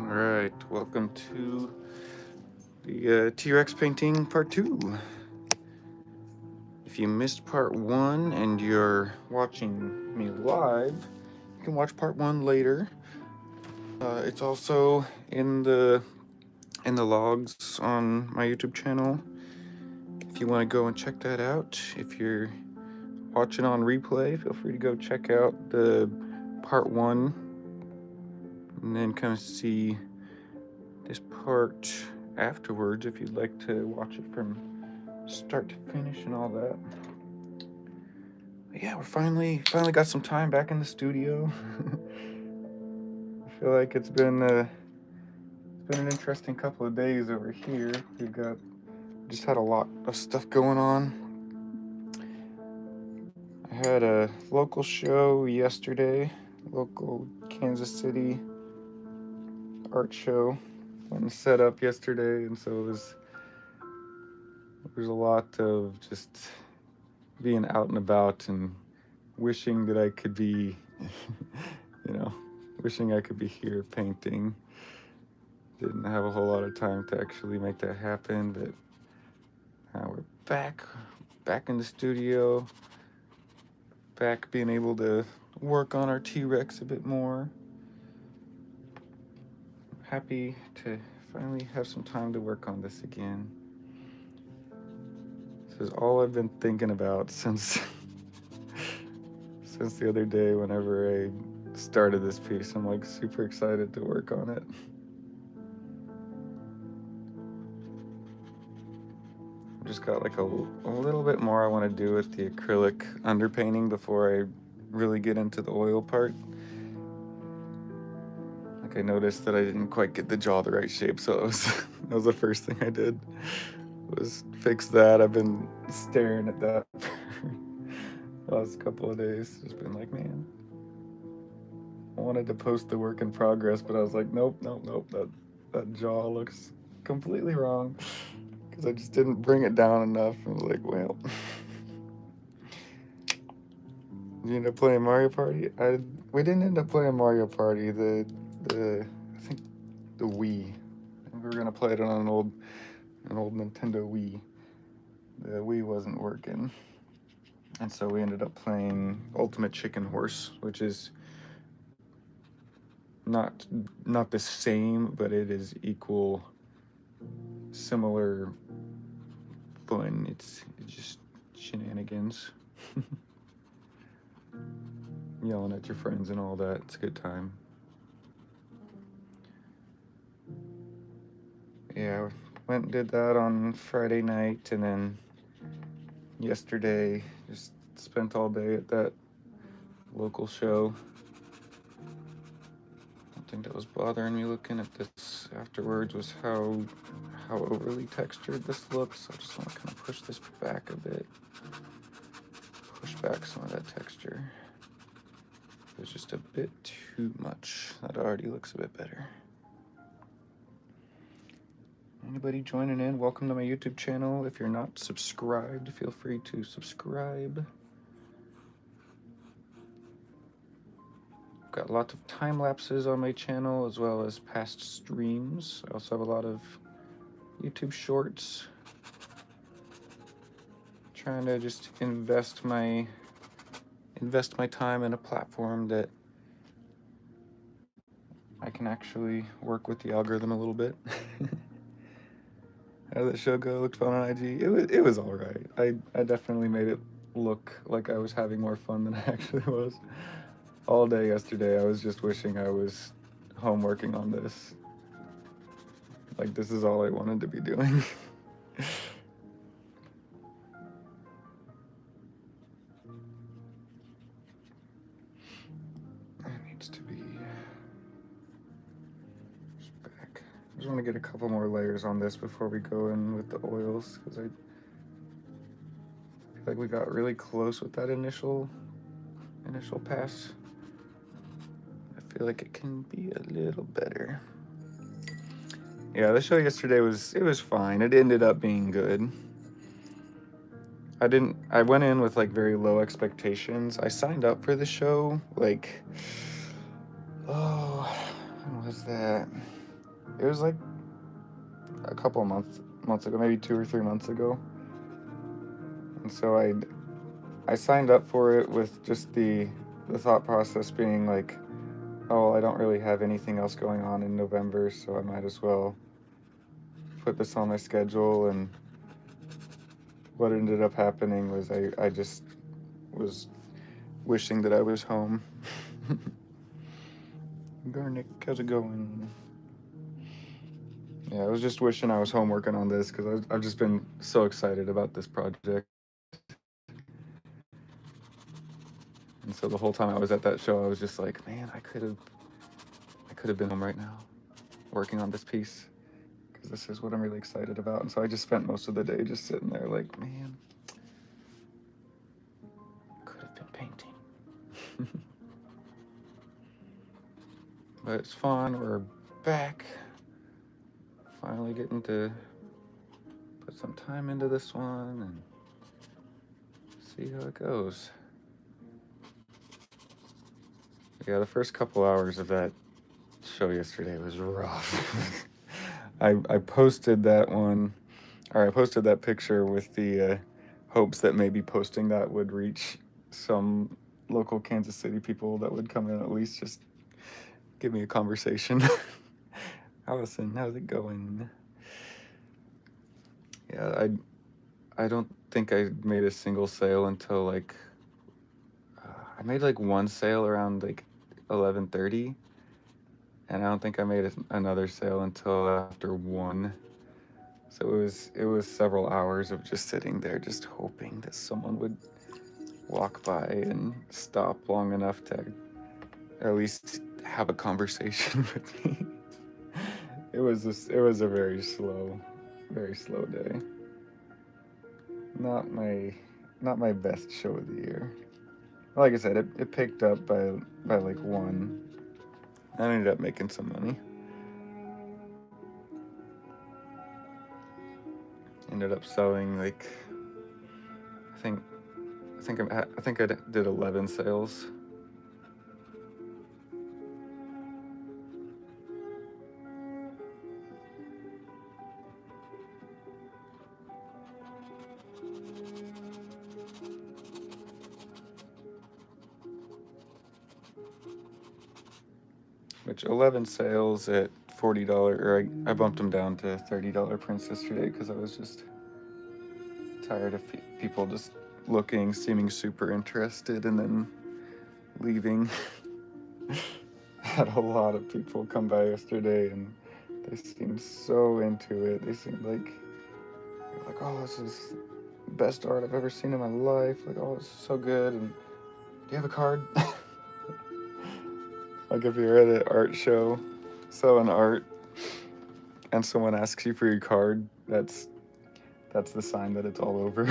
Alright, welcome to the T-Rex painting part 2. If you missed part 1 and you're watching me live, you can watch part 1 later. It's also in the logs on my YouTube channel if you want to go and check that out. If you're watching on replay, feel free to go check out the part 1 and then kind of see this part afterwards if you'd like to watch it from start to finish and all that. But yeah, we're finally got some time back in the studio. I feel like it's been an interesting couple of days over here. We've just had a lot of stuff going on. I had a local show yesterday, local Kansas City art show. Went and set up yesterday, and so there's a lot of just being out and about and wishing that I could be, wishing I could be here painting. Didn't have a whole lot of time to actually make that happen, but now we're back in the studio, back being able to work on our T-Rex a bit more. Happy to finally have some time to work on this again. This is all I've been thinking about since the other day whenever I started this piece. I'm like super excited to work on it. I've just got like a little bit more I want to do with the acrylic underpainting before I really get into the oil part. I noticed that I didn't quite get the jaw the right shape, so that was the first thing I did, was fix that. I've been staring at that for the last couple of days. Just been like, man, I wanted to post the work in progress, but I was like, nope, that jaw looks completely wrong, because I just didn't bring it down enough. I was like, well, you end up playing Mario Party? We didn't end up playing Mario Party. I think the Wii. We were gonna play it on an old Nintendo Wii. The Wii wasn't working, and so we ended up playing Ultimate Chicken Horse, which is not the same, but it is similar fun. It's just shenanigans, yelling at your friends and all that. It's a good time. Yeah, went and did that on Friday night, and then yesterday just spent all day at that local show. One thing that was bothering me looking at this afterwards was how overly textured this looks. I just want to kind of push this back a bit. Push back some of that texture. It was just a bit too much. That already looks a bit better. Anybody joining in, welcome to my YouTube channel. If you're not subscribed, feel free to subscribe. I've got lots of time lapses on my channel, as well as past streams. I also have a lot of YouTube shorts. Trying to just invest my time in a platform that I can actually work with the algorithm a little bit. How did the show go? Looked fun on IG. It was all right. I definitely made it look like I was having more fun than I actually was. All day yesterday, I was just wishing I was home working on this. Like, this is all I wanted to be doing. It needs to be back. I just want to get a couple more layers on this before we go in with the oils, because I feel like we got really close with that initial pass. I feel like it can be a little better. Yeah, the show yesterday was fine. It ended up being good. I went in with like very low expectations. I signed up for the show like, when was that? it was like a couple of months ago, maybe 2 or 3 months ago. And so I signed up for it with just the thought process being like, oh, I don't really have anything else going on in November, so I might as well put this on my schedule. And what ended up happening was I just was wishing that I was home. Garnick, how's it going? Yeah, I was just wishing I was home working on this because I've just been so excited about this project. And so the whole time I was at that show, I was just like, man, I could have been home right now working on this piece because this is what I'm really excited about. And so I just spent most of the day just sitting there like, man, could have been painting. But it's fun. We're back. Finally getting to put some time into this one and see how it goes. Yeah, the first couple hours of that show yesterday was rough. I posted that one, or I posted that picture with the hopes that maybe posting that would reach some local Kansas City people that would come in at least just give me a conversation. Allison, how's it going? Yeah, I don't think I made a single sale until like I made like one sale around like 11:30, and I don't think I made another sale until after 1. So it was several hours of just sitting there, just hoping that someone would walk by and stop long enough to at least have a conversation with me. It was a very slow day. Not my best show of the year. Like I said, it picked up by like 1. I ended up making some money. Ended up selling like I think I did 11 sales. Which 11 sales at $40, or I bumped them down to $30 prints yesterday because I was just tired of people just looking, seeming super interested, and then leaving. Had a lot of people come by yesterday, and they seemed so into it. They seemed like, oh, this is the best art I've ever seen in my life. Like, oh, this is so good. And do you have a card? Like if you're at an art show selling art and someone asks you for your card, that's the sign that it's all over.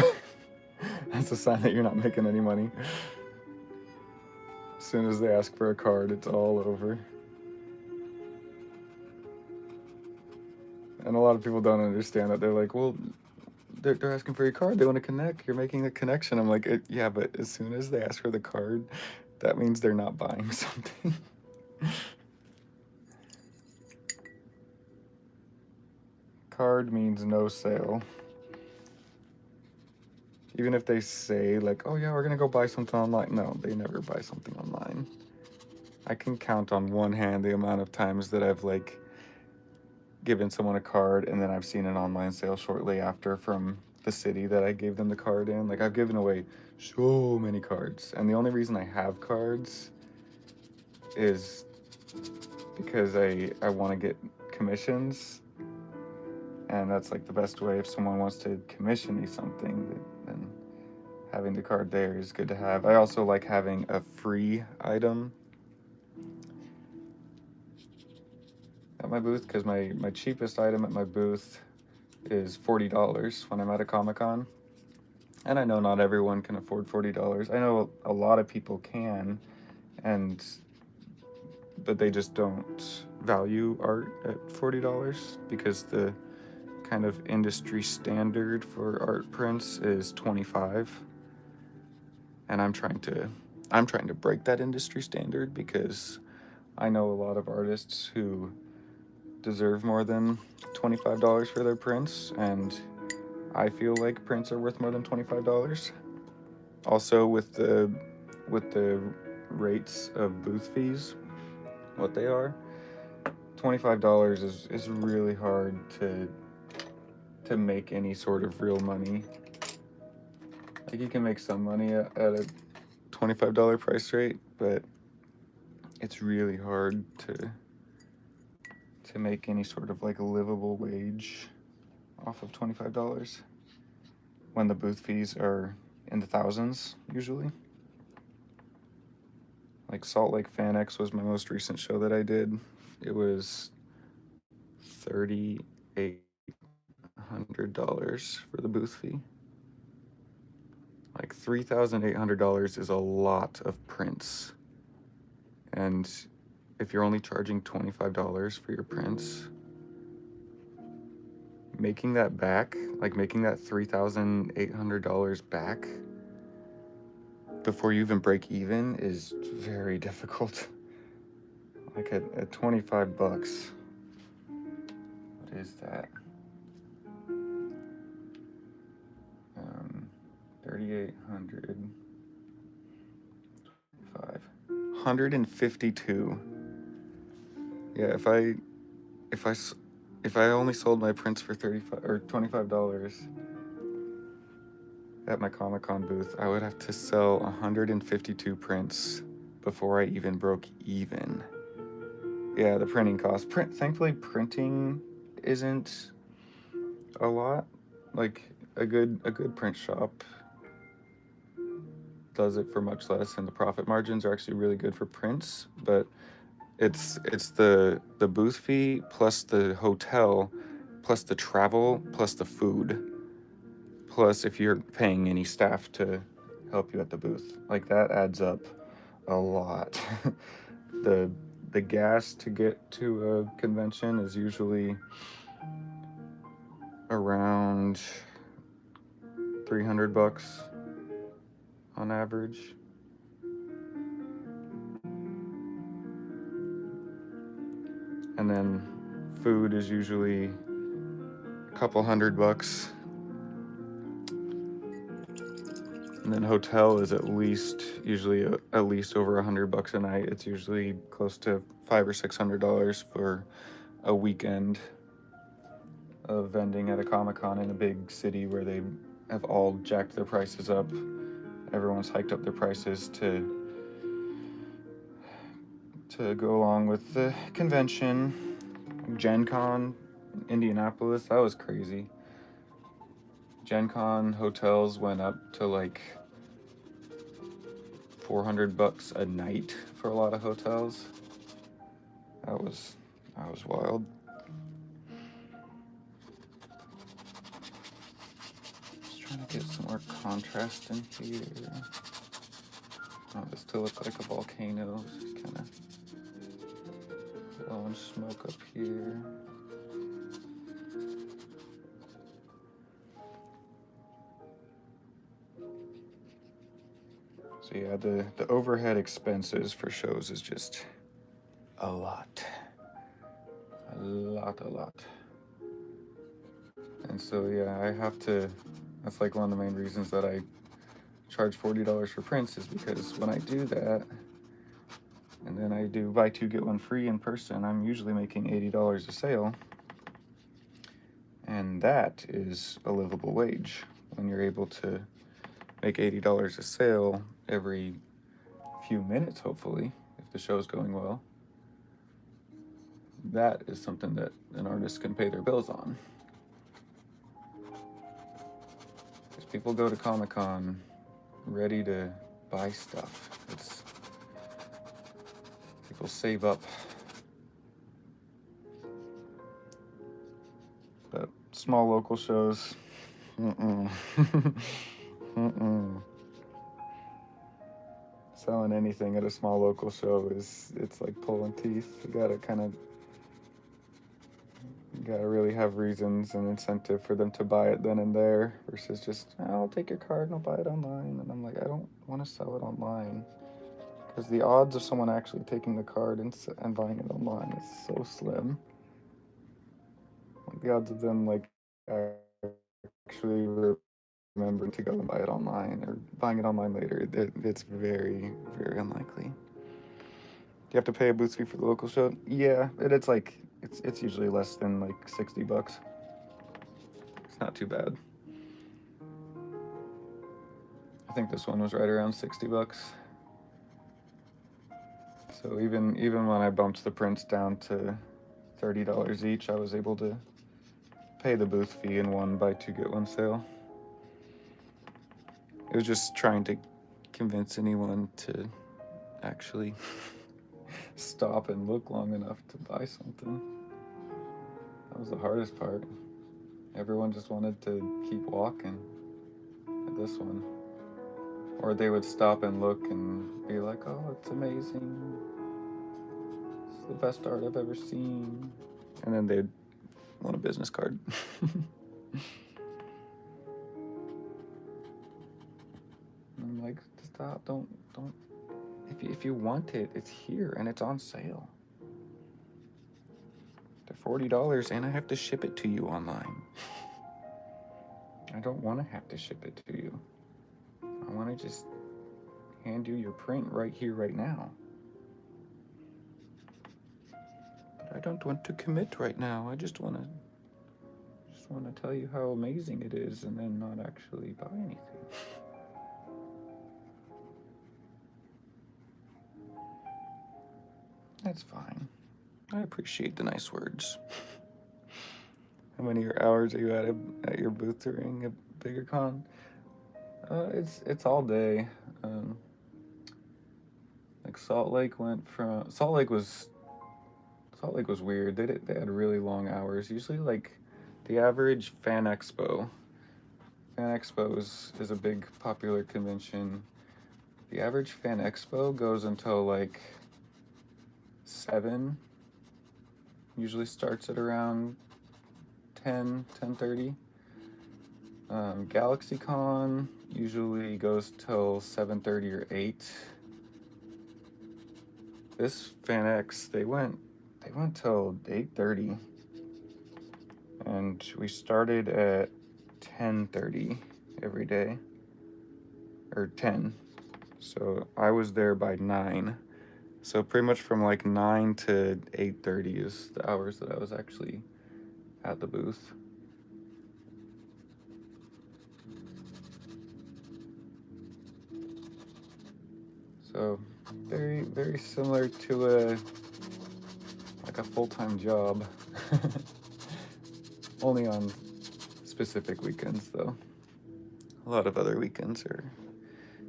That's a sign that you're not making any money. As soon as they ask for a card, it's all over. And a lot of people don't understand that. They're like, well, they're asking for your card. They want to connect. You're making the connection. I'm like, yeah, but as soon as they ask for the card, that means they're not buying something. Card means no sale. Even if they say like, oh yeah, we're gonna go buy something online. No, they never buy something online. I can count on one hand the amount of times that I've like given someone a card and then I've seen an online sale shortly after from the city that I gave them the card in. Like I've given away so many cards, and the only reason I have cards is because I want to get commissions, and that's like the best way. If someone wants to commission me something, then having the card there is good to have. I also like having a free item at my booth because my cheapest item at my booth is $40 when I'm at a Comic-Con. And I know not everyone can afford $40. I know a lot of people can, but they just don't value art at $40 because the kind of industry standard for art prints is $25. And I'm trying to break that industry standard because I know a lot of artists who deserve more than $25 for their prints, and I feel like prints are worth more than $25. Also, with the rates of booth fees, what they are, $25 is really hard to make any sort of real money. Like, you can make some money at a $25 price rate, but it's really hard to make any sort of like a livable wage off of $25 when the booth fees are in the thousands usually. Like Salt Lake Fan X was my most recent show that I did. It was $3,800 for the booth fee. Like $3,800 is a lot of prints. And if you're only charging $25 for your prints, making that back, like making that $3,800 back before you even break even is very difficult. Like at 25 bucks, what is that? 3,800, 152. Yeah, if I only sold my prints for $25 at my Comic-Con booth, I would have to sell 152 prints before I even broke even. Yeah, the printing cost. Thankfully, printing isn't a lot. Like a good print shop does it for much less, and the profit margins are actually really good for prints. But it's the booth fee plus the hotel, plus the travel, plus the food, plus if you're paying any staff to help you at the booth. Like, that adds up a lot. The gas to get to a convention is usually around 300 bucks on average. And then food is usually a couple $100. And then hotel is usually at least over $100 a night. It's usually close to $500 or $600 for a weekend of vending at a Comic-Con in a big city where they have all jacked their prices up. Everyone's hiked up their prices to go along with the convention. Gen Con, Indianapolis, that was crazy. Gen Con hotels went up to like $400 a night for a lot of hotels. That was wild. Just trying to get some more contrast in here. Oh, this still looks like a volcano. Just kind of blowing smoke up here. So yeah, the overhead expenses for shows is just a lot. And so yeah, I have to, that's like one of the main reasons that I charge $40 for prints, is because when I do that, and then I do buy two, get one free in person, I'm usually making $80 a sale. And that is a livable wage when you're able to make $80 a sale every few minutes, hopefully, if the show's going well. That is something that an artist can pay their bills on. Because people go to Comic-Con ready to buy stuff. People save up. But small local shows, Selling anything at a small local show it's like pulling teeth. You gotta really have reasons and incentive for them to buy it then and there, versus just, I'll take your card and I'll buy it online. And I'm like, I don't want to sell it online, because the odds of someone actually taking the card and buying it online is so slim. the odds of them like actually remembering to go and buy it online or buying it online later, it's very, very unlikely. Do you have to pay a booth fee for the local show? Yeah, it's like it's usually less than like $60. It's not too bad. I think this one was right around $60. So even when I bumped the prints down to $30 each, I was able to pay the booth fee in one buy two get one sale. It was just trying to convince anyone to actually stop and look long enough to buy something. That was the hardest part. Everyone just wanted to keep walking at this one. Or they would stop and look and be like, oh, it's amazing. It's the best art I've ever seen. And then they'd want a business card. I'm like, stop, don't. If you want it, it's here and it's on sale. They're $40 and I have to ship it to you online. I don't want to have to ship it to you. I want to just hand you your print right here, right now. But I don't want to commit right now. I just want to tell you how amazing it is and then not actually buy anything. That's fine. I appreciate the nice words. How many hours are you at your booth during a bigger con? It's all day. Like Salt Lake was weird. They had really long hours. Usually, like the average Fan Expo is a big popular convention. The average Fan Expo goes until like 7. Usually starts at around 10:30. GalaxyCon usually goes till 7:30 or 8. This FanX, they went till 8:30, and we started at 10:30 every day, or 10. So I was there by 9. So pretty much from like 9 to 8:30 is the hours that I was actually at the booth. So very, very similar to a full-time job. Only on specific weekends though. A lot of other weekends are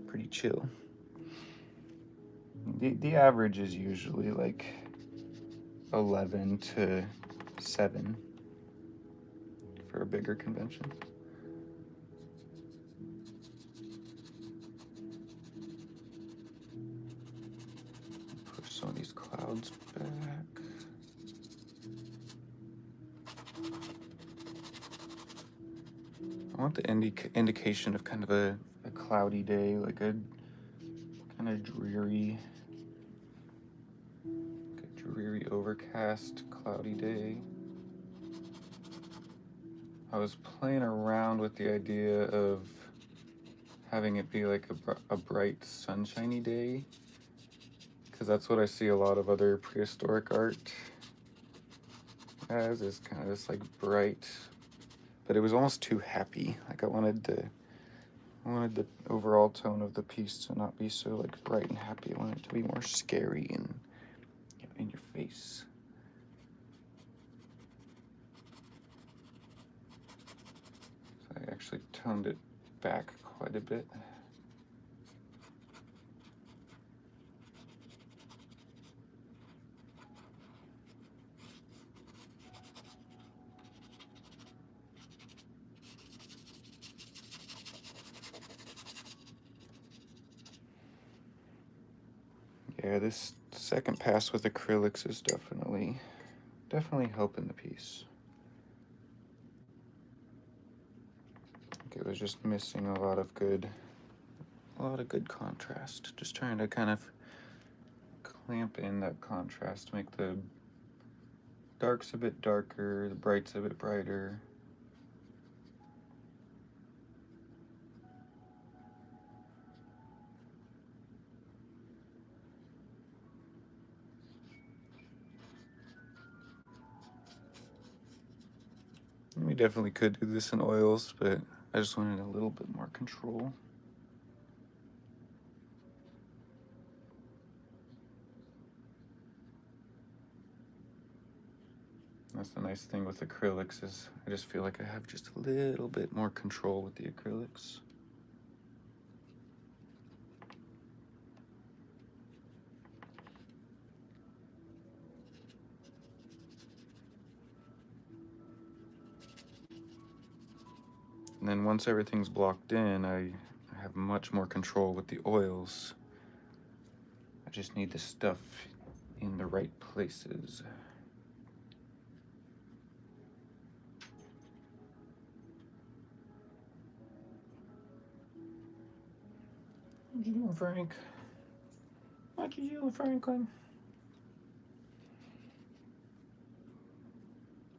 pretty chill. The average is usually like 11 to 7 for a bigger convention. Push some of these clouds back. I want the indication of kind of a cloudy day, like a kind of dreary, overcast, cloudy day. I was playing around with the idea of having it be like a bright, sunshiny day, because that's what I see a lot of other prehistoric art as, is kind of this like bright, but it was almost too happy. Like I wanted the overall tone of the piece to not be so like bright and happy. I wanted it to be more scary and in your face. So I actually toned it back quite a bit. Yeah, this second pass with acrylics is definitely helping the piece. I think it was just missing a lot of good contrast. Just trying to kind of clamp in that contrast, make the Dark's a bit darker, the bright's a bit brighter. We definitely could do this in oils, but I just wanted a little bit more control. That's the nice thing with acrylics is I just feel like I have just a little bit more control with the acrylics. And then once everything's blocked in, I have much more control with the oils. I just need the stuff in the right places. What you doing, Frank? What you doing, Franklin?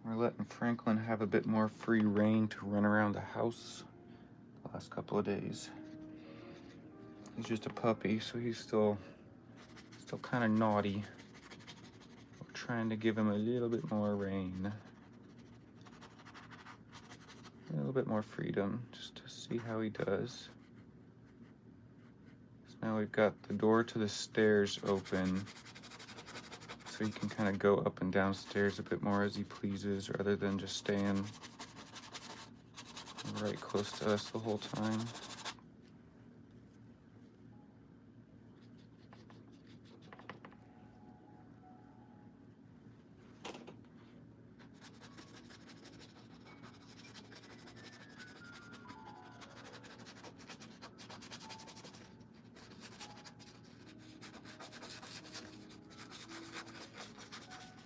We're letting Franklin have a bit more free reign to run around the house the last couple of days. He's just a puppy, so he's still kind of naughty. We're trying to give him a little bit more reign. A little bit more freedom, just to see how he does. So now we've got the door to the stairs open, so he can kind of go up and down stairs a bit more as he pleases, rather than just staying right close to us the whole time.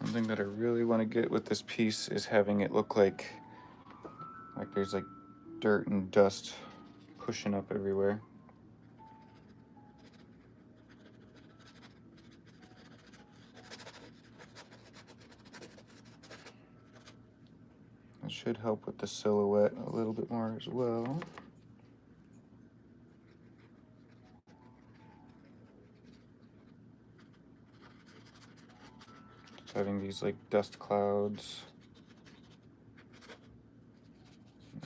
One thing that I really want to get with this piece is having it look like there's like dirt and dust pushing up everywhere. It should help with the silhouette a little bit more as well. Just having these like dust clouds.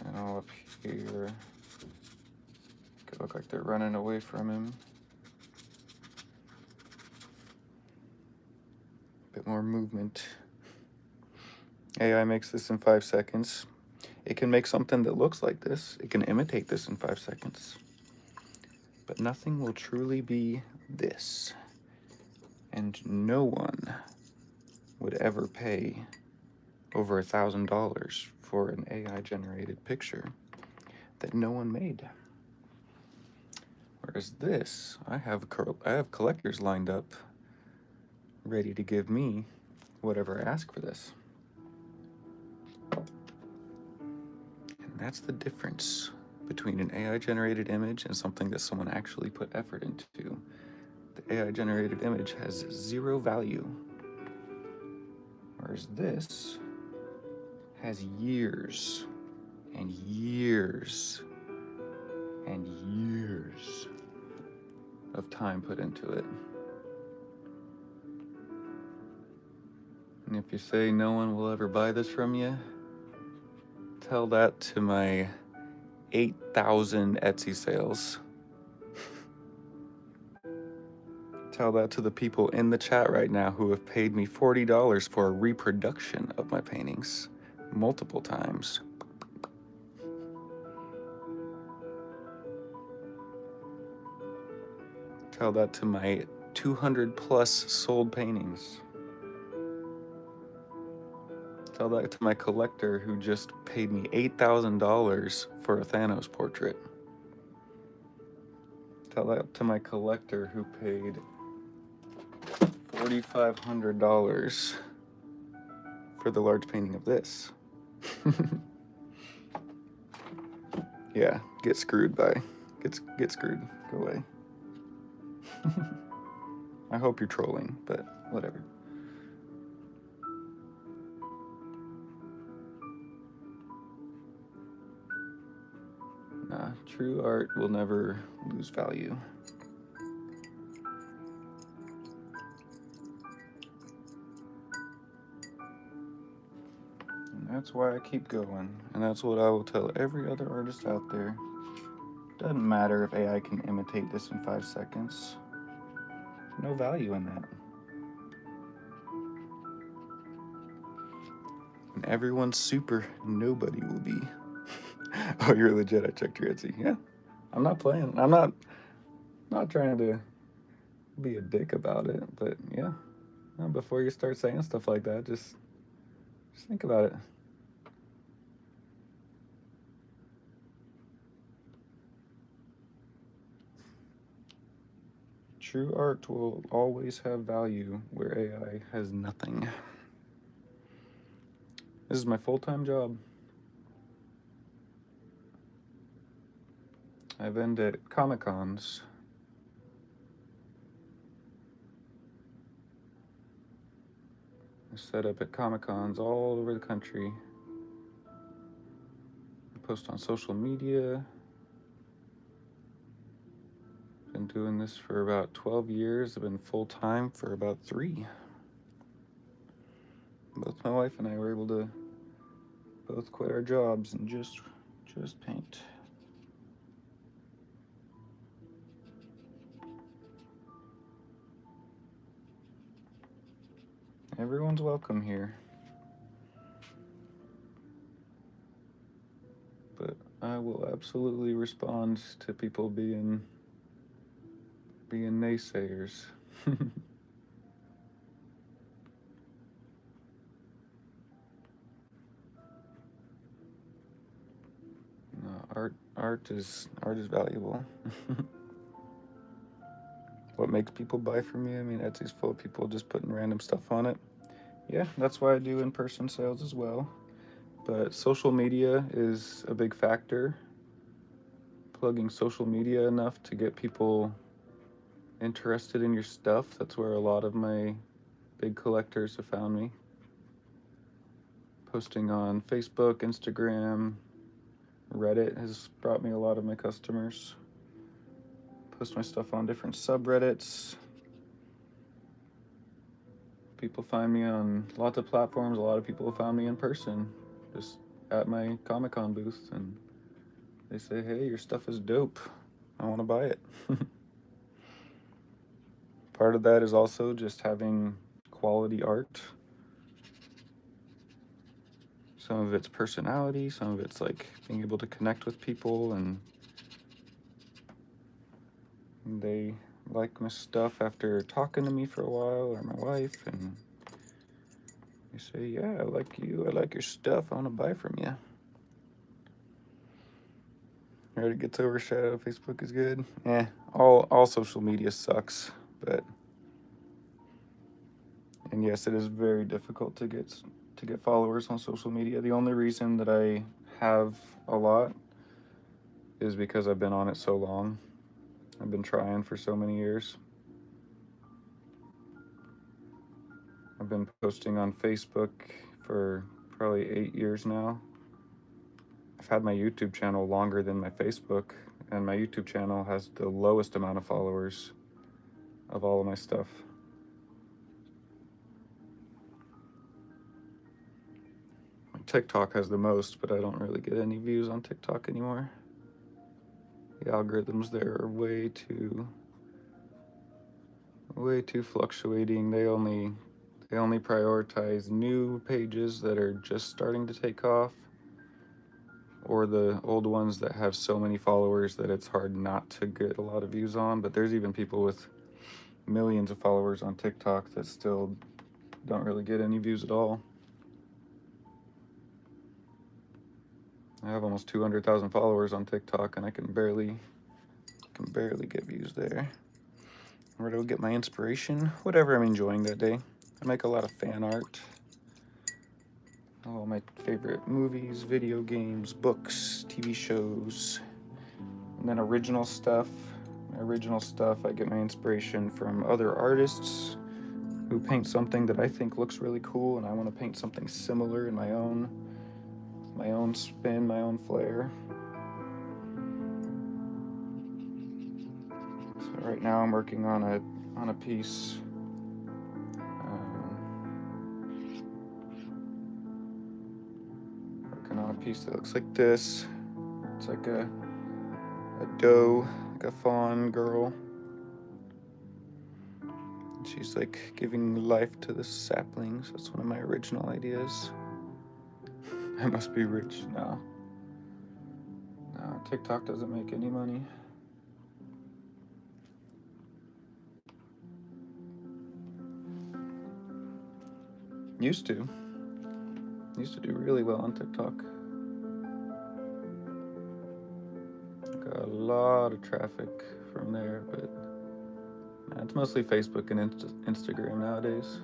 And all up here. Could look like they're running away from him. Bit more movement. AI makes this in 5 seconds. It can make something that looks like this. It can imitate this in 5 seconds. But nothing will truly be this. And no one would ever pay over $1,000 for an AI generated picture that no one made. Whereas this, I have collectors lined up ready to give me whatever I ask for this. And that's the difference between an AI generated image and something that someone actually put effort into. The AI generated image has 0 value, whereas this has years and years and years of time put into it. And if you say no one will ever buy this from you, tell that to my 8,000 Etsy sales. Tell that to the people in the chat right now who have paid me $40 for a reproduction of my paintings multiple times. Tell that to my 200 plus sold paintings. Tell that to my collector who just paid me $8,000 for a Thanos portrait. Tell that to my collector who paid $4,500 for the large painting of this. Yeah, get screwed, bye. Get screwed. Go away. I hope you're trolling, but whatever. True art will never lose value. And that's why I keep going. And that's what I will tell every other artist out there. Doesn't matter if AI can imitate this in 5 seconds. No value in that. And everyone's super. Nobody will be. Oh, you're legit. I checked your Etsy. Yeah. I'm not playing. I'm not trying to be a dick about it, but yeah. Before you start saying stuff like that, just think about it. True art will always have value where AI has nothing. This is my full-time job. I vend at Comic-Cons. I set up at Comic-Cons all over the country. I post on social media. Been doing this for about 12 years. I've been full-time for about 3. Both my wife and I were able to both quit our jobs and just paint. Everyone's welcome here. But I will absolutely respond to people being naysayers. No, art is valuable. What makes people buy from me? I mean, Etsy's full of people just putting random stuff on it. Yeah, that's why I do in-person sales as well. But social media is a big factor. Plugging social media enough to get people interested in your stuff. That's where a lot of my big collectors have found me. Posting on Facebook, Instagram, Reddit has brought me a lot of my customers. Post my stuff on different subreddits. People find me on lots of platforms. A lot of people have found me in person, just at my Comic-Con booth, and they say, hey, your stuff is dope. I want to buy it. Part of that is also just having quality art. Some of it's personality, some of it's like being able to connect with people, and they like my stuff after talking to me for a while, or my wife, and they say, yeah, I like you, I like your stuff, I want to buy from you. Reddit gets overshadowed, Facebook is good. All social media sucks, and yes, it is very difficult to get followers on social media. The only reason that I have a lot is because I've been on it so long. I've been trying for so many years. I've been posting on Facebook for probably 8 years now. I've had my YouTube channel longer than my Facebook, and my YouTube channel has the lowest amount of followers of all of my stuff. TikTok has the most, but I don't really get any views on TikTok anymore. The algorithms there are way too fluctuating. They only prioritize new pages that are just starting to take off, or the old ones that have so many followers that it's hard not to get a lot of views on. But there's even people with millions of followers on TikTok that still don't really get any views at all. I have almost 200,000 followers on TikTok, and I can barely get views there. Where do I get my inspiration? Whatever I'm enjoying that day. I make a lot of fan art. All my favorite movies, video games, books, TV shows, and then original stuff. My original stuff, I get my inspiration from other artists who paint something that I think looks really cool, and I want to paint something similar in my own spin, my own flair. right now I'm working on a piece. Working on a piece that looks like this. It's like a doe, like a fawn girl. She's like giving life to the saplings. That's one of my original ideas. I must be rich now. No, TikTok doesn't make any money. Used to do really well on TikTok. Got a lot of traffic from there, but it's mostly Facebook and Instagram nowadays.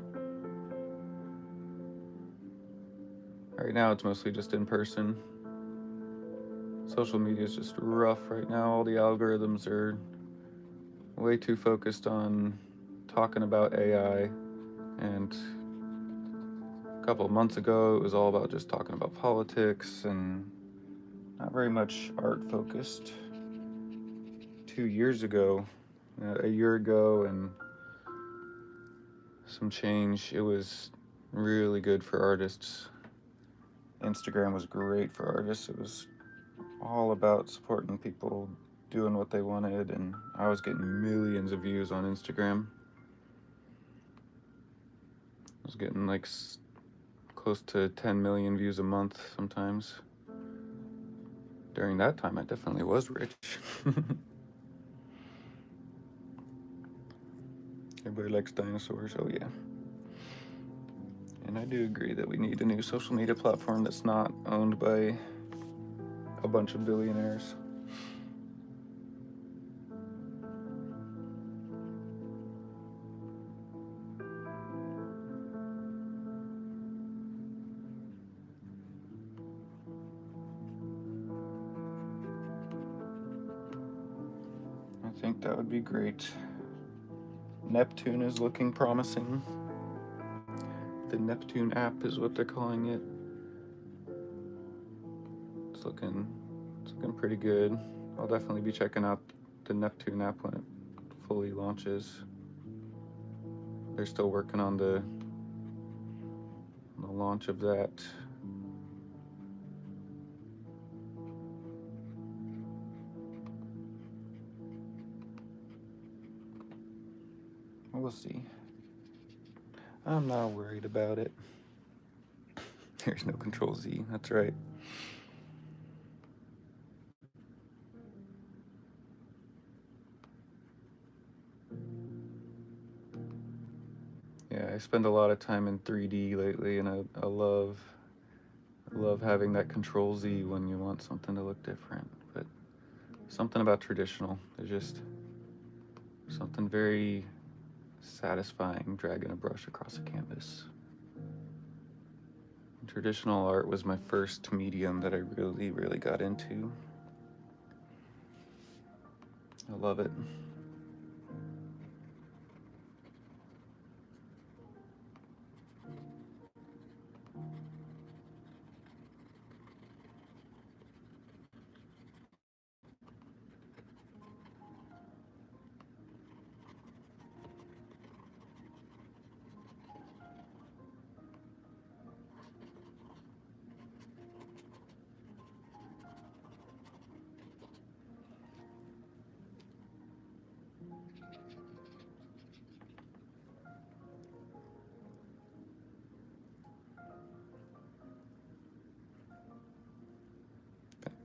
Right now it's mostly just in person. Social media is just rough right now. All the algorithms are way too focused on talking about AI, and a couple of months ago it was all about just talking about politics and not very much art focused. 2 years ago, a year ago and some change, it was really good for artists. Instagram was great for artists. It was all about supporting people doing what they wanted, and I was getting millions of views on Instagram. I was getting like close to 10 million views a month sometimes. During that time, I definitely was rich. Everybody likes dinosaurs, oh yeah. And I do agree that we need a new social media platform that's not owned by a bunch of billionaires. I think that would be great. Neptune is looking promising. The Neptune app is what they're calling it. It's looking pretty good. I'll definitely be checking out the Neptune app when it fully launches. They're still working on the launch of that. We'll see. I'm not worried about it. There's no Control Z, that's right. Yeah, I spend a lot of time in 3D lately, and I love having that Control Z when you want something to look different. But something about traditional, there's just something very satisfying dragging a brush across a canvas. Traditional art was my first medium that I really got into. I love it.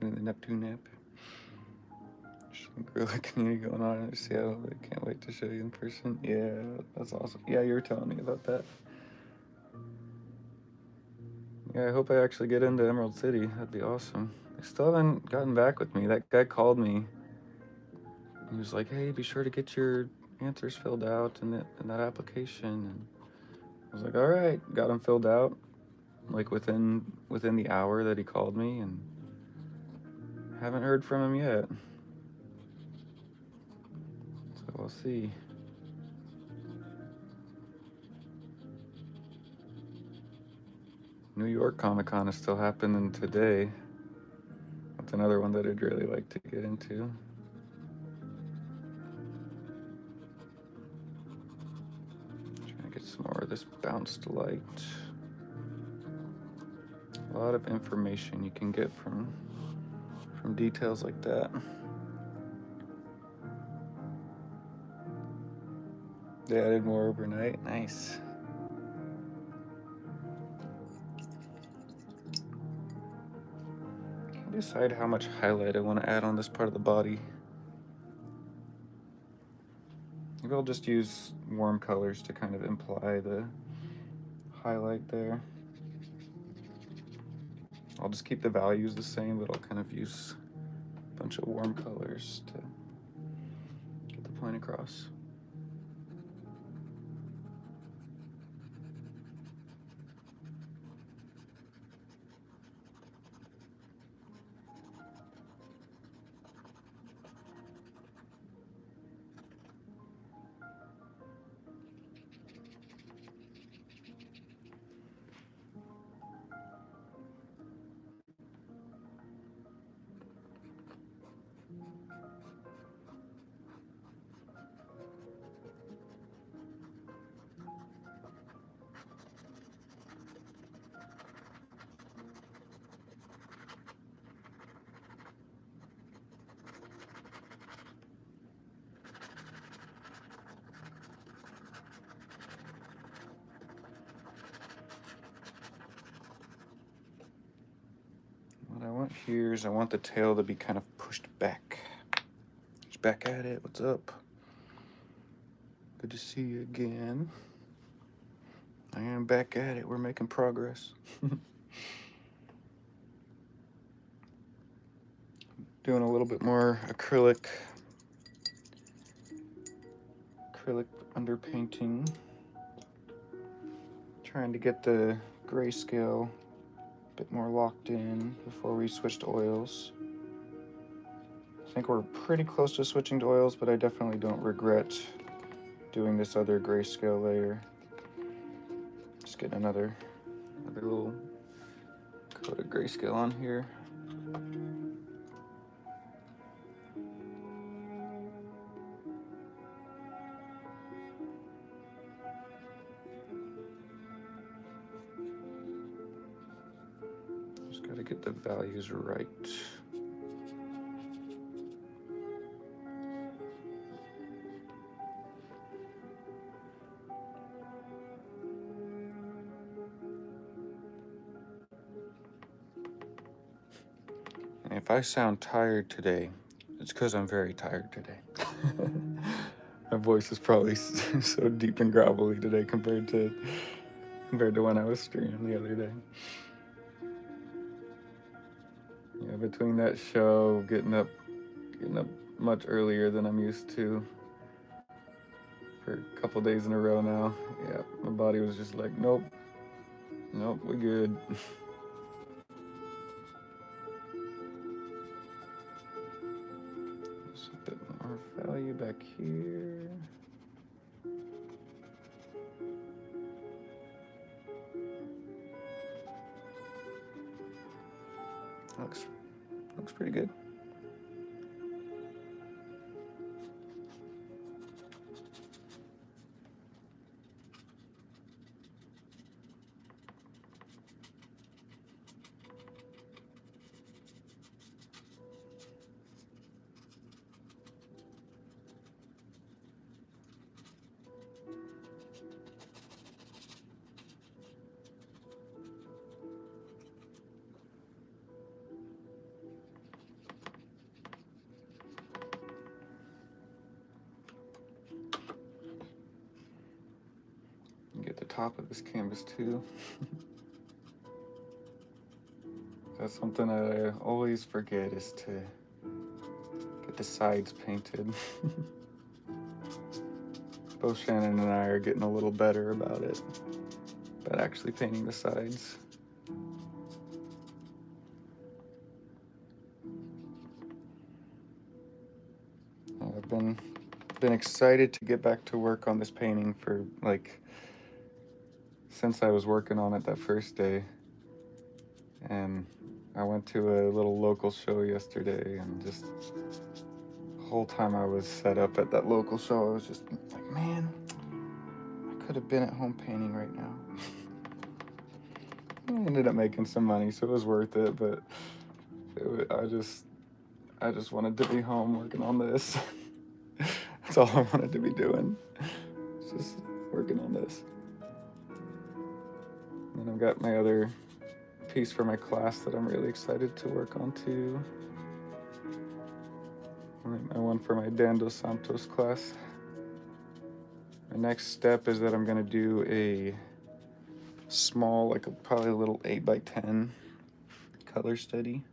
In the Neptune app. Guerrilla community going on in Seattle. I can't wait to show you in person. Yeah, that's awesome. Yeah, you were telling me about that. Yeah, I hope I actually get into Emerald City. That'd be awesome. They still haven't gotten back with me. That guy called me. He was like, "Hey, be sure to get your answers filled out in that application." And I was like, "All right." Got them filled out, like within the hour that he called me, and haven't heard from him yet. So we'll see. New York Comic Con is still happening today. That's another one that I'd really like to get into. Some more of this bounced light. A lot of information you can get from details like that. They added more overnight. Nice. Can decide how much highlight I want to add on this part of the body. Maybe I'll just use warm colors to kind of imply the highlight there. I'll just keep the values the same, but I'll kind of use a bunch of warm colors to get the point across. What I want here is I want the tail to be kind of pushed back. Just back at it. What's up? Good to see you again. I am back at it. We're making progress. Doing a little bit more acrylic underpainting. Trying to get the grayscale a bit more locked in before we switch to oils. I think we're pretty close to switching to oils, but I definitely don't regret doing this other grayscale layer. Just get another little coat of grayscale on here. Just gotta get the values right. If I sound tired today, it's because I'm very tired today. My voice is probably so deep and gravelly today compared to when I was streaming the other day. Yeah, between that show, getting up much earlier than I'm used to for a couple days in a row now. Yeah, my body was just like, nope, we're good. A bit more value back here. Looks pretty good. Get the top of this canvas too. That's something I always forget, is to get the sides painted. Both Shannon and I are getting a little better about it, about actually painting the sides. I've been excited to get back to work on this painting for since I was working on it that first day. And I went to a little local show yesterday, and just the whole time I was set up at that local show, I was just like, man, I could have been at home painting right now. I ended up making some money, so it was worth it, but I just wanted to be home working on this. That's all I wanted to be doing. Just working on this. And I've got my other piece for my class that I'm really excited to work on too. My one for my Dinosaur class. My next step is that I'm gonna do a small, like probably a little 8x10 color study.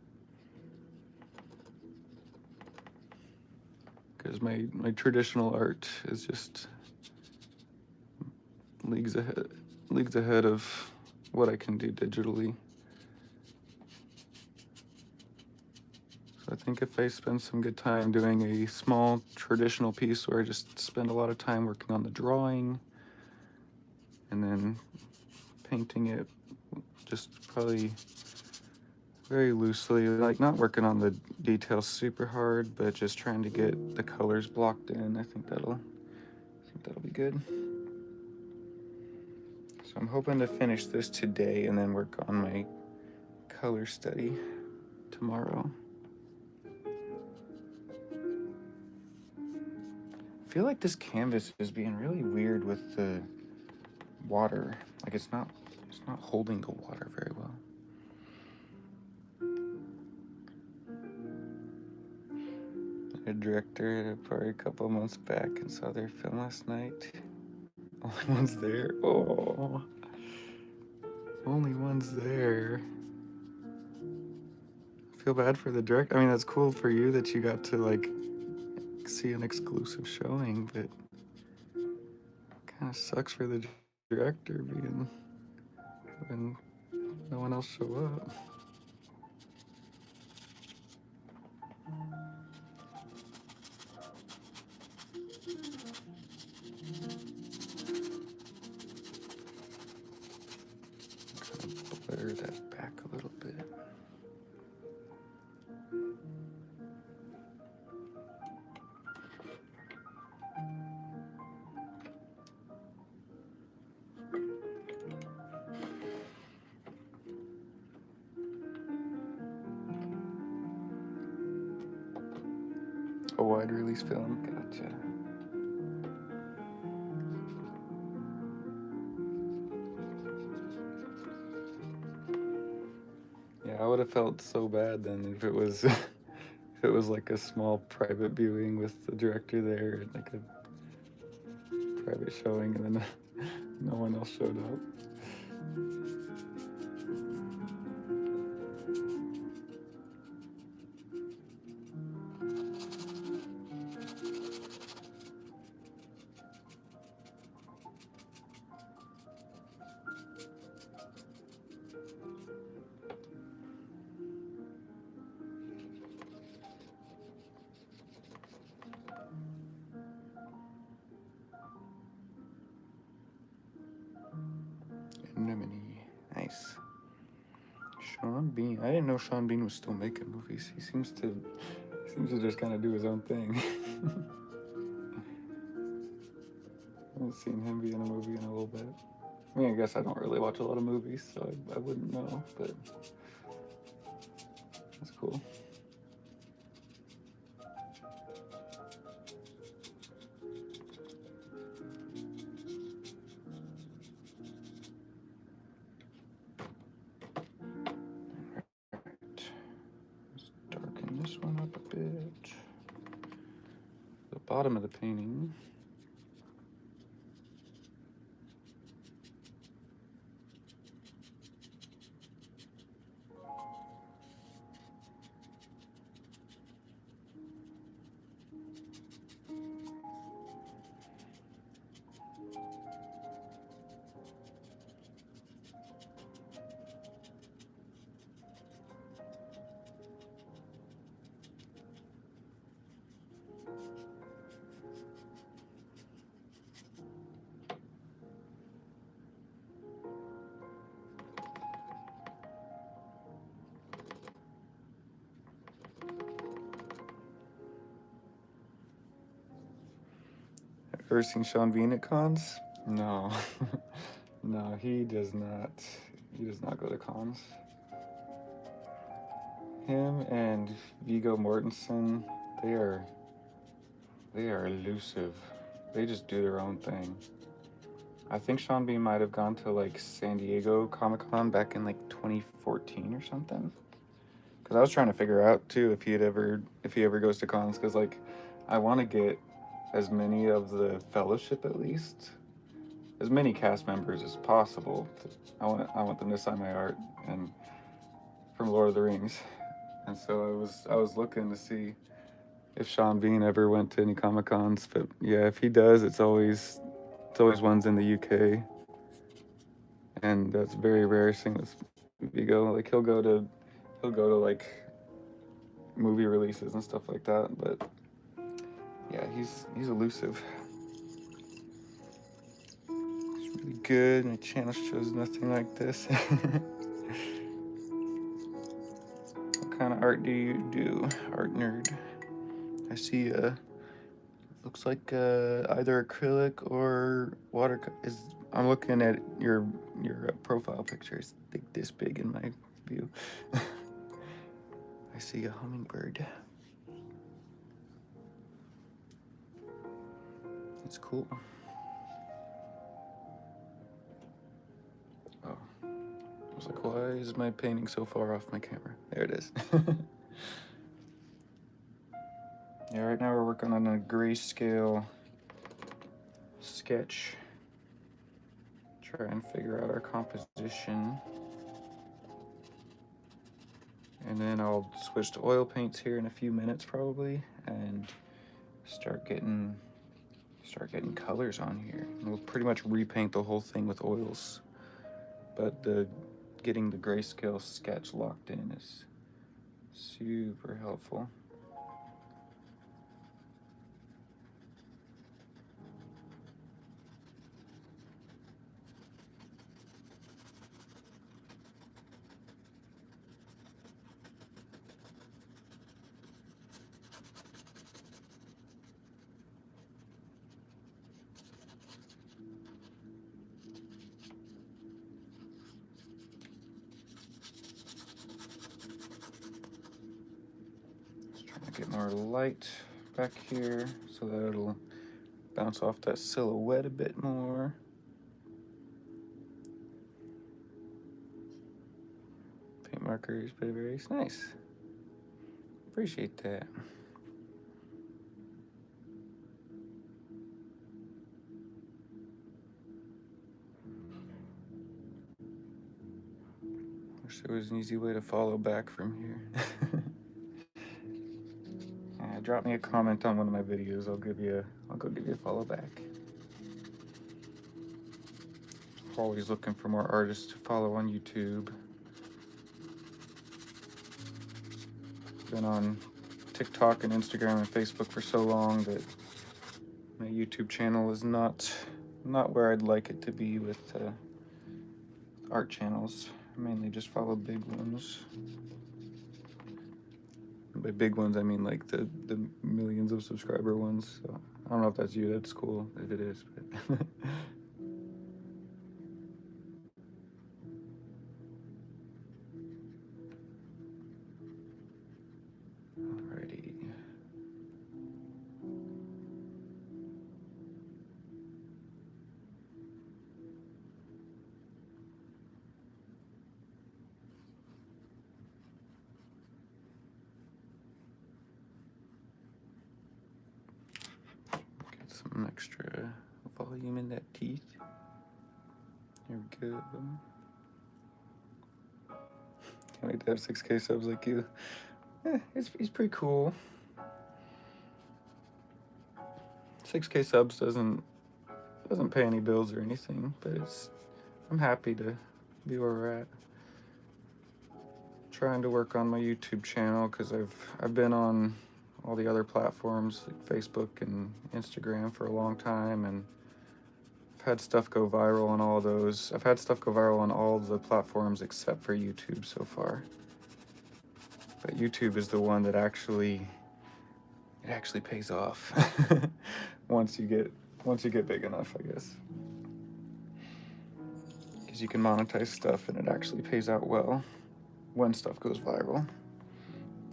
Because my traditional art is just leagues ahead of what I can do digitally. So I think if I spend some good time doing a small traditional piece where I just spend a lot of time working on the drawing and then painting it just probably very loosely, like not working on the details super hard, but just trying to get the colors blocked in. I think that'll be good. So I'm hoping to finish this today and then work on my color study tomorrow. I feel like this canvas is being really weird with the water. Like it's not holding the water very well. A director at a party a couple months back and saw their film last night. Only one's there. Oh, only one's there. I feel bad for the director. I mean, that's cool for you that you got to like see an exclusive showing, but kind of sucks for the director being when no one else show up. Blur that back a little bit. A wide release film, gotcha. Yeah, I would have felt so bad then if it was if it was like a small private viewing with the director there, like a private showing, and then no one else showed up. Anemone, nice. Sean Bean. I didn't know Sean Bean was still making movies. He seems to just kind of do his own thing. I haven't seen him be in a movie in a little bit. I mean, I guess I don't really watch a lot of movies, so I wouldn't know, but that's cool. This one up a bit. The bottom of the painting. Ever seen Sean Bean at cons? No. No, he does not. He does not go to cons. Him and Viggo Mortensen, they are elusive. They just do their own thing. I think Sean Bean might have gone to like San Diego Comic-Con back in like 2014 or something. Cause I was trying to figure out too if he ever goes to cons, cause like I want to get as many of the Fellowship, at least as many cast members as possible. I want them to sign my art and from Lord of the Rings. And so I was looking to see if Sean Bean ever went to any Comic Cons, but yeah, if he does, it's always ones in the UK, and that's very rare. Seeing with Vigo, like he'll go to like movie releases and stuff like that. But yeah, he's elusive. He's really good. My channel shows nothing like this. What kind of art do you do, art nerd? I see looks like either acrylic or water. I'm looking at your profile picture. It's like this big in my view. I see a hummingbird. It's cool. Oh, I was like, why is my painting so far off my camera? There it is. Yeah, right now we're working on a grayscale sketch. Try and figure out our composition. And then I'll switch to oil paints here in a few minutes probably and start getting colors on here. And we'll pretty much repaint the whole thing with oils. But getting the grayscale sketch locked in is super helpful. Get more light back here so that it'll bounce off that silhouette a bit more. Paint markers, paper base, nice. Appreciate that. Wish there was an easy way to follow back from here. Drop me a comment on one of my videos. I'll go give you a follow back. Always looking for more artists to follow on YouTube. Been on TikTok and Instagram and Facebook for so long that my YouTube channel is not where I'd like it to be with art channels. I mainly just follow big ones. By big ones, I mean like the millions of subscriber ones. So I don't know if that's you. That's cool if it is. But alrighty. Get some extra volume in that teeth. Here we go. Can't wait to have 6K subs like you. He's pretty cool. 6K subs doesn't pay any bills or anything, but I'm happy to be where we're at. Trying to work on my YouTube channel because I've been on all the other platforms like Facebook and Instagram for a long time, and I've had stuff go viral on all those. I've had stuff go viral on all the platforms except for YouTube so far. But YouTube is the one that actually pays off once you get big enough, I guess. because you can monetize stuff and it actually pays out well when stuff goes viral.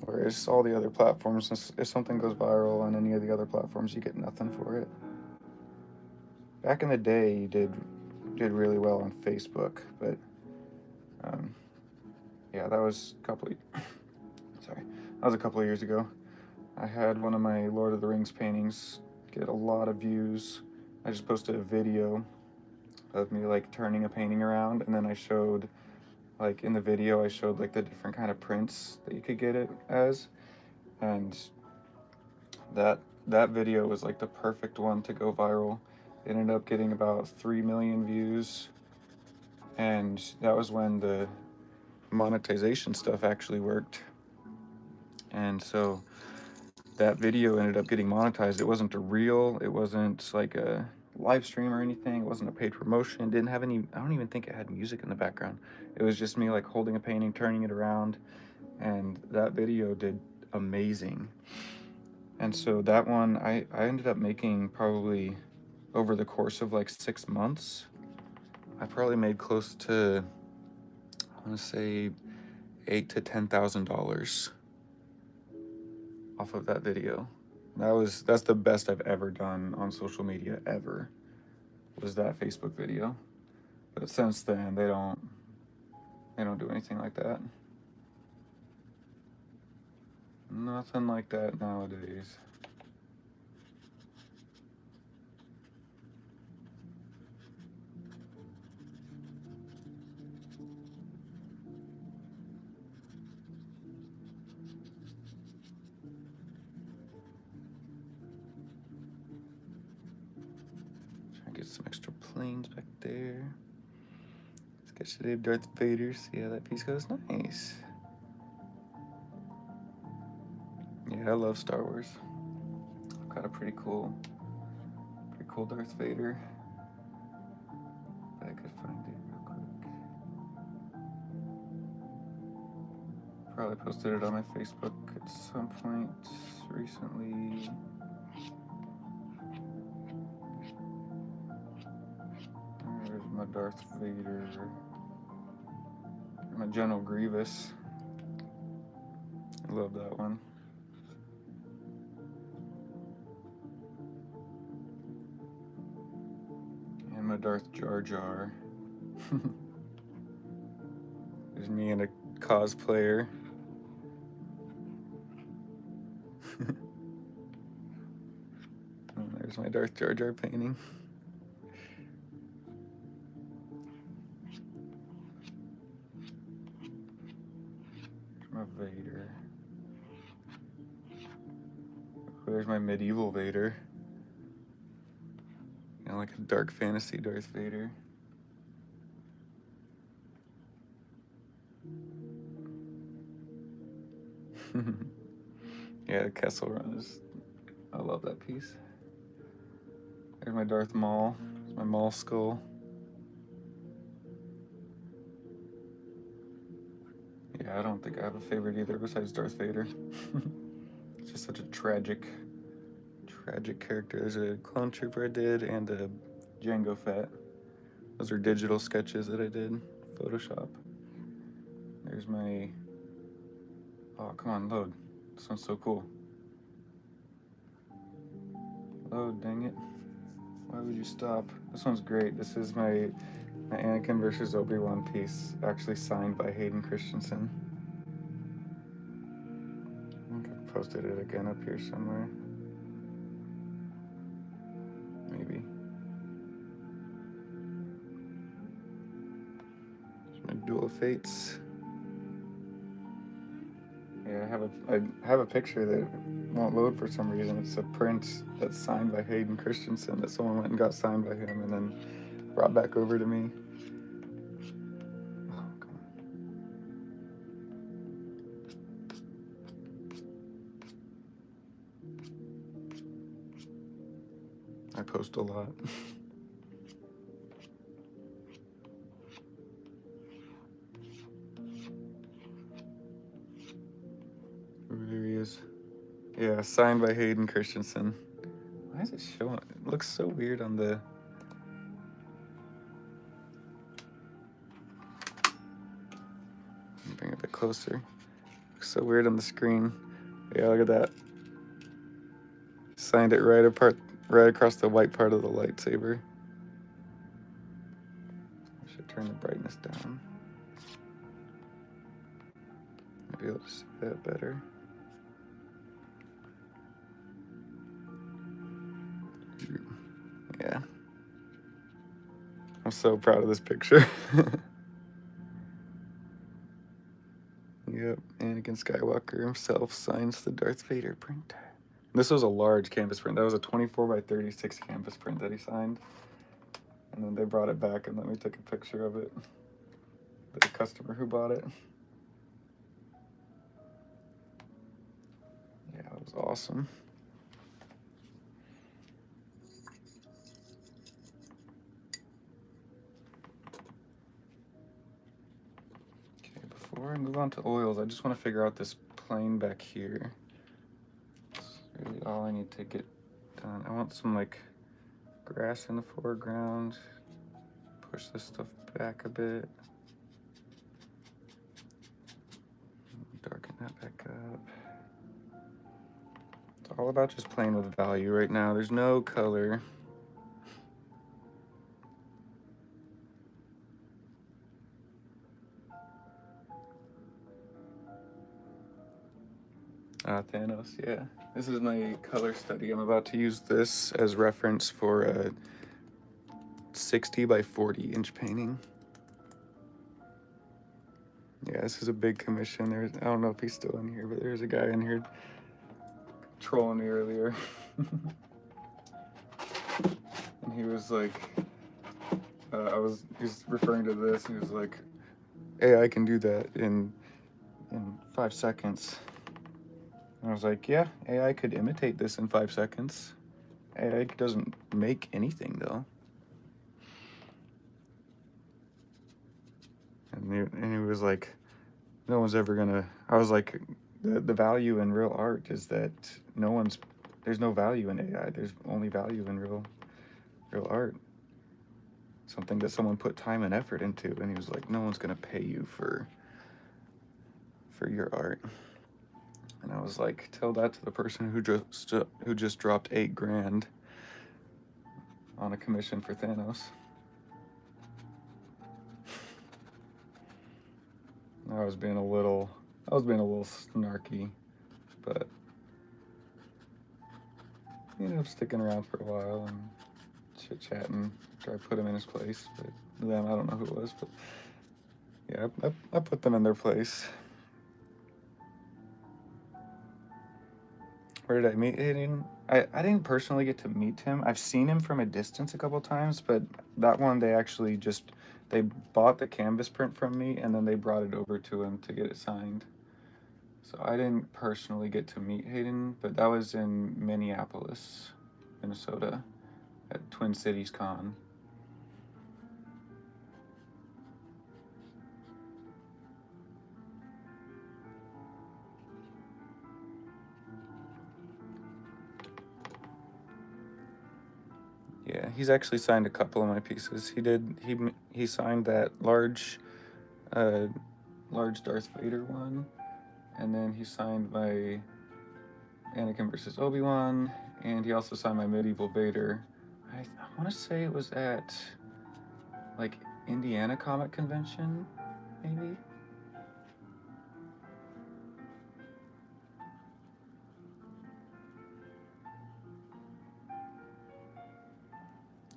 Whereas all the other platforms, if something goes viral on any of the other platforms, you get nothing for it. Back in the day, you did really well on Facebook, but yeah, that was a couple of years ago. I had one of my Lord of the Rings paintings get a lot of views. I just posted a video of me like turning a painting around, and then I showed, like in the video, I showed like the different kind of prints that you could get it as, and that video was like the perfect one to go viral. It ended up getting about 3 million views, and that was when the monetization stuff actually worked. And so that video ended up getting monetized. It wasn't a reel, it wasn't like a live stream or anything, it wasn't a paid promotion, didn't have any, I don't even think it had music in the background. It was just me like holding a painting, turning it around, and that video did amazing. And so that one, I ended up making probably over the course of like 6 months, I probably made close to, I want to say $8,000 to $10,000 off of that video. That's the best I've ever done on social media ever, was that Facebook video. But since then, they don't do anything like that. Nothing like that nowadays. Trying to get some extra planes back there. Sketch today of Darth Vader. See how that piece goes? Nice. Yeah, I love Star Wars. I've got a pretty cool Darth Vader. If I could find it real quick. Probably posted it on my Facebook at some point recently. There's my Darth Vader. My General Grievous. I love that one. And my Darth Jar Jar. There's me and a cosplayer. And there's my Darth Jar Jar painting. My Vader. There's my medieval Vader. You know, like a dark fantasy Darth Vader. Yeah, Kessel Run is, I love that piece. There's my Darth Maul. There's my Maul skull. Yeah, I don't think I have a favorite either besides Darth Vader. It's just such a tragic character. There's a clone trooper I did and a Jango Fett. Those are digital sketches that I did, Photoshop. There's my, oh, come on, load. This one's so cool. Load, dang it. Why would you stop? This one's great. This is my Anakin versus Obi-Wan piece, actually signed by Hayden Christensen. I think I've posted it again up here somewhere. Maybe. There's my Duel of Fates. Yeah, I have a picture that won't load for some reason. It's a print that's signed by Hayden Christensen that someone went and got signed by him and then brought back over to me. Oh, come on. I post a lot. Oh, there he is. Yeah, signed by Hayden Christensen. Why is it showing? It looks so weird on the... closer. Looks so weird on the screen. Yeah, look at that. Signed it right across the white part of the lightsaber. I should turn the brightness down. Maybe I'll see that better. Yeah. I'm so proud of this picture. Yep, Anakin Skywalker himself signs the Darth Vader print. This was a large canvas print. That was a 24 by 36 canvas print that he signed. And then they brought it back and let me take a picture of it. The customer who bought it. Yeah, that was awesome. Okay, before I move on to oils, I just want to figure out this plane back here. That's really all I need to get done. I want some like grass in the foreground. Push this stuff back a bit. Darken that back up. It's all about just playing with value right now. There's no color. Thanos, yeah. This is my color study. I'm about to use this as reference for a 60 by 40 inch painting. Yeah, this is a big commission. I don't know if he's still in here, but there's a guy in here trolling me earlier. And he was like, he's referring to this. He was like, AI can do that in 5 seconds. And I was like, yeah, AI could imitate this in 5 seconds. AI doesn't make anything though. And he was like, no one's ever gonna, I was like, the value in real art is that there's no value in AI. There's only value in real art. Something that someone put time and effort into. And he was like, no one's gonna pay you for your art. And I was like, tell that to the person who just dropped $8 grand on a commission for Thanos. I was being a little snarky, but he ended up sticking around for a while and chit-chatting. Tried to put him in his place, but them, I don't know who it was, but yeah, I put them in their place. Where did I meet him? I didn't personally get to meet him. I've seen him from a distance a couple times, but that one they bought the canvas print from me and then they brought it over to him to get it signed. So I didn't personally get to meet Hayden, but that was in Minneapolis, Minnesota, at Twin Cities Con. Yeah, he's actually signed a couple of my pieces. He signed that large Darth Vader one, and then he signed my Anakin versus Obi-Wan, and he also signed my Medieval Vader. I want to say it was at like Indiana Comic Convention, maybe.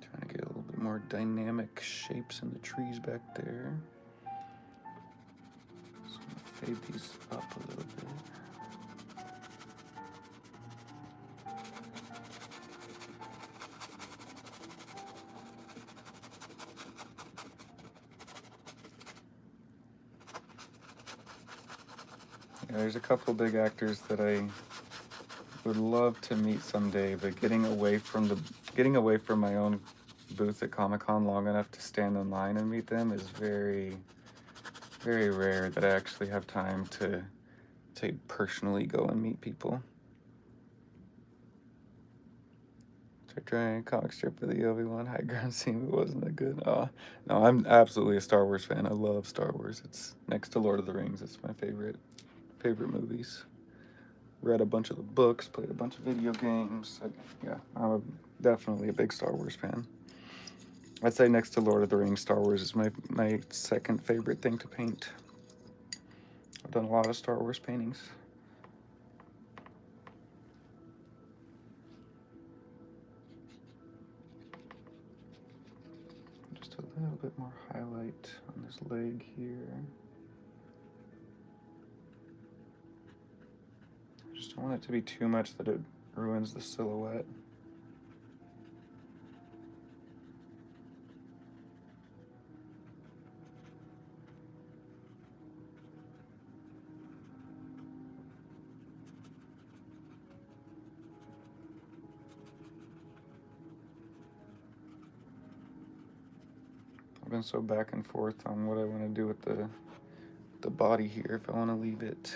Trying to get a little bit more dynamic shapes in the trees back there. Just gonna fade these up a little bit. Yeah, there's a couple big actors that I would love to meet someday, but getting away from my own booth at Comic-Con long enough to stand in line and meet them is very, very rare that I actually have time to personally go and meet people. giant comic strip of the Obi-Wan high ground scene. It wasn't that good. No, I'm absolutely a Star Wars fan. I love Star Wars. It's next to Lord of the Rings. It's my favorite movies. Read a bunch of the books, played a bunch of video games. Yeah, I'm definitely a big Star Wars fan. I'd say next to Lord of the Rings, Star Wars is my second favorite thing to paint. I've done a lot of Star Wars paintings. Just a little bit more highlight on this leg here. Just don't want it to be too much that it ruins the silhouette. I've been so back and forth on what I want to do with the body here. If I want to leave it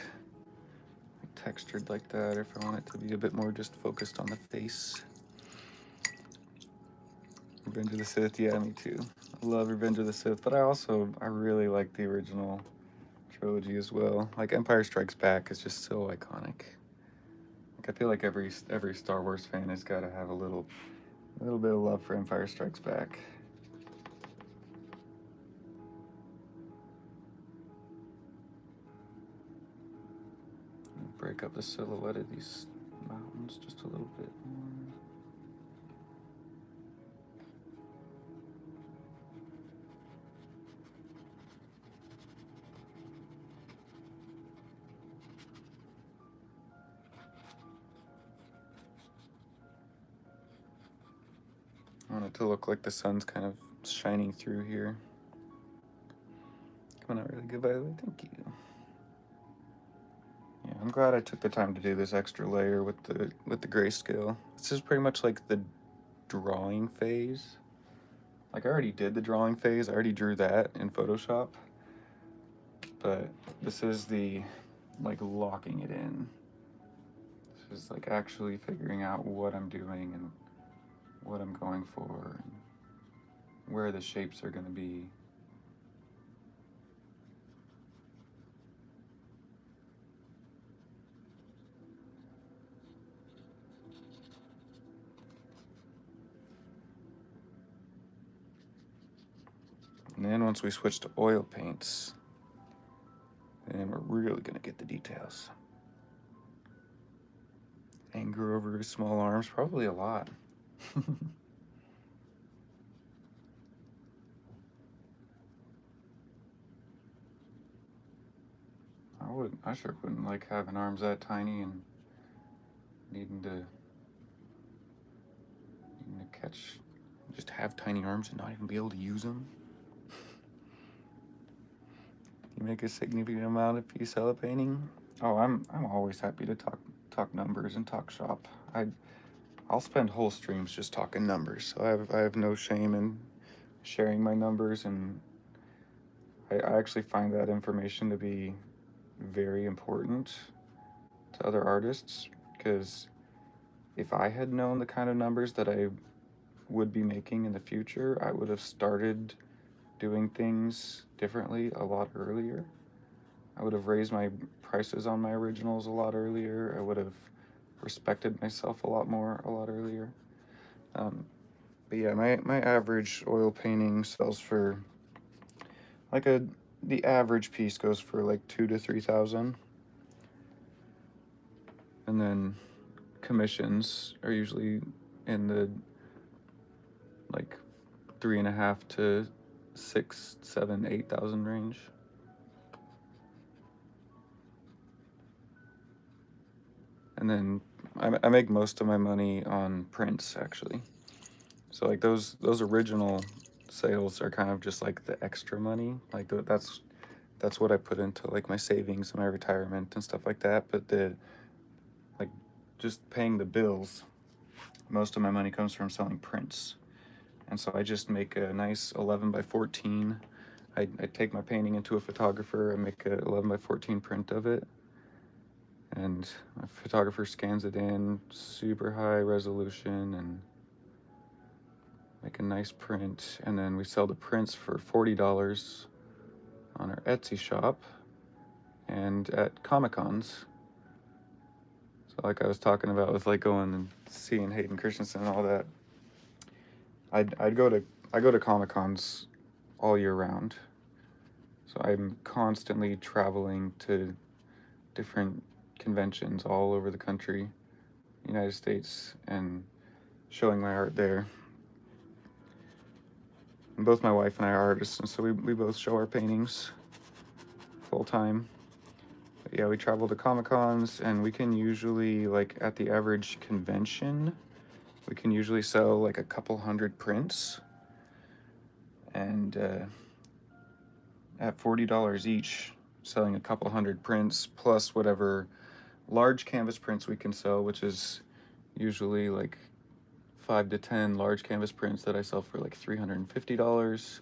textured like that, or if I want it to be a bit more just focused on the face. Revenge of the Sith, yeah, me too. I love Revenge of the Sith, but I really like the original trilogy as well. Like Empire Strikes Back is just so iconic. Like I feel like every Star Wars fan has got to have a little bit of love for Empire Strikes Back. Break up the silhouette of these mountains just a little bit more. I want it to look like the sun's kind of shining through here. Coming out really good, by the way. Thank you. Yeah, I'm glad I took the time to do this extra layer with the grayscale. This is pretty much like the drawing phase. Like I already did the drawing phase. I already drew that in Photoshop. But this is the like locking it in. This is like actually figuring out what I'm doing and what I'm going for and where the shapes are going to be. And then once we switch to oil paints, then we're really going to get the details. Anger over his small arms, probably a lot. I sure wouldn't like having arms that tiny and needing to catch, just have tiny arms and not even be able to use them. You make a significant amount if you sell a painting. Oh, I'm always happy to talk numbers and talk shop. I'll spend whole streams just talking numbers. So I have no shame in sharing my numbers, and I actually find that information to be very important to other artists, because if I had known the kind of numbers that I would be making in the future, I would have started doing things differently a lot earlier. I would have raised my prices on my originals a lot earlier. I would have respected myself a lot more a lot earlier. But yeah, my average oil painting sells for like the average piece goes for like $2,000 to $3,000, and then commissions are usually in the like 3.5 to 6, 7, 8,000 range. And then I make most of my money on prints, actually. So like those original sales are kind of just like the extra money. Like that's what I put into like my savings and my retirement and stuff like that. But like just paying the bills, most of my money comes from selling prints. And so I just make a nice 11 by 14. I take my painting into a photographer and make a 11 by 14 print of it. And a photographer scans it in super high resolution, and make a nice print, and then we sell the prints for $40 on our Etsy shop and at Comic-Cons. So like I was talking about with like going and seeing Hayden Christensen and all that, I go to Comic-Cons all year round. So I'm constantly traveling to different conventions all over the country, United States, and showing my art there. And both my wife and I are artists, and so we both show our paintings full time. But yeah, we travel to Comic-Cons, and we can usually, like at the average convention, we can usually sell like a couple hundred prints. And at $40 each, selling a couple hundred prints, plus whatever large canvas prints we can sell, which is usually like 5 to 10 large canvas prints that I sell for like $350.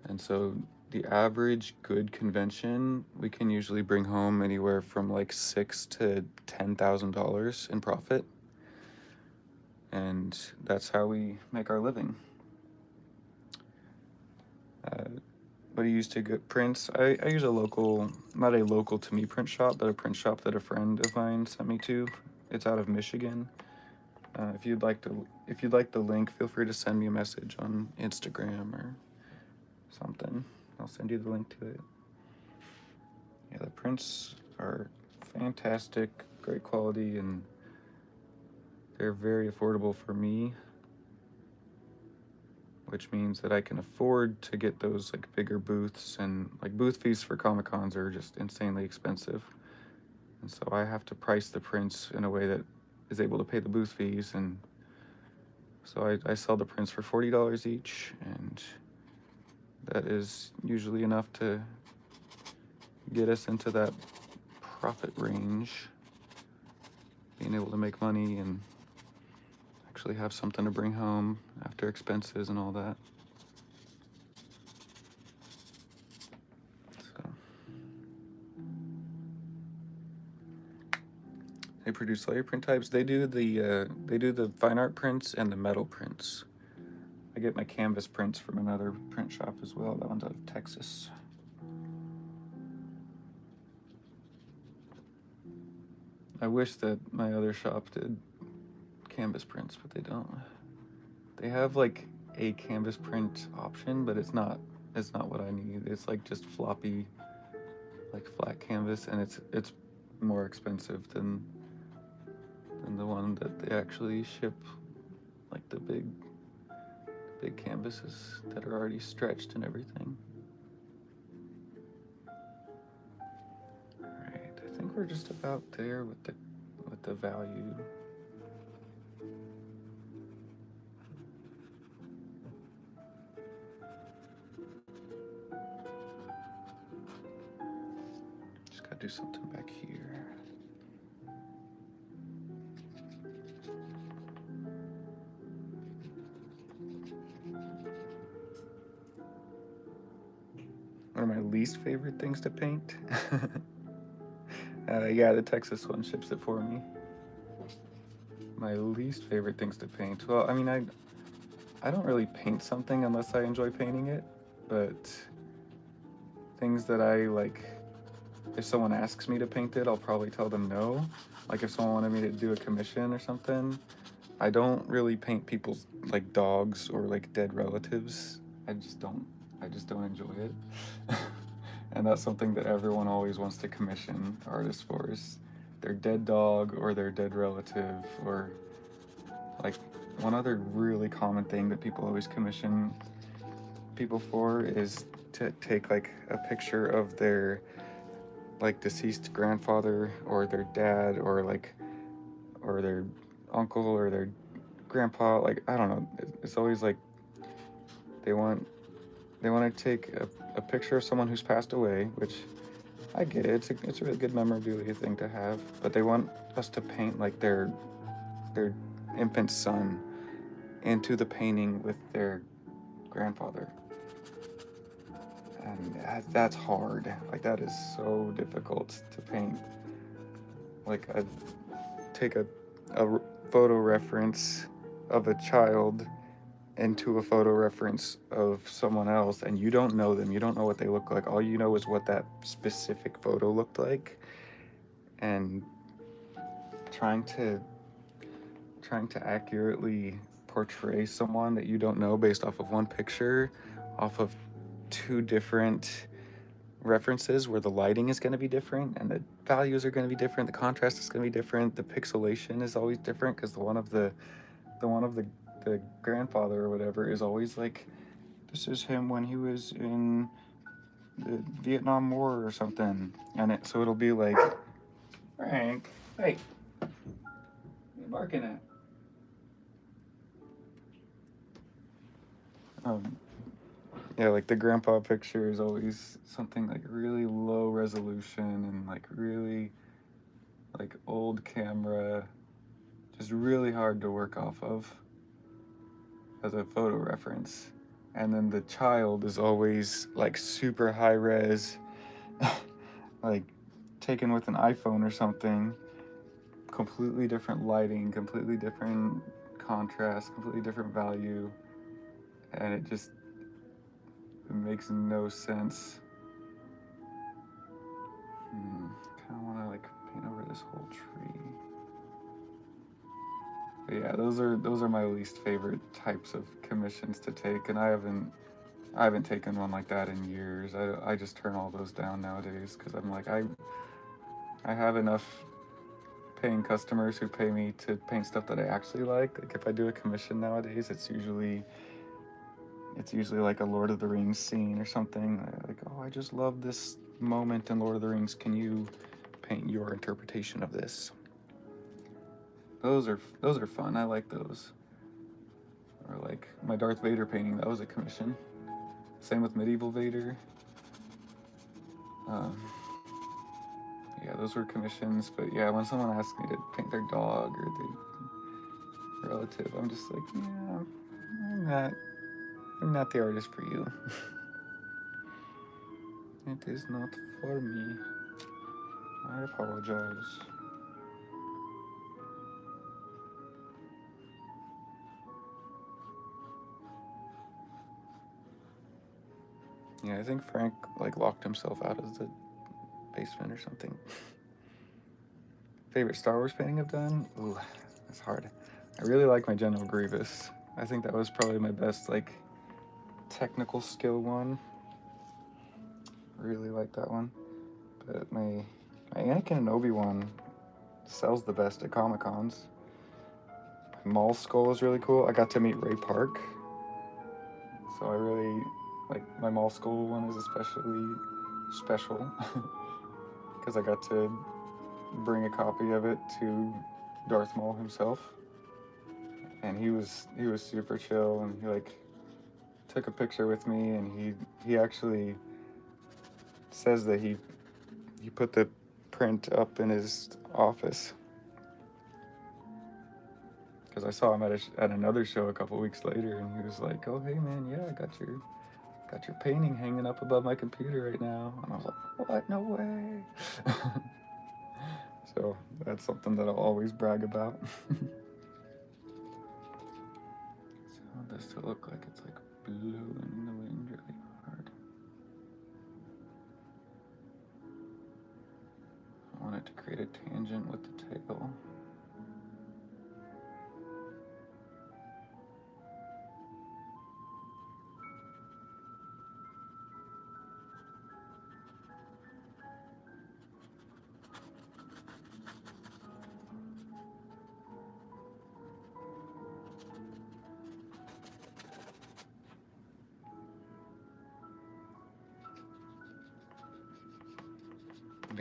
And so the average good convention, we can usually bring home anywhere from like $6,000 to $10,000 in profit. And that's how we make our living. What do you use to get prints? I use a local, not a local to me print shop, but a print shop that a friend of mine sent me to. It's out of Michigan. If you'd like the link, feel free to send me a message on Instagram or something. I'll send you the link to it. Yeah, the prints are fantastic, great quality, and they're very affordable for me, which means that I can afford to get those like bigger booths, and like booth fees for Comic-Cons are just insanely expensive. And so I have to price the prints in a way that is able to pay the booth fees, and so I sell the prints for $40 each, and that is usually enough to get us into that profit range, being able to make money and actually have something to bring home after expenses and all that. So they produce all your print types. They do the fine art prints and the metal prints. I get my canvas prints from another print shop as well. That one's out of Texas. I wish that my other shop did canvas prints, but they don't. They have like a canvas print option, but it's not what I need. It's like just floppy, like flat canvas, and it's more expensive than the one that they actually ship, like the big canvases that are already stretched and everything. Alright, I think we're just about there with the value. Just gotta do something back here. One of my least favorite things to paint. Yeah, the Texas one ships it for me. My least favorite things to paint. Well, I mean, I don't really paint something unless I enjoy painting it, but things that I like, if someone asks me to paint it, I'll probably tell them no. Like if someone wanted me to do a commission or something, I don't really paint people's like dogs or like dead relatives. I just don't enjoy it. And that's something that everyone always wants to commission artists for, is their dead dog or their dead relative. Or like one other really common thing that people always commission people for is to take like a picture of their like deceased grandfather or their dad or their uncle or their grandpa. Like I don't know, it's always like they want to take a picture of someone who's passed away, which I get it. It's a really good memorabilia thing to have, but they want us to paint like their infant son into the painting with their grandfather. And that's hard. Like that is so difficult to paint. Like I take a photo reference of a child into a photo reference of someone else, and you don't know them, you don't know what they look like, all you know is what that specific photo looked like, and trying to accurately portray someone that you don't know based off of one picture, off of two different references where the lighting is going to be different and the values are going to be different, the contrast is going to be different, the pixelation is always different, because the one of the grandfather or whatever is always like, this is him when he was in the Vietnam War or something, and so it'll be like, Frank, hey, what are you barking at? Yeah, like the grandpa picture is always something like really low resolution and like really like old camera, just really hard to work off of as a photo reference. And then the child is always like super high res, like taken with an iPhone or something, completely different lighting, completely different contrast, completely different value, and it makes no sense. Kind of want to like paint over this whole tree. But yeah, those are my least favorite types of commissions to take, and I haven't taken one like that in years. I just turn all those down nowadays because I'm like, I have enough paying customers who pay me to paint stuff that I actually like. Like if I do a commission nowadays, it's usually like a Lord of the Rings scene or something. Like, oh, I just love this moment in Lord of the Rings. Can you paint your interpretation of this? Those are fun. I like those. Or like my Darth Vader painting, that was a commission. Same with Medieval Vader. Yeah, those were commissions. But yeah, when someone asks me to paint their dog or their relative, I'm just like, yeah, I'm not the artist for you. It is not for me. I apologize. Yeah, I think Frank like locked himself out of the basement or something. Favorite Star Wars painting I've done? Ooh, that's hard. I really like my General Grievous. I think that was probably my best like technical skill one. Really like that one. But my Anakin and Obi-Wan sells the best at Comic Cons. My Maul skull is really cool. I got to meet Ray Park, so I really like my Maul skull one is especially special because I got to bring a copy of it to Darth Maul himself, and he was super chill, and he like took a picture with me, and he actually says that he put the print up in his office because I saw him at another show a couple weeks later, and he was like, "Oh hey man, yeah, I got your painting hanging up above my computer right now," and I was like, "What? No way!" So that's something that I'll always brag about. So this to look like it's like blue in the wind really hard. I want it to create a tangent with the tail.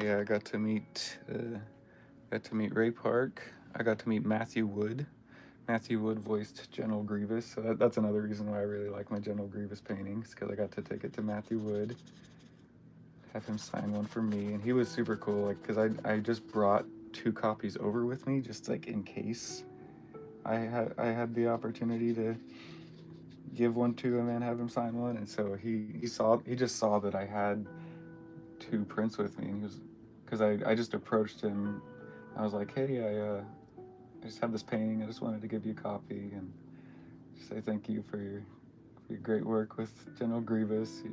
Yeah, I got to meet Ray Park. I got to meet Matthew Wood. Matthew Wood voiced General Grievous, so that's another reason why I really like my General Grievous paintings, because I got to take it to Matthew Wood, have him sign one for me, and he was super cool. Like, because I just brought 2 copies over with me, just like in case I had the opportunity to give one to him and have him sign one, and so he just saw that I had 2 prints with me, and he was, because I just approached him. I was like, hey, just have this painting. I just wanted to give you a copy and say thank you for your great work with General Grievous. He's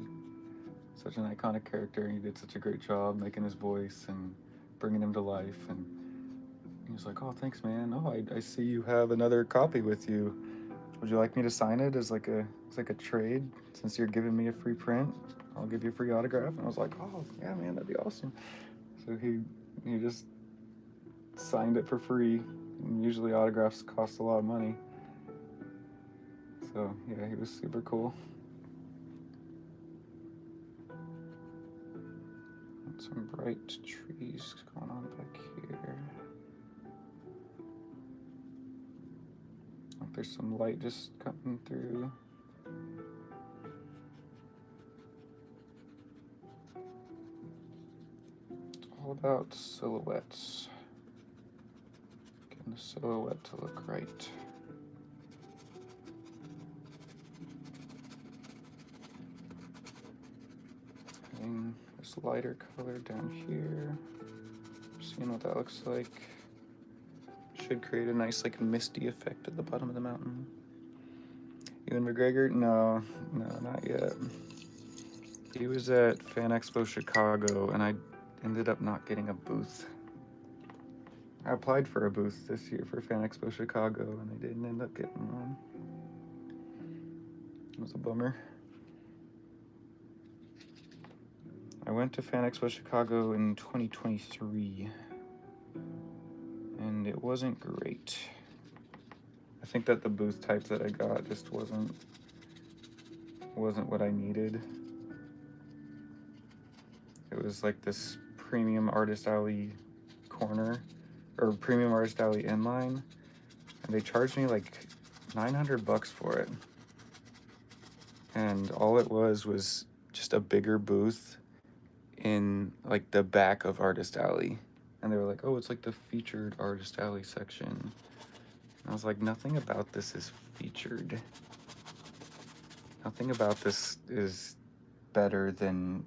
such an iconic character, and you did such a great job making his voice and bringing him to life. And he was like, "Oh, thanks, man. Oh, I see you have another copy with you. Would you like me to sign it as like a trade? Since you're giving me a free print, I'll give you a free autograph." And I was like, "Oh, yeah, man, that'd be awesome." So he just signed it for free. And usually autographs cost a lot of money. So yeah, he was super cool. Some bright trees going on back here. Oh, there's some light just coming through. It's all about silhouettes. Getting the silhouette to look right. Having this lighter color down here. Seeing what that looks like. Should create a nice like misty effect at the bottom of the mountain. Ewan McGregor? No, not yet. He was at Fan Expo Chicago, and I ended up not getting a booth. I applied for a booth this year for Fan Expo Chicago, and I didn't end up getting one. It was a bummer. I went to Fan Expo Chicago in 2023, and it wasn't great. I think that the booth type that I got just wasn't what I needed. It was like this premium artist alley corner, or premium artist alley inline, and they charged me like $900 for it. And all it was just a bigger booth in like the back of Artist Alley. And they were like, "Oh, it's like the featured Artist Alley section." And I was like, nothing about this is featured. Nothing about this is better than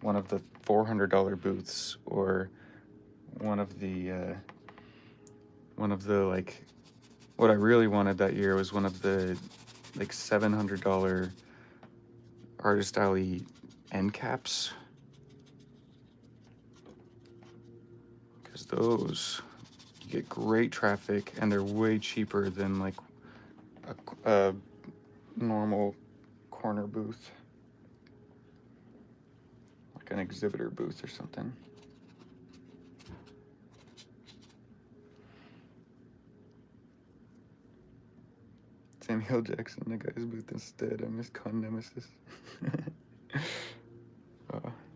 one of the $400 booths, or one of the like, what I really wanted that year was one of the like $700 Artist Alley end caps. Because those, you get great traffic, and they're way cheaper than like a normal corner booth, like an exhibitor booth or something. Samuel Jackson, the guy's booth instead. I miss Con Nemesis.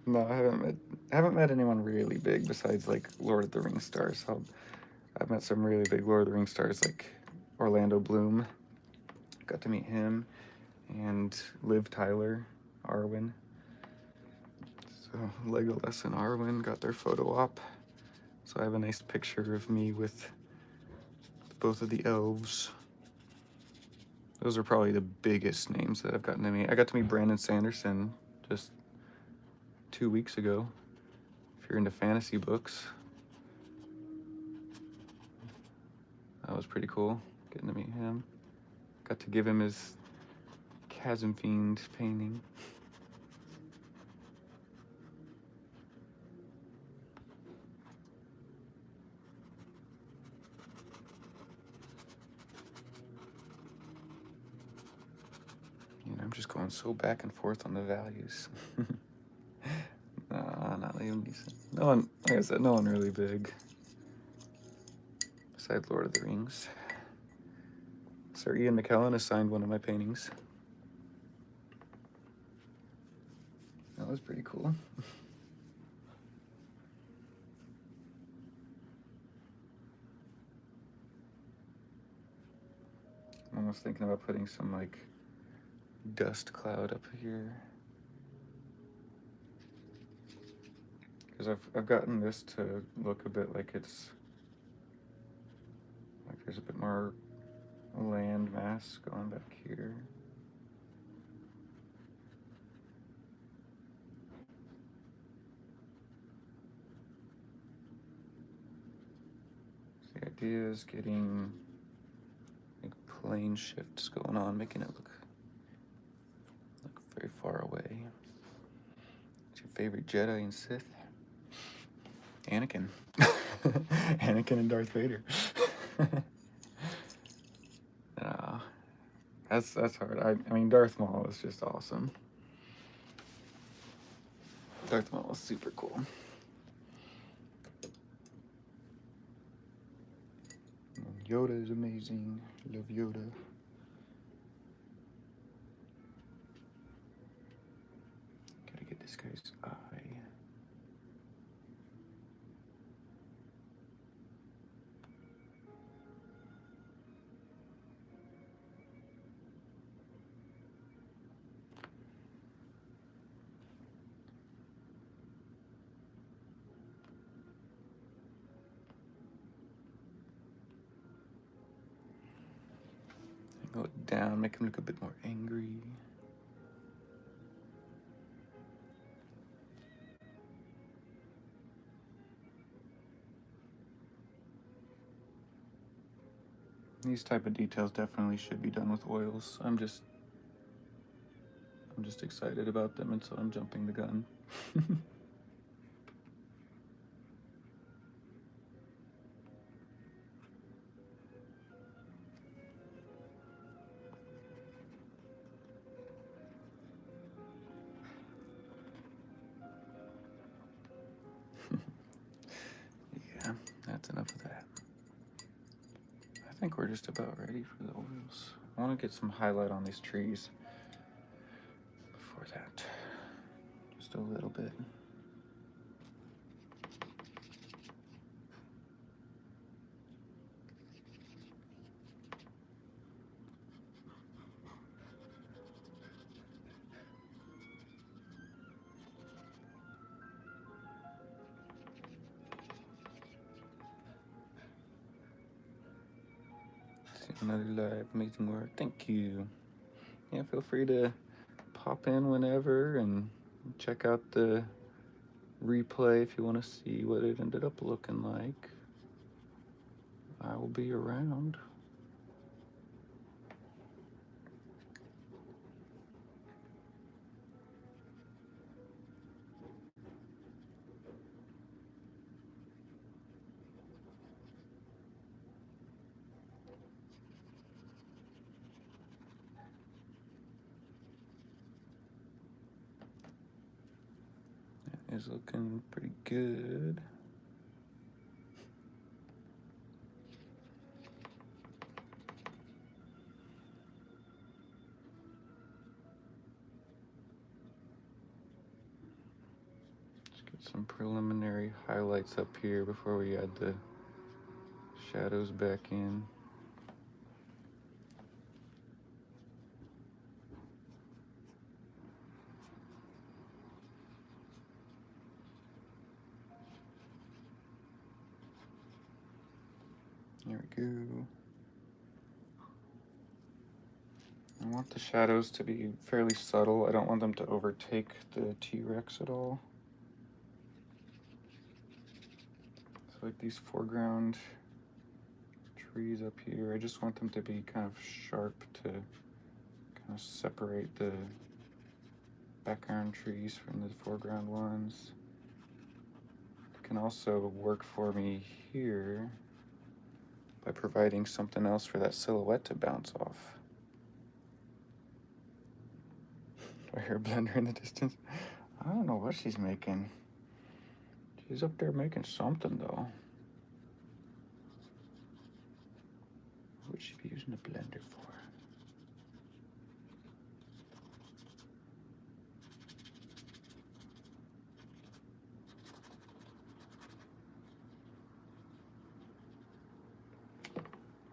No, I haven't met anyone really big besides like Lord of the Rings stars. I've met some really big Lord of the Rings stars like Orlando Bloom. Got to meet him, and Liv Tyler, Arwen. So Legolas and Arwen got their photo op. So I have a nice picture of me with both of the elves. Those are probably the biggest names that I've gotten to meet. I got to meet Brandon Sanderson just 2 weeks ago. If you're into fantasy books, that was pretty cool, getting to meet him. Got to give him his Chasm Fiend painting. I'm just going so back and forth on the values. Nah, not Liam Neeson. No one, like I said, no one really big. Besides Lord of the Rings. Sir Ian McKellen has signed one of my paintings. That was pretty cool. I'm almost thinking about putting some like dust cloud up here, because I've gotten this to look a bit like it's like there's a bit more land mass going back here. So is getting like plane shifts going on, making it look very far away. What's your favorite Jedi and Sith? Anakin. Anakin and Darth Vader. That's hard. I mean, Darth Maul is just awesome. Darth Maul is super cool. Yoda is amazing. Love Yoda. Gotta get this guy's eye. Go down, make him look a bit more angry. These type of details definitely should be done with oils. I'm just excited about them, and so I'm jumping the gun. Yeah, that's enough of that. I think we're just about ready for the oils. I want to get some highlight on these trees before that. Just a little bit. Another live, amazing work. Thank you. Yeah, feel free to pop in whenever and check out the replay if you want to see what it ended up looking like. I will be around. Is looking pretty good. Let's get some preliminary highlights up here before we add the shadows back in. There we go. I want the shadows to be fairly subtle. I don't want them to overtake the T-Rex at all. So like these foreground trees up here, I just want them to be kind of sharp to kind of separate the background trees from the foreground ones. It can also work for me here by providing something else for that silhouette to bounce off. Do I hear a blender in the distance? I don't know what she's making. She's up there making something though. What would she be using a blender for?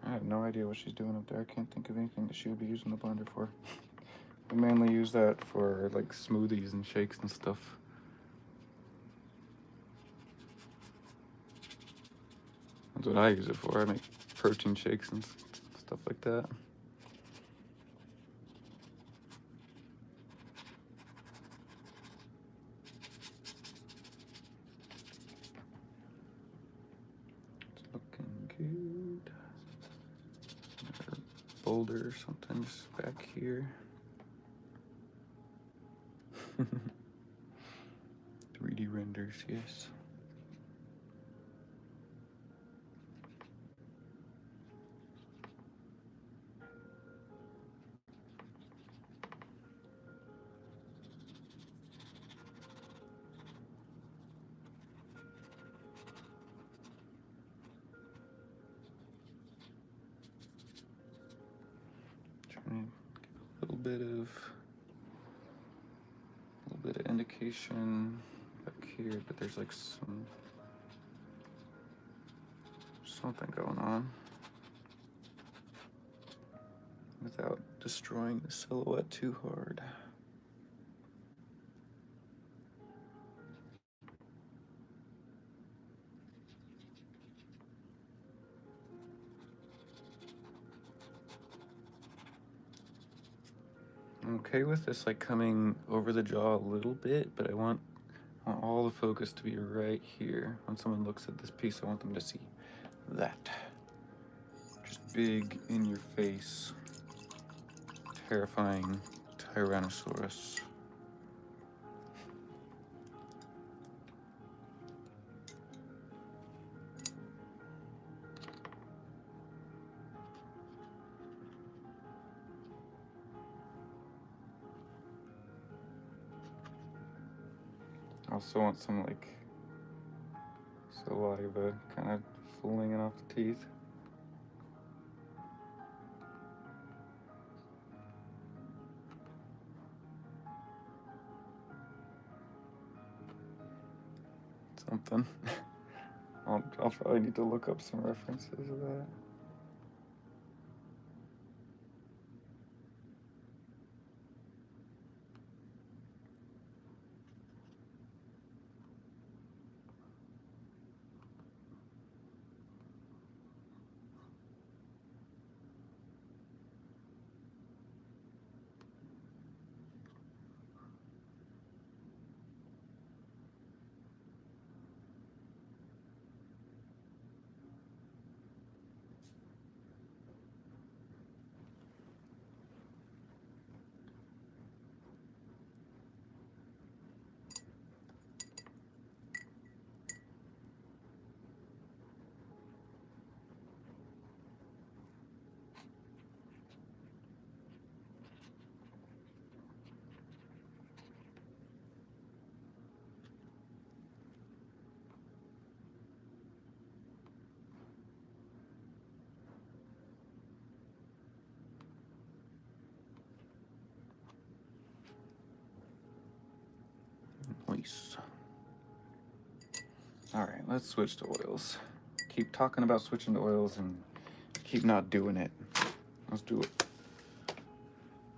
I have no idea what she's doing up there. I can't think of anything that she would be using the blender for. We mainly use that for like smoothies and shakes and stuff. That's what I use it for. I make protein shakes and stuff like that. It's looking good. folder or something just back here. 3D renders, yes. Trying to give a little bit of indication back here, but there's like something going on without destroying the silhouette too hard. I'm okay with this like coming over the jaw a little bit, but I want all the focus to be right here. When someone looks at this piece, I want them to see that. Just big in your face, terrifying Tyrannosaurus. I also want some like saliva kind of flinging off the teeth. Something. I'll probably need to look up some references of that. Nice. All right, let's switch to oils. Keep talking about switching to oils and keep not doing it. Let's do it.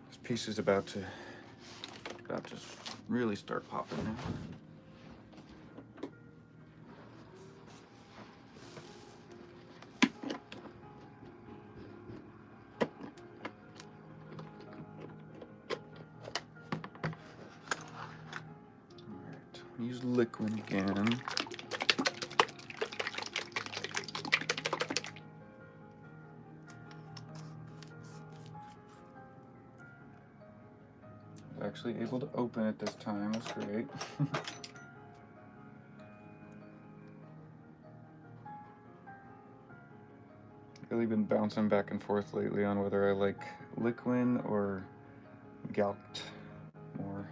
This piece is about to really start popping now. Use liquid again. Actually able to open it this time, that's great. Really been bouncing back and forth lately on whether I like liquid or galked more.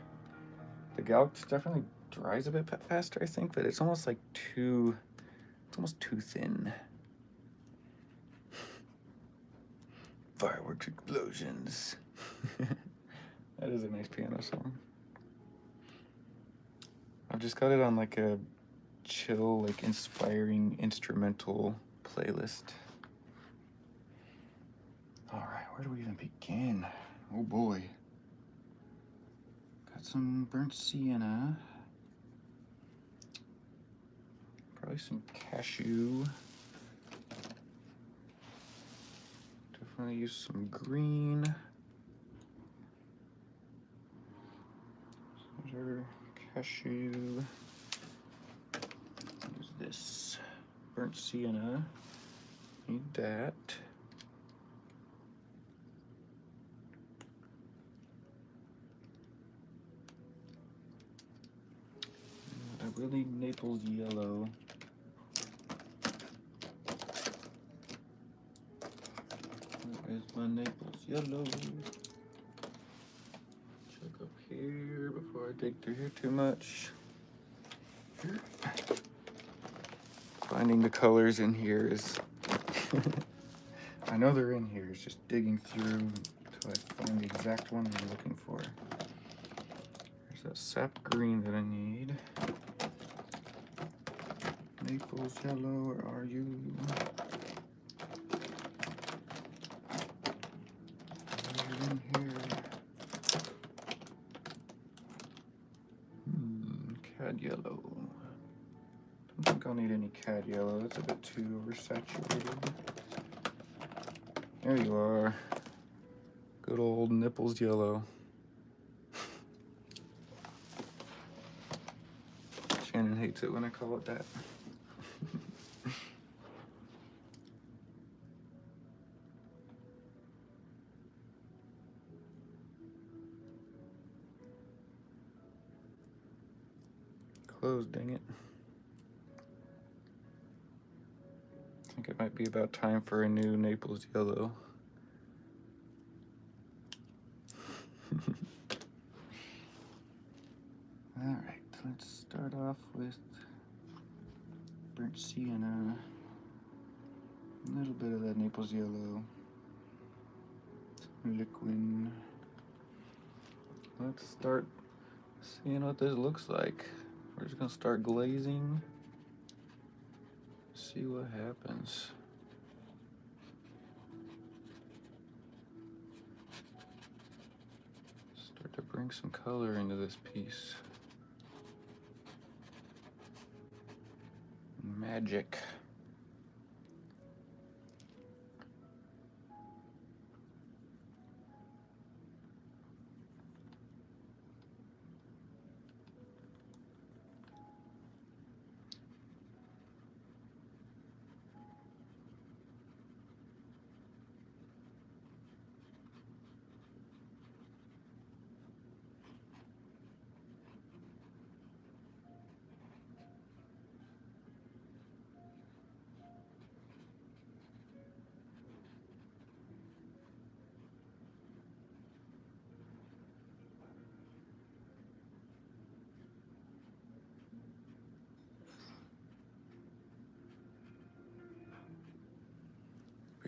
The galked definitely dries a bit faster, I think, but it's almost like it's almost too thin. Fireworks explosions. That is a nice piano song. I've just got it on like a chill, like inspiring instrumental playlist. All right, where do we even begin? Oh boy. Got some burnt sienna. Probably some cashew. Definitely use some green. Cider, cashew. Use this burnt sienna. Need that. really Naples yellow. Where is my Naples yellow? Check up here before I dig through here too much. Finding the colors in here is I know they're in here, it's just digging through until I find the exact one I'm looking for. There's that sap green that I need. Naples yellow, where are you? You're in here. Cad yellow. Don't think I'll need any cad yellow, it's a bit too oversaturated. There you are. Good old Nipples yellow. Shannon hates it when I call it that. Closed, dang it. I think it might be about time for a new Naples yellow. Alright, let's start off with burnt sienna. A little bit of that Naples yellow. Some liquid. Let's start seeing what this looks like. We're just gonna start glazing. See what happens. Start to bring some color into this piece. Magic.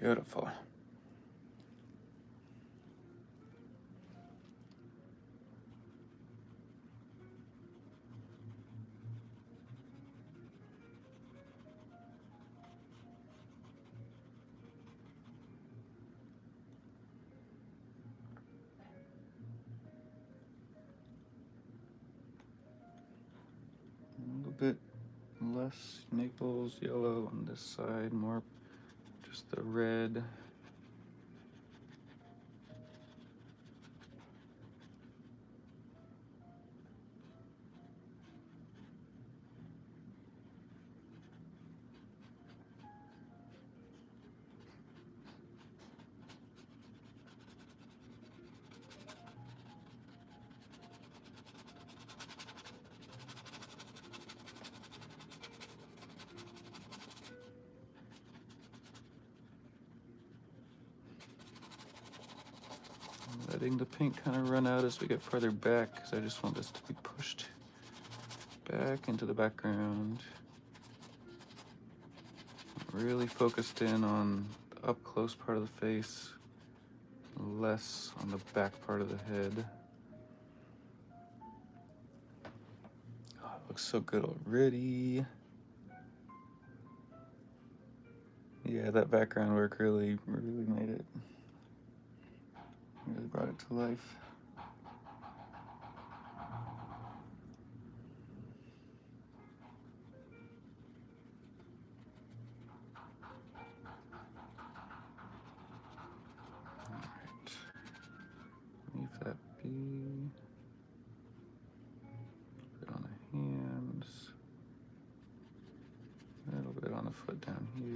Beautiful. A little bit less Naples yellow on this side, more just the red. Letting the paint kind of run out as we get further back, because I just want this to be pushed back into the background. Really focused in on the up close part of the face, less on the back part of the head. Oh, it looks so good already. Yeah, that background work really made it. Really brought it to life. Alright. Leave that be. A bit on the hands. A little bit on the foot down here.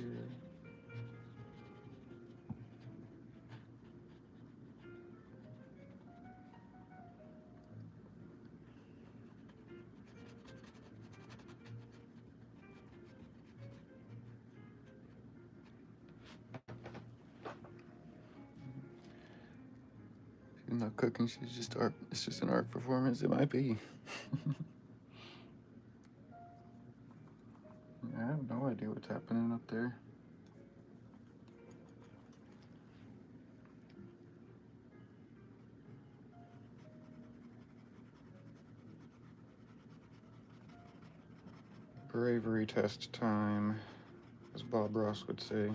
I'm not cooking, she's just art. It's just an art performance. It might be. I have no idea what's happening up there. Bravery test time, as Bob Ross would say.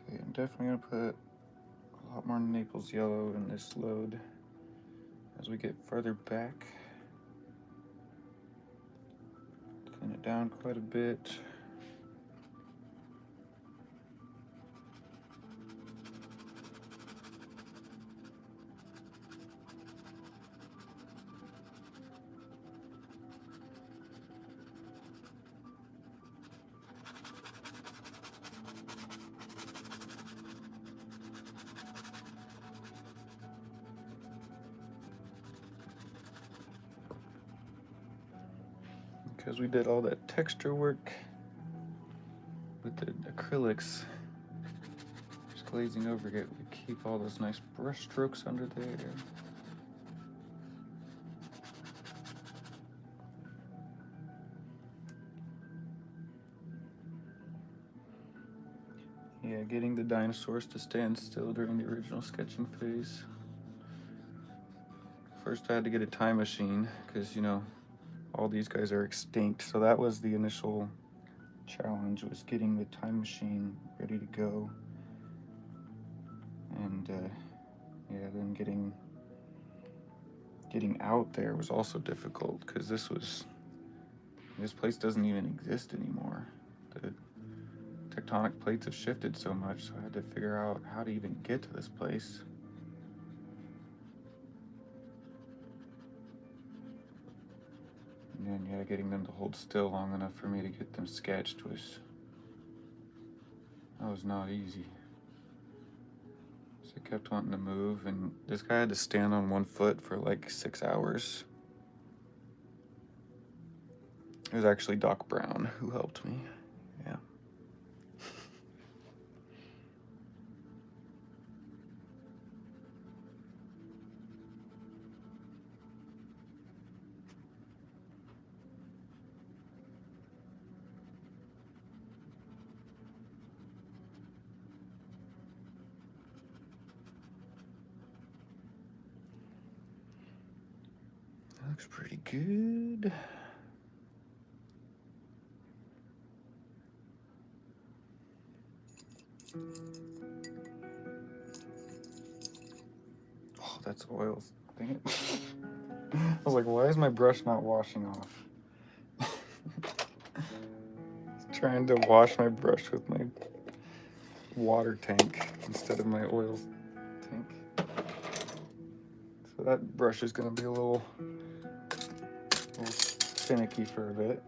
Okay, I'm definitely gonna put a lot more Naples yellow in this load as we get further back. Thin it down quite a bit. Because we did all that texture work with the acrylics, just glazing over it, we keep all those nice brush strokes under there. Yeah, getting the dinosaurs to stand still during the original sketching phase. First I had to get a time machine because, you know, all these guys are extinct. So that was the initial challenge, was getting the time machine ready to go. And yeah, then getting out there was also difficult because this place doesn't even exist anymore. The tectonic plates have shifted so much, so I had to figure out how to even get to this place. And then, yeah, getting them to hold still long enough for me to get them sketched was not easy. So I kept wanting to move, and this guy had to stand on one foot for like 6 hours. It was actually Doc Brown who helped me. Yeah. That looks pretty good. Oh, that's oils. Dang it. I was like, why is my brush not washing off? Trying to wash my brush with my water tank instead of my oil tank. So that brush is gonna be a little finicky for a bit.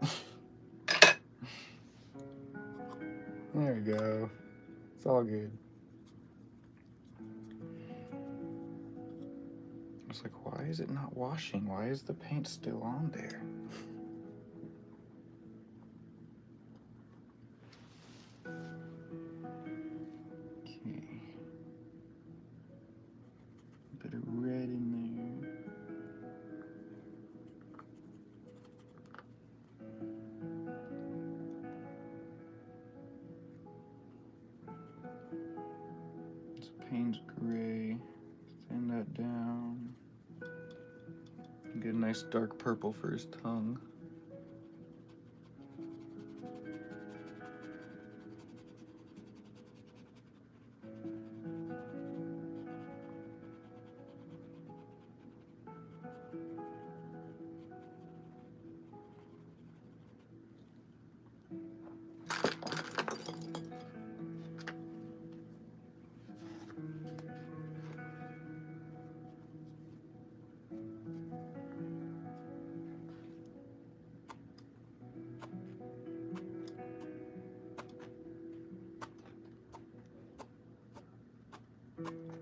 There we go. It's all good. I was like, why is it not washing? Why is the paint still on there? Okay. A bit of red in there. Payne's gray. Thin that down. Get a nice dark purple for his tongue.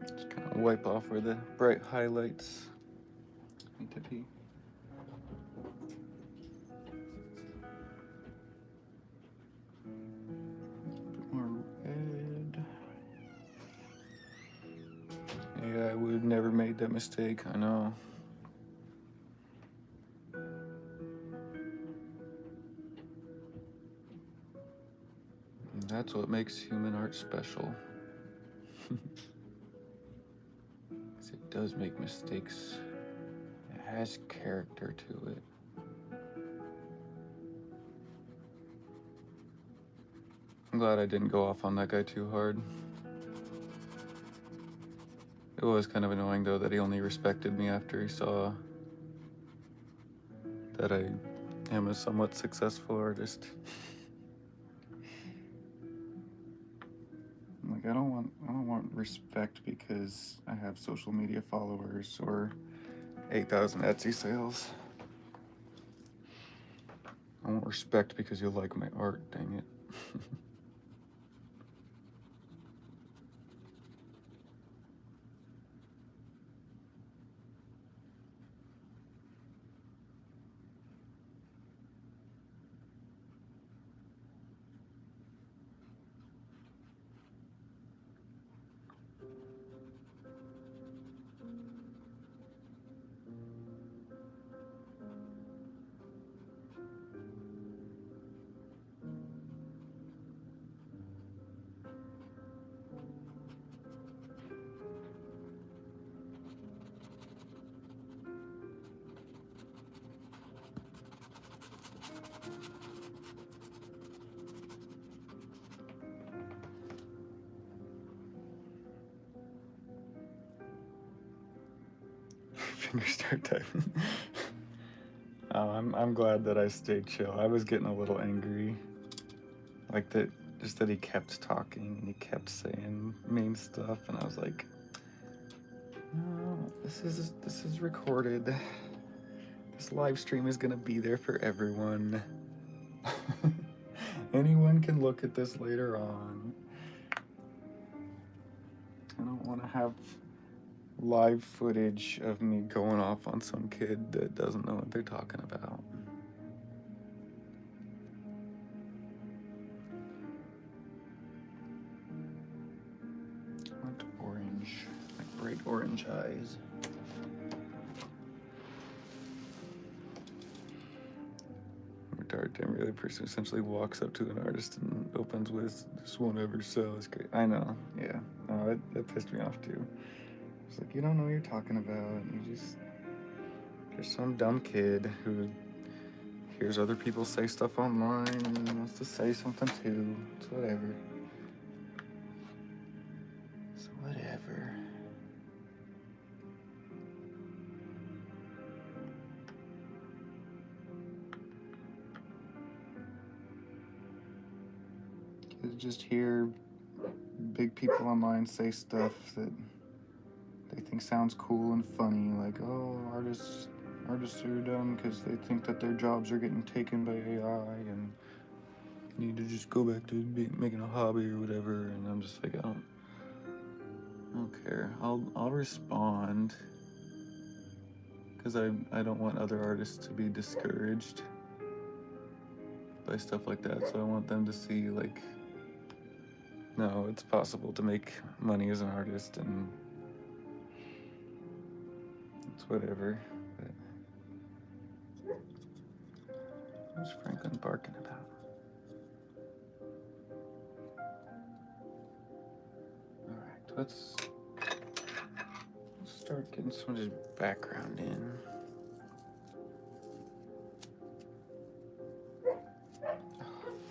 Just kind of wipe off where the bright highlights need to be. Bit more red. Yeah, I would have never made that mistake, I know. And that's what makes human art special. It does make mistakes. It has character to it. I'm glad I didn't go off on that guy too hard. It was kind of annoying though that he only respected me after he saw that I am a somewhat successful artist. Like I don't want respect because I have social media followers or 8,000 Etsy sales. I want respect because you like my art, dang it. Finger start typing. Oh, I'm glad that I stayed chill. I was getting a little angry. Like that, just that he kept talking and he kept saying mean stuff, and I was like, no, this is recorded. This live stream is gonna be there for everyone. Anyone can look at this later on. I don't want to have live footage of me going off on some kid that doesn't know what they're talking about. I want orange, like bright orange eyes. Art and really person essentially walks up to an artist and opens with "This won't ever sell." It's great. I know, yeah. No, it pissed me off too. It's like you don't know what you're talking about. You're some dumb kid who hears other people say stuff online and wants to say something too. It's whatever. It's whatever. Just hear big people online say stuff that they think sounds cool and funny, like, oh, artists are dumb because they think that their jobs are getting taken by AI and need to just go back to making a hobby or whatever. And I'm just like, I don't care. I'll respond because I don't want other artists to be discouraged by stuff like that. So I want them to see, like, no, it's possible to make money as an artist, and it's whatever. But what's Franklin barking about? All right, let's start getting some of this background in.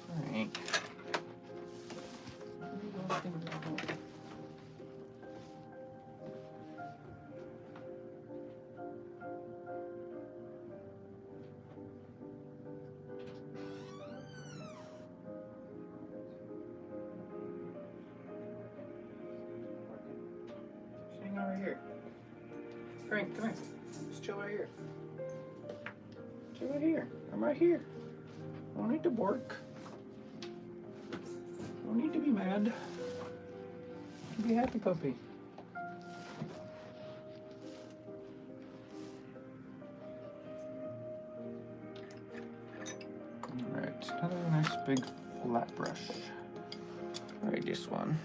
Frank. Hang on right here. Frank, come here. Just chill right here. Chill right here. I'm right here. I don't need to work. I don't need to be mad. Be happy, puppy. Alright, another nice big flat brush. Alright, this one.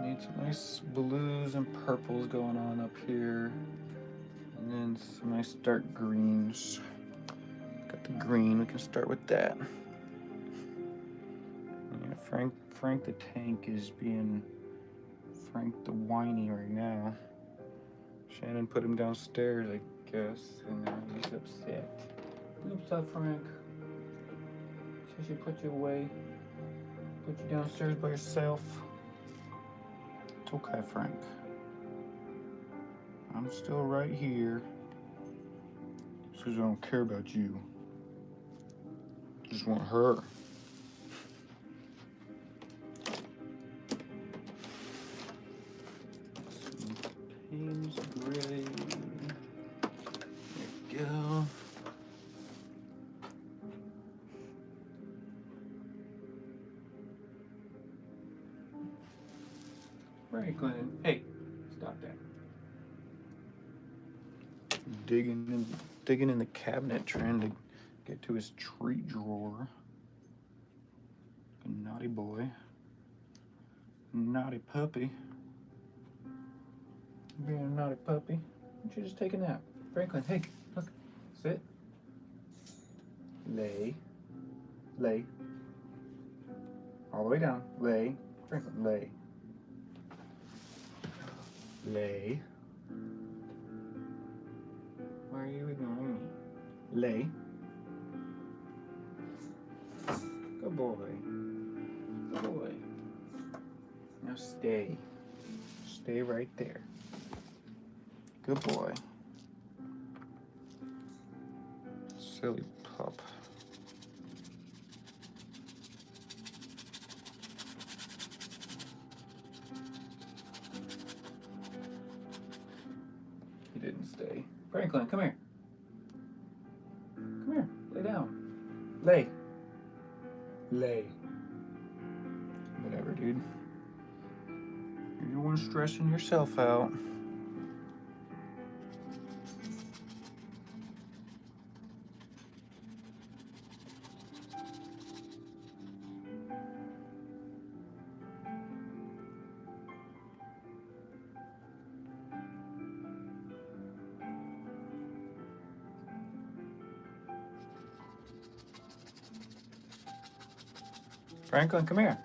Need some nice blues and purples going on up here. And then some nice dark greens. Got the green, we can start with that. Yeah, Frank the Tank is being Frank the Whiny right now. Shannon put him downstairs, I guess, and now he's upset. Oops, up, Frank. So she put you away. Put you downstairs by yourself. It's okay, Frank. I'm still right here. Because I don't care about you. Just want her. Some Payne's Gray. There you go. Franklin, hey, stop that. Digging in the cabinet, trying to get to his treat drawer. A naughty boy. Naughty puppy. Being a naughty puppy. Why don't you just take a nap? Franklin, hey, look. Sit. Lay. Lay. All the way down. Lay. Franklin, lay. Lay. Why are you ignoring me? Lay. Good boy. Good boy. Now stay. Stay right there. Good boy. Silly pup. He didn't stay. Franklin, come here. Come here. Lay down. Lay. Lay. Whatever, dude. You're the one stressing yourself out. Franklin, come here.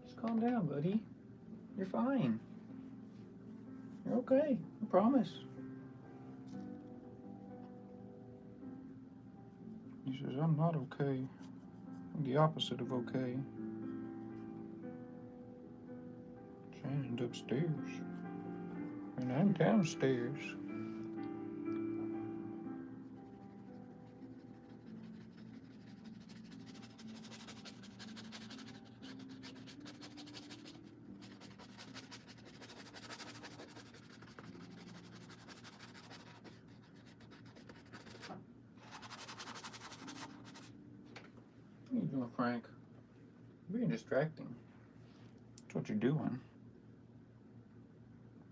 Just calm down, buddy. You're fine. You're okay. I promise. He says, I'm not okay. I'm the opposite of okay. Shannon's upstairs. And I'm downstairs. What are you doing, Frank? You're being distracting. That's what you're doing.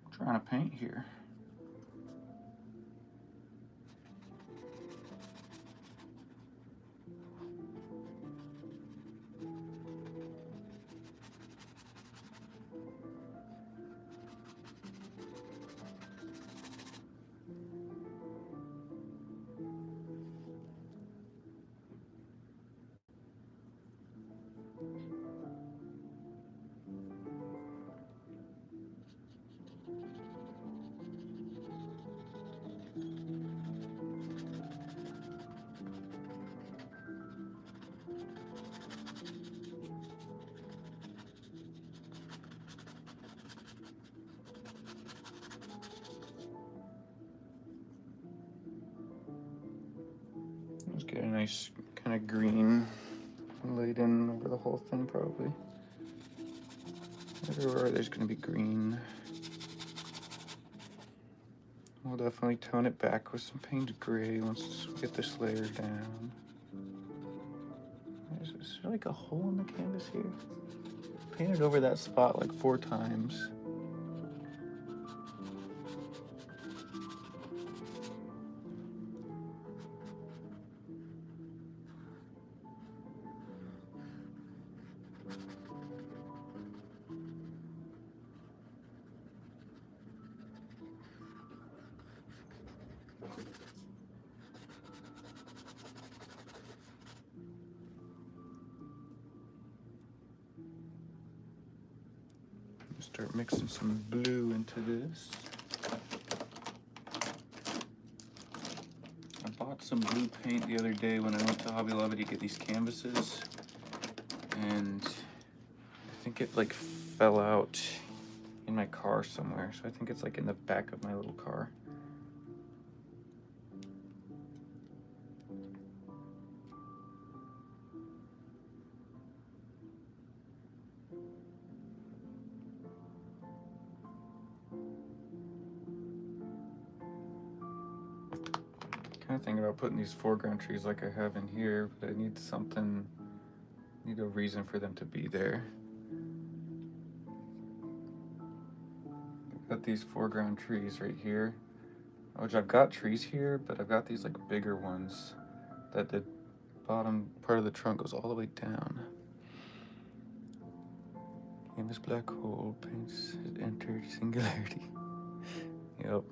I'm trying to paint here. get a nice kind of green laid in over the whole thing, probably. Everywhere there's going to be green. We'll definitely tone it back with some painted gray once we get this layer down. Is there like a hole in the canvas here? Painted over that spot like 4 times. Start mixing some blue into this. I bought some blue paint the other day when I went to Hobby Lobby to get these canvases, and I think it like fell out in my car somewhere, so I think it's like in the back of my little car. Kind of thinking about putting these foreground trees like I have in here, but I need need a reason for them to be there. I've got these foreground trees right here, which I've got trees here, but I've got these like bigger ones that the bottom part of the trunk goes all the way down. Canvas black hole paints has entered singularity. Yep.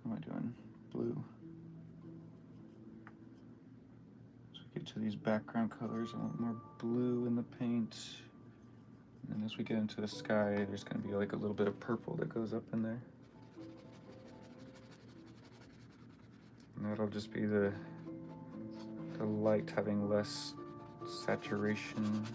What am I doing? Blue. So we get to these background colors, I want more blue in the paint. And as we get into the sky, there's going to be like a little bit of purple that goes up in there. And that'll just be the light having less saturation.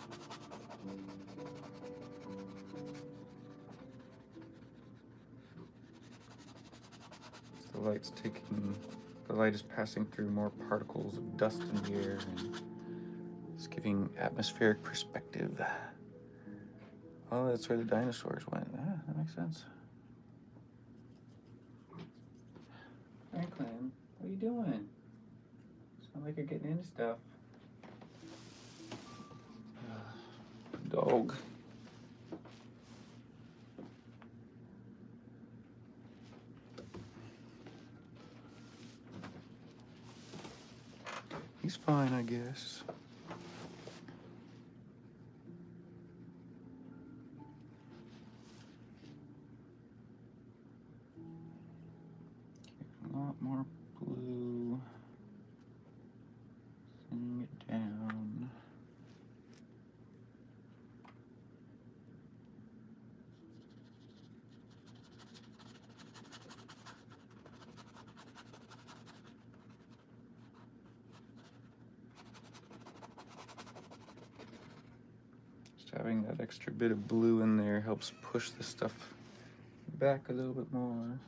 The light is passing through more particles of dust in the air, and it's giving atmospheric perspective. Oh, that's where the dinosaurs went. Ah, that makes sense. Franklin, what are you doing? Sound like you're getting into stuff. Dog. He's fine, I guess. A lot more blue. Thinning it down. Having that extra bit of blue in there helps push the stuff back a little bit more.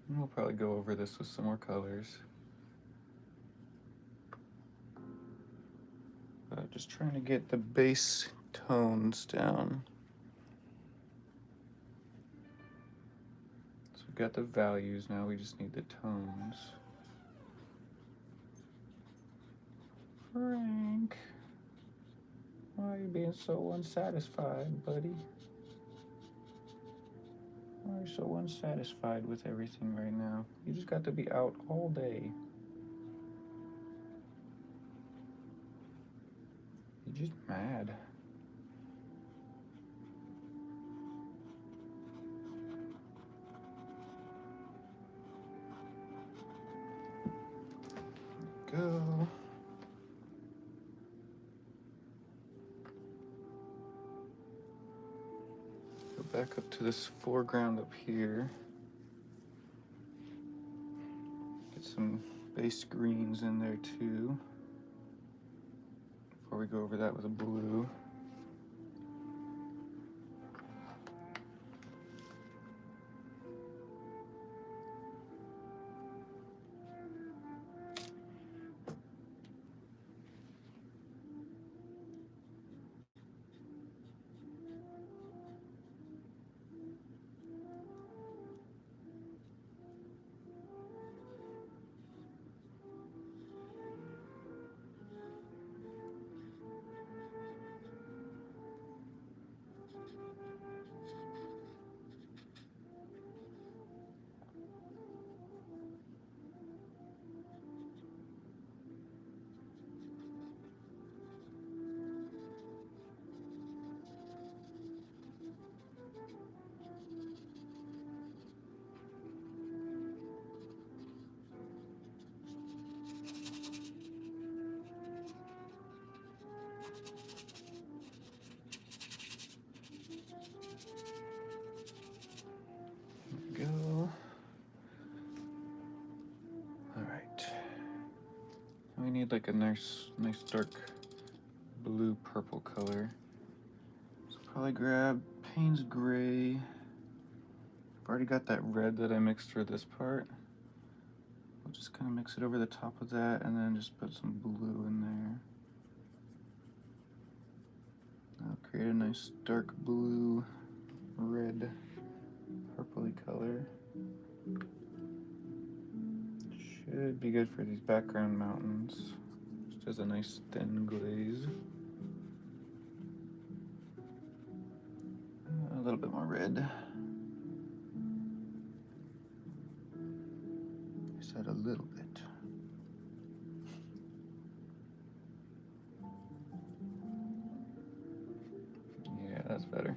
And we'll probably go over this with some more colors. But just trying to get the base tones down. So we've got the values, now we just need the tones. Frank, why are you being so unsatisfied, buddy? Why are you so unsatisfied with everything right now? You just got to be out all day. You're just mad. Go. Back up to this foreground up here. Get some base greens in there too. we go over that with a blue. There we go. All right. We need like a nice dark blue purple color. So probably grab Payne's Gray. I've already got that red that I mixed for this part. We'll just kind of mix it over the top of that and then just put some blue in there. I'll create a nice dark blue, red, purpley color. Should be good for these background mountains. Just as a nice thin glaze. A little bit more red. Just add a little bit. Yeah, that's better.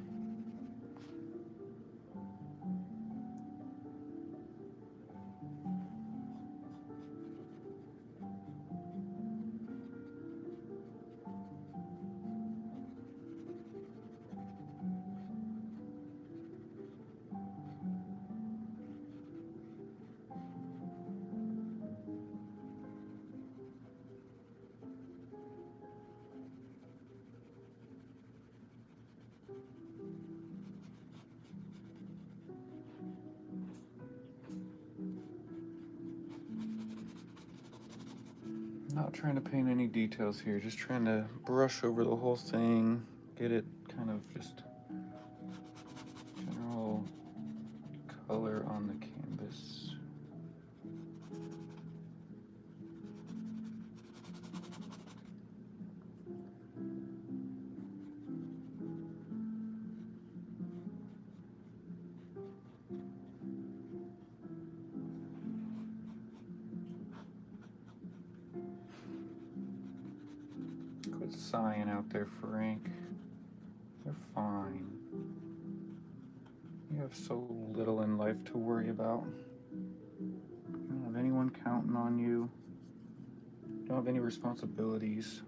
Not trying to paint any details here, just trying to brush over the whole thing, get it kind of just general color on the canvas. Quit sighing out there, Frank. You're fine. You have so little in life to worry about. You don't have anyone counting on you. You don't have any responsibilities.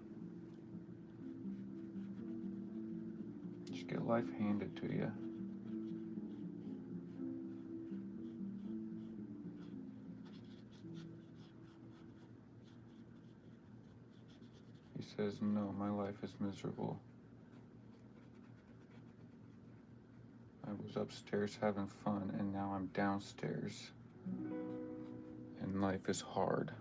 Just get life handed to you. He says, no, my life is miserable. I was upstairs having fun, and now I'm downstairs. And life is hard.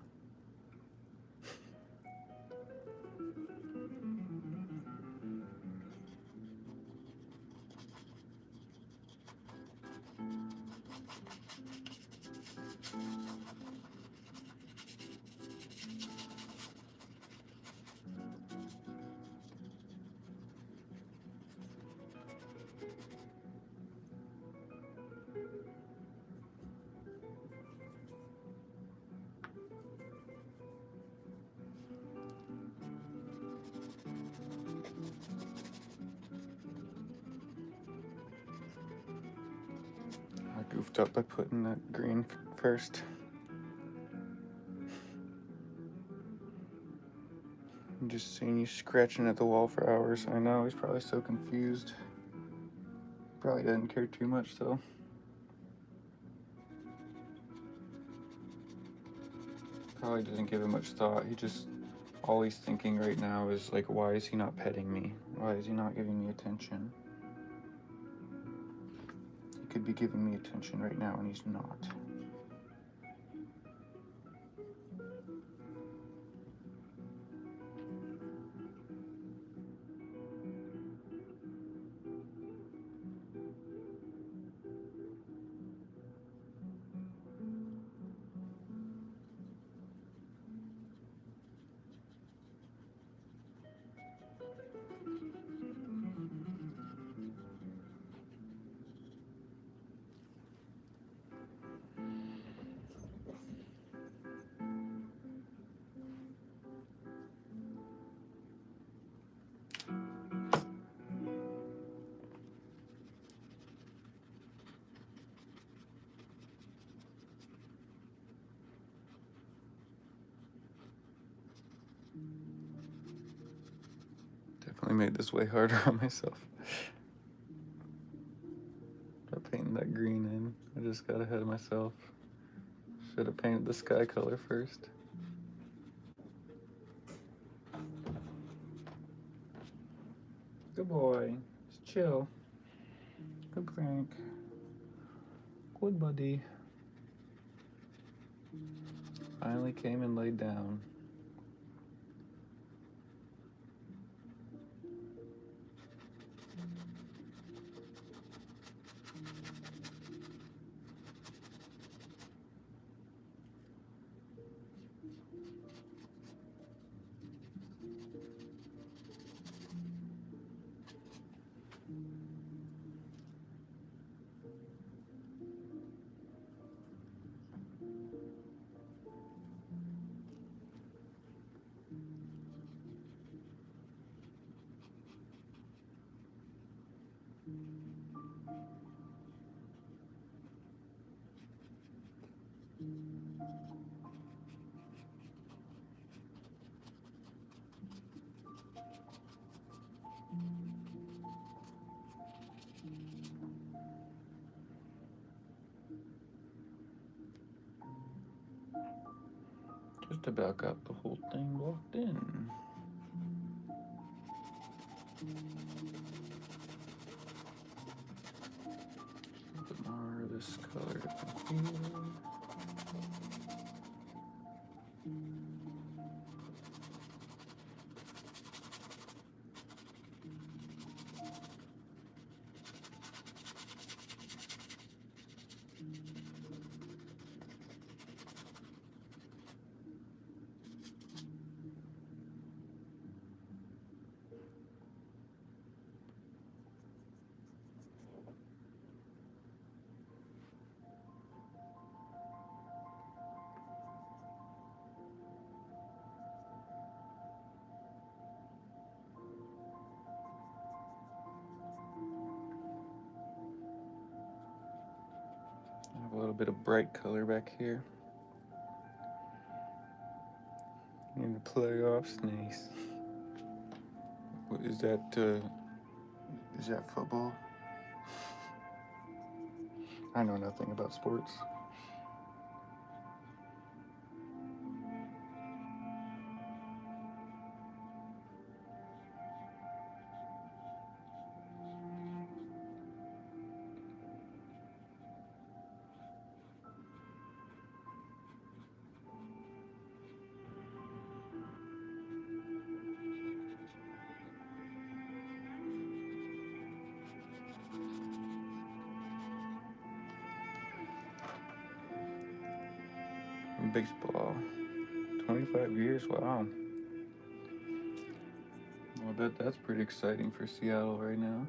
I goofed up by putting that green first. I'm just seeing you scratching at the wall for hours. I know, he's probably so confused. Probably doesn't care too much though. Probably doesn't give it much thought. He just all he's thinking right now is like, why is he not petting me? Why is he not giving me attention? He could be giving me attention right now and he's not. Definitely made this way harder on myself. By painting that green in, I just got ahead of myself. Should have painted the sky color first. Good boy. Just chill. Good Frank. Good buddy. Finally came and laid down. Just about got the whole thing locked in. A bit more of this color here. I have a little bit of bright color back here. Need to play off nice. What is that? Is that football? I know nothing about sports. Baseball. 25 years, wow. Well, that's pretty exciting for Seattle right now.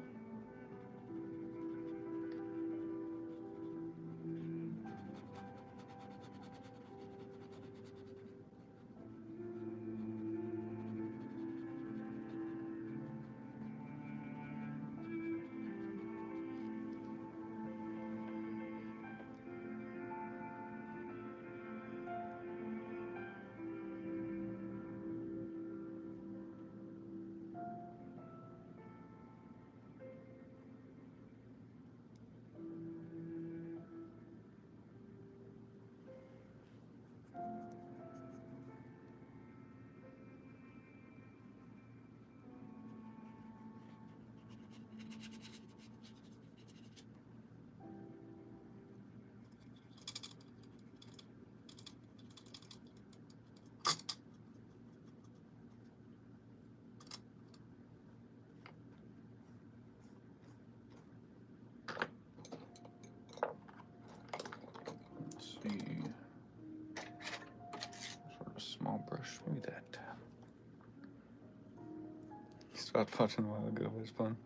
stopped watching a while ago. It was fun.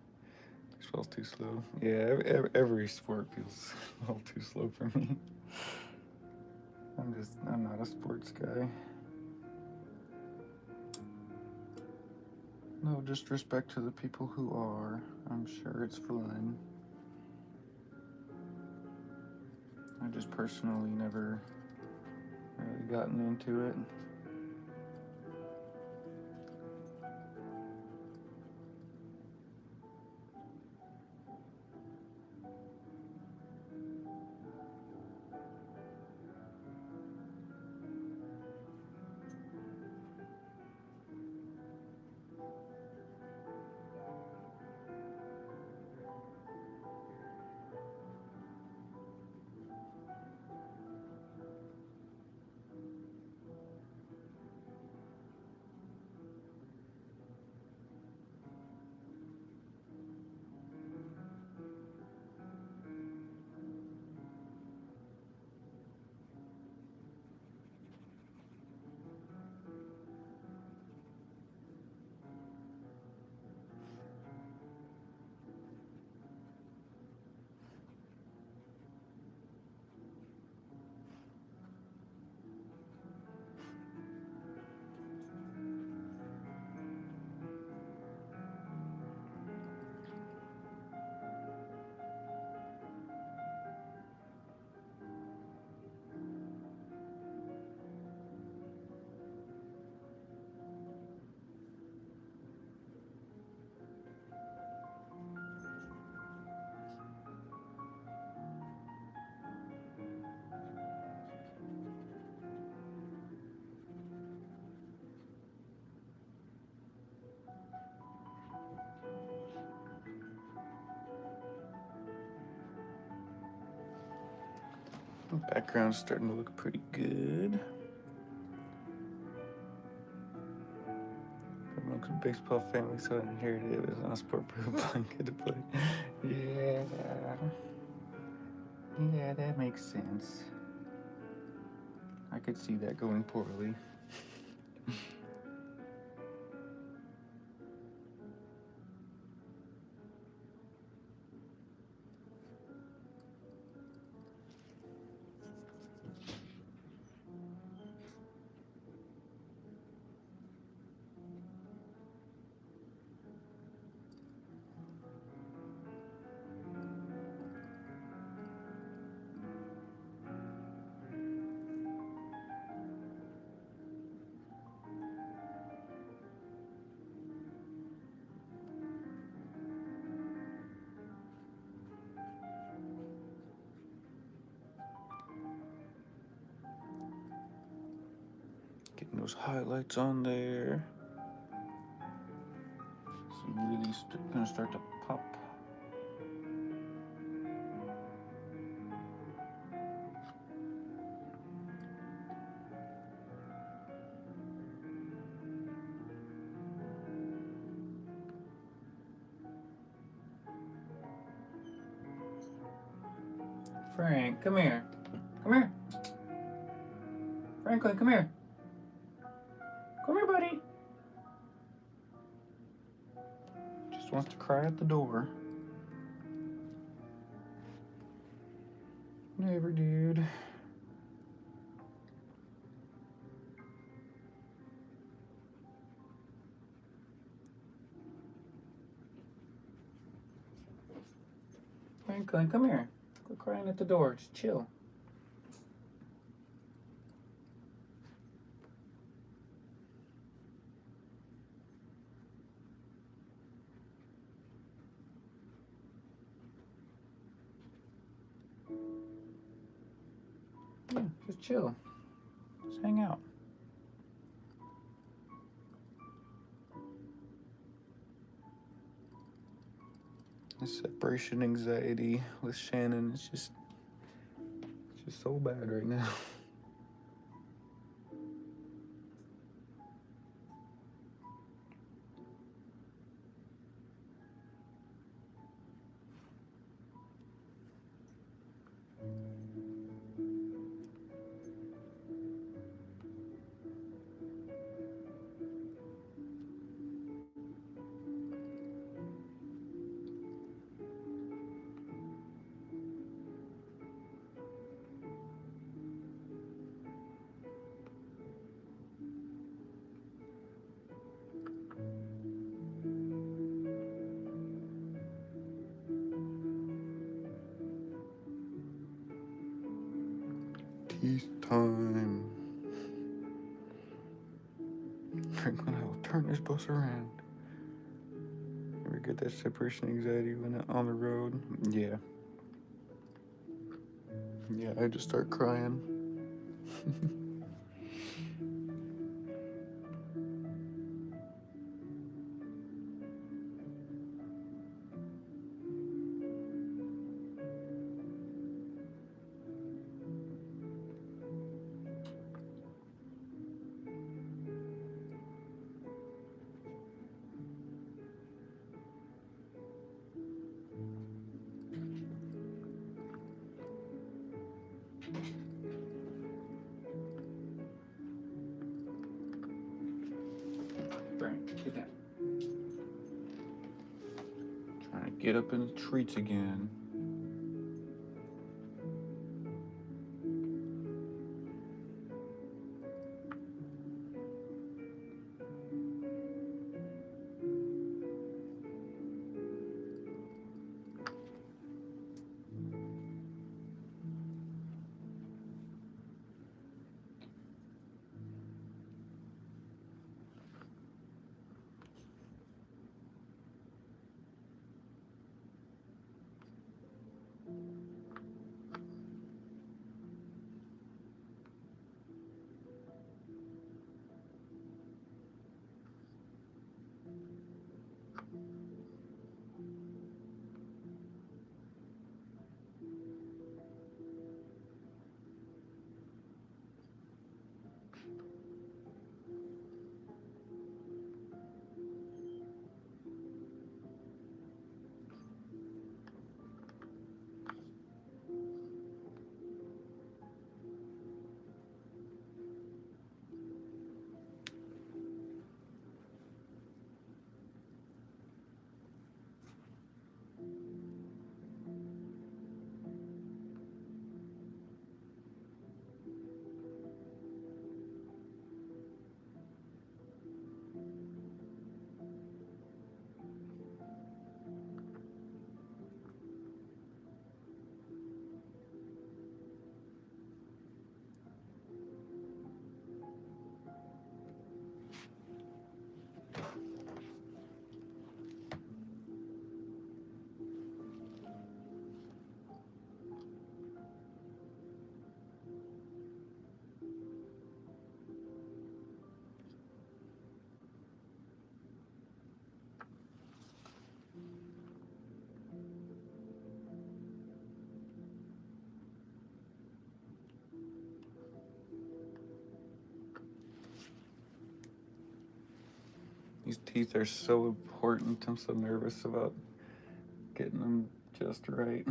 Baseball's too slow. Yeah, every sport feels a little too slow for me. I'm not a sports guy. No disrespect to the people who are. I'm sure it's fun. I just personally never really gotten into it. The background's starting to look pretty good. Amongst a baseball family, so I inherited it as a sport-proof blanket to play. Yeah, that makes sense. I could see that going poorly. Getting those highlights on there. So really gonna start to pop. Frank, come here. Come here. Franklin, come here. Come here, buddy. Just wants to cry at the door. Neighbor dude. Franklin, come here. Quit crying at the door. Just chill. Yeah, just chill. Just hang out. The separation anxiety with Shannon is just so bad right now. Teeth time. Franklin, I'll turn this bus around. Ever get that separation anxiety when on the road? Yeah. Yeah, I just start crying. Brian, get that. Trying to get up in the treats again. These teeth are so important. I'm so nervous about getting them just right.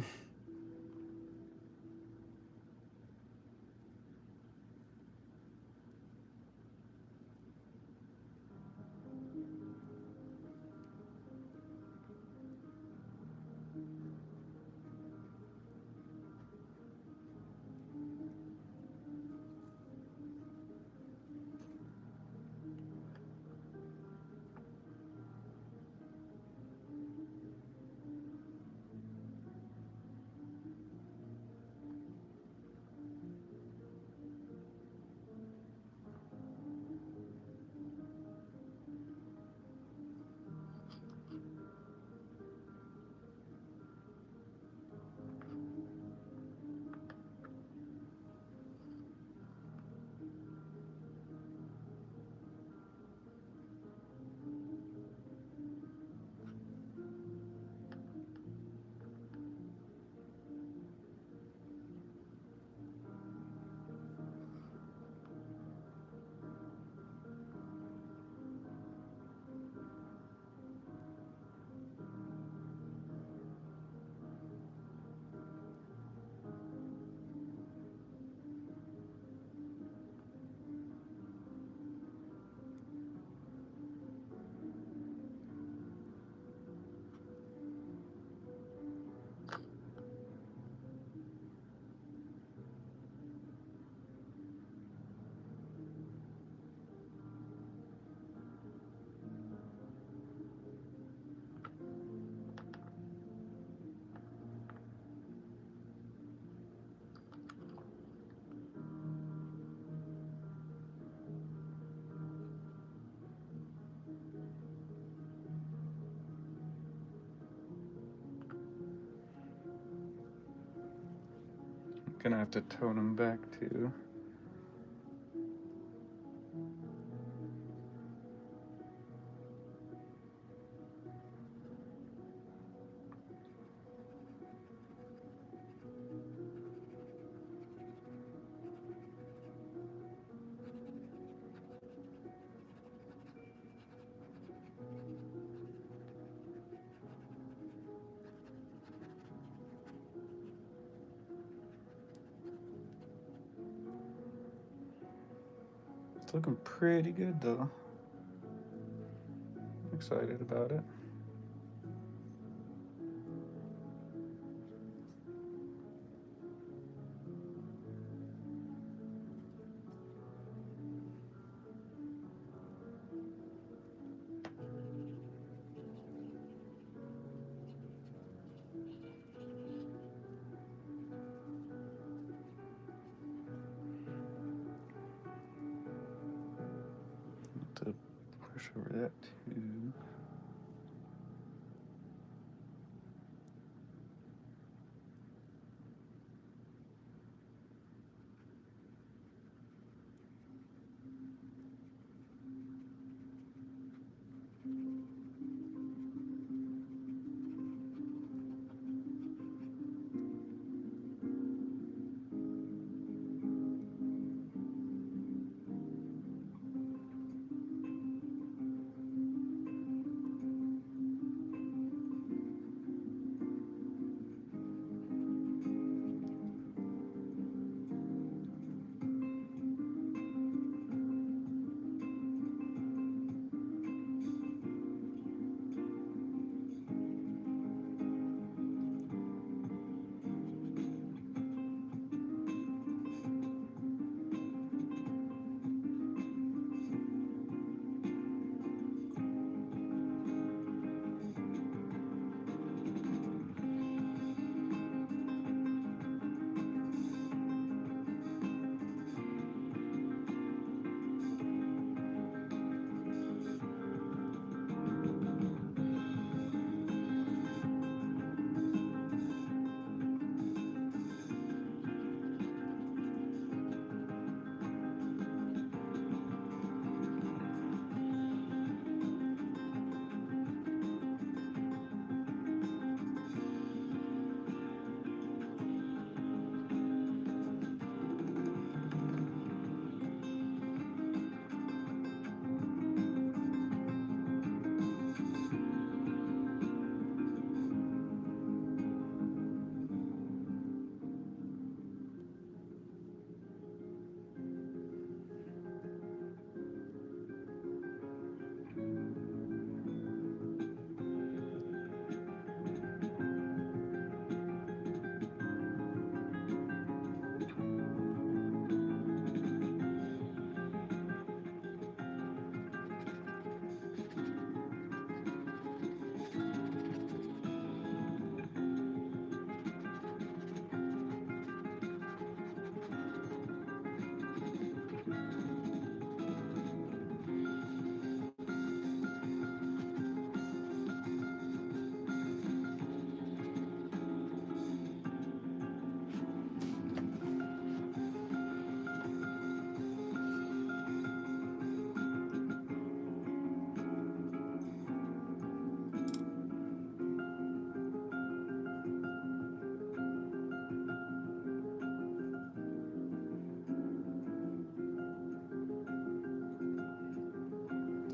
Gonna have to tone them back too. It's looking pretty good though. I'm excited about it. To push over that too.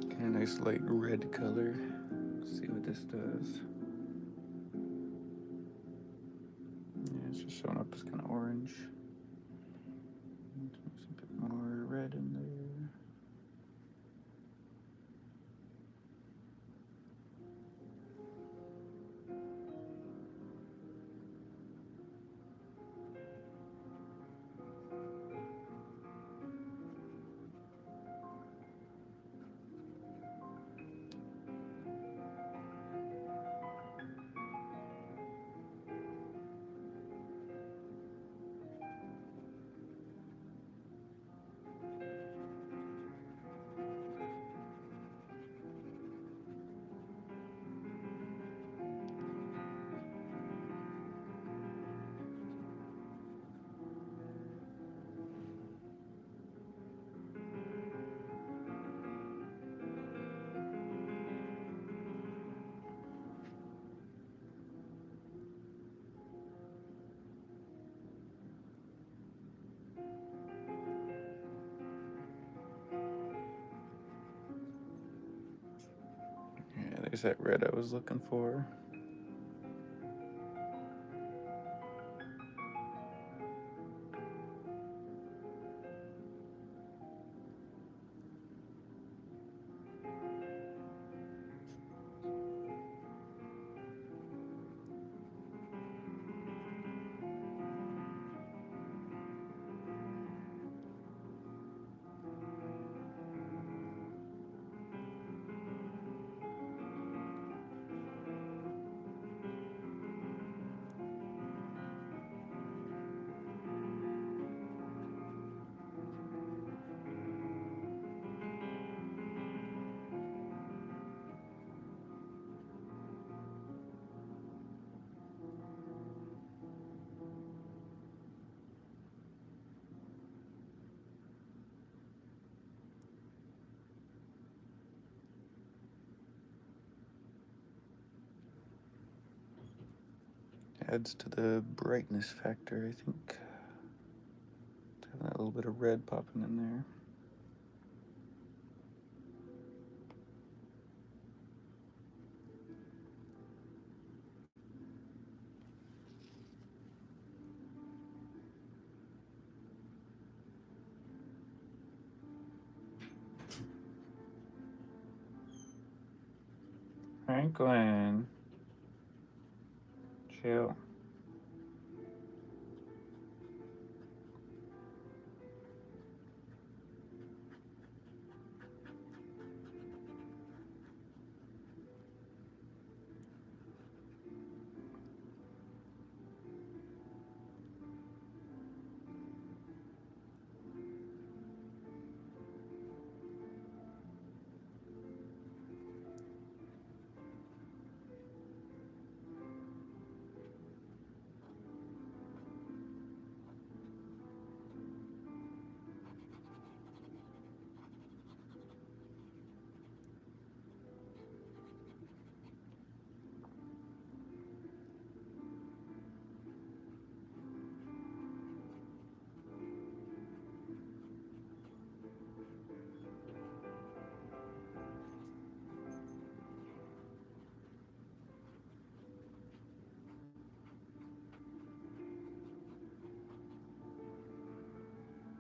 Get a nice light red color. Let's see what this does. Yeah, it's just showing up as kind of orange. Let's mix a bit more red in there. Is that red I was looking for? Adds to the brightness factor, I think. Having that little bit of red popping in there. Franklin, chill.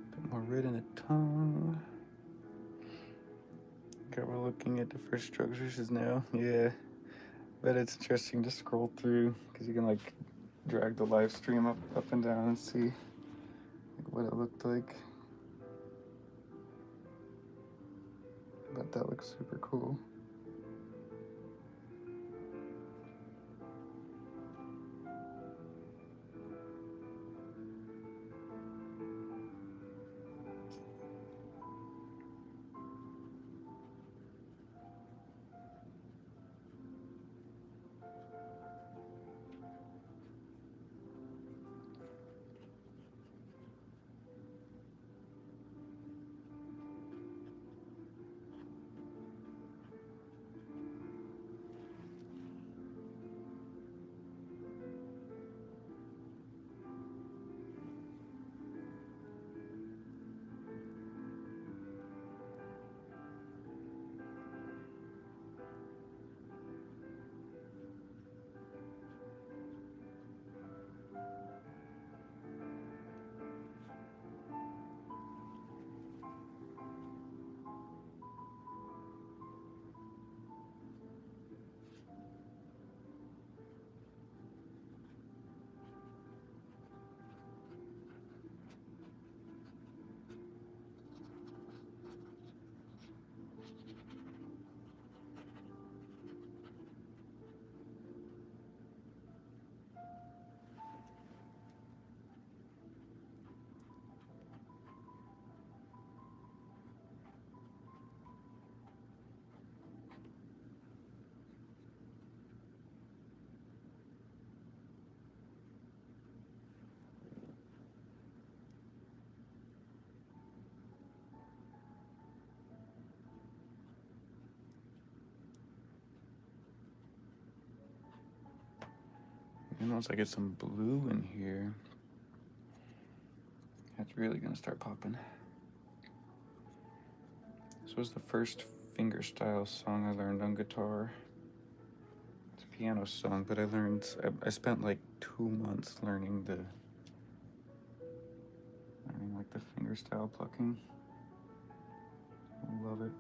Bit more red in the tongue. Okay, we're looking at the first structures now. Yeah, but it's interesting to scroll through because you can like drag the live stream up and down and see like, what it looked like. But that looks super cool. And once I get some blue in here, that's really gonna start popping. This was the first fingerstyle song I learned on guitar. piano song, but I spent like 2 months learning like the fingerstyle plucking. I love it.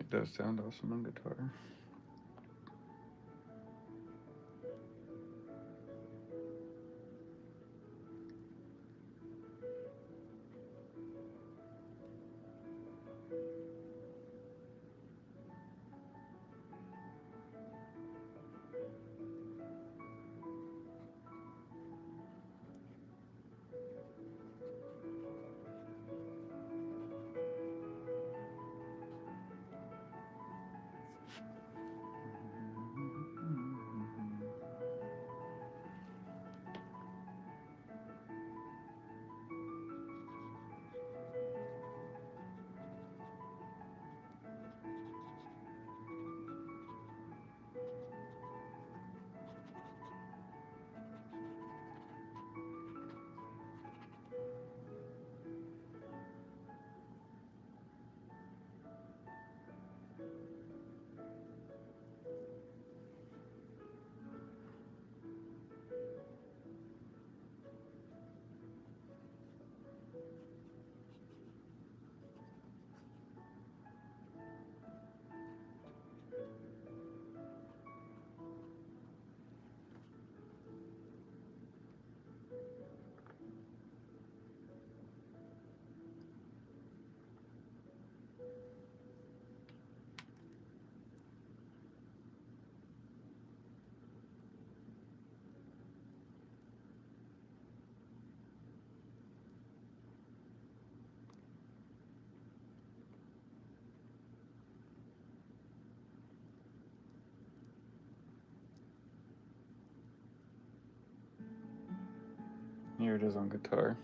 It does sound awesome on guitar. Here it is on guitar.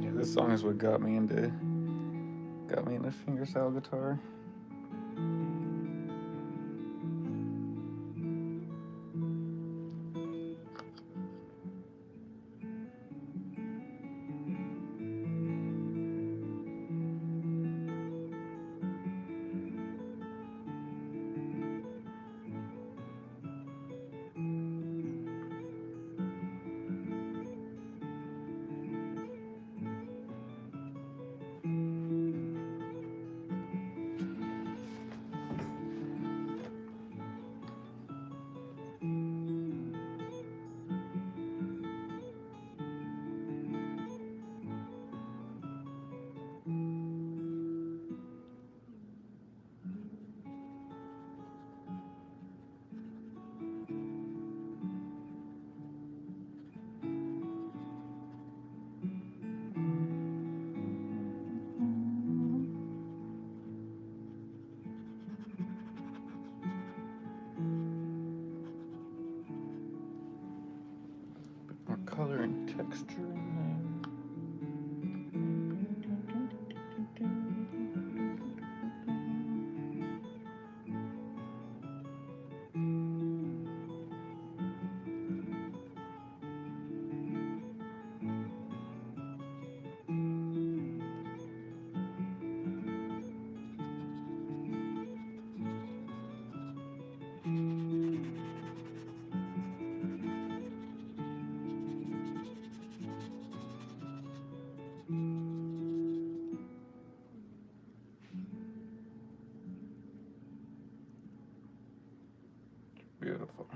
Yeah, this song is what got me into fingerstyle guitar. texture in Beautiful.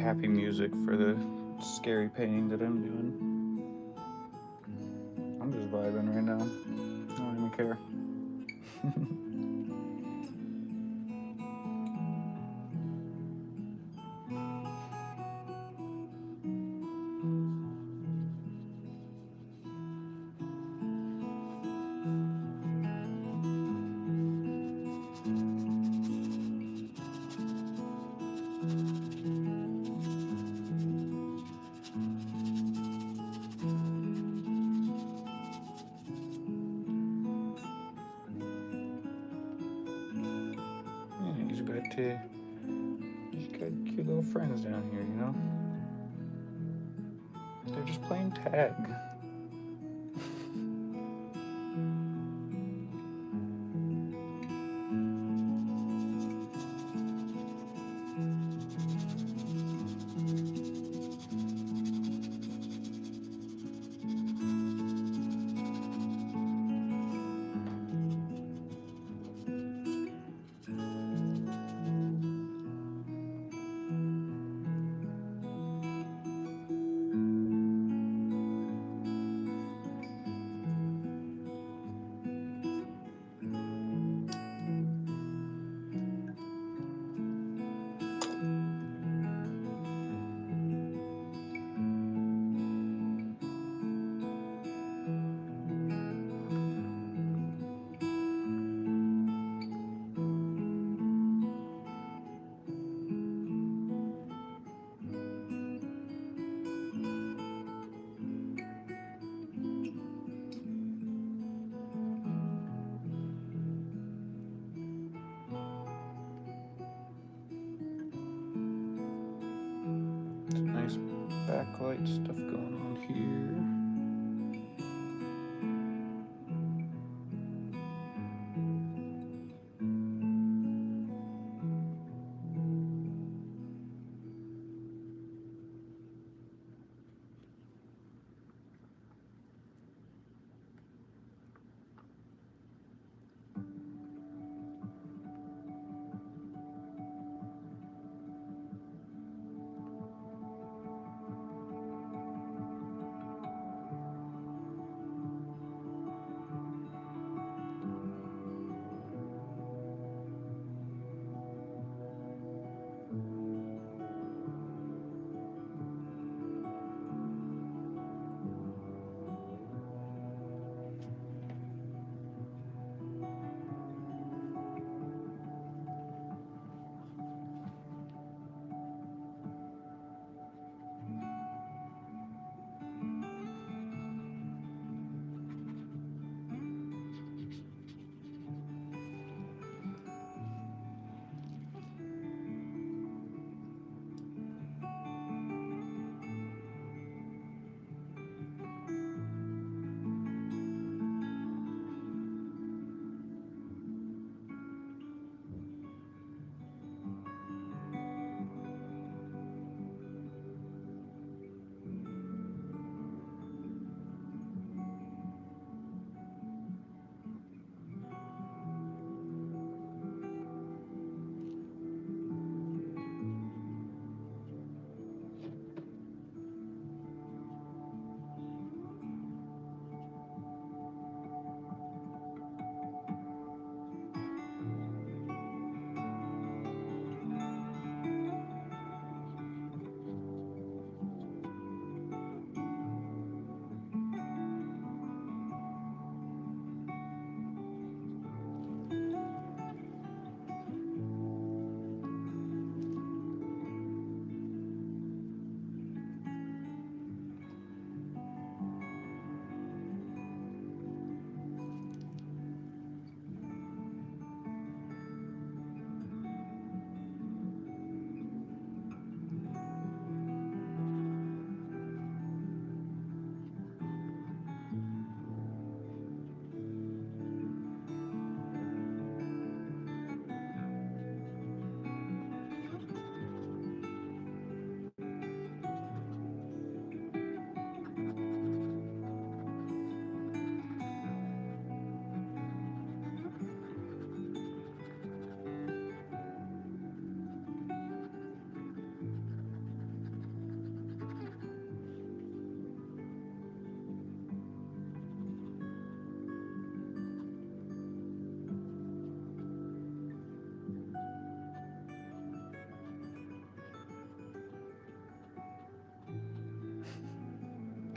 happy music for the scary painting that I'm doing. I'm just vibing right now. I don't even care. Yeah, he's got cute little friends down here, you know? They're just playing tag. Some nice backlight stuff going on here.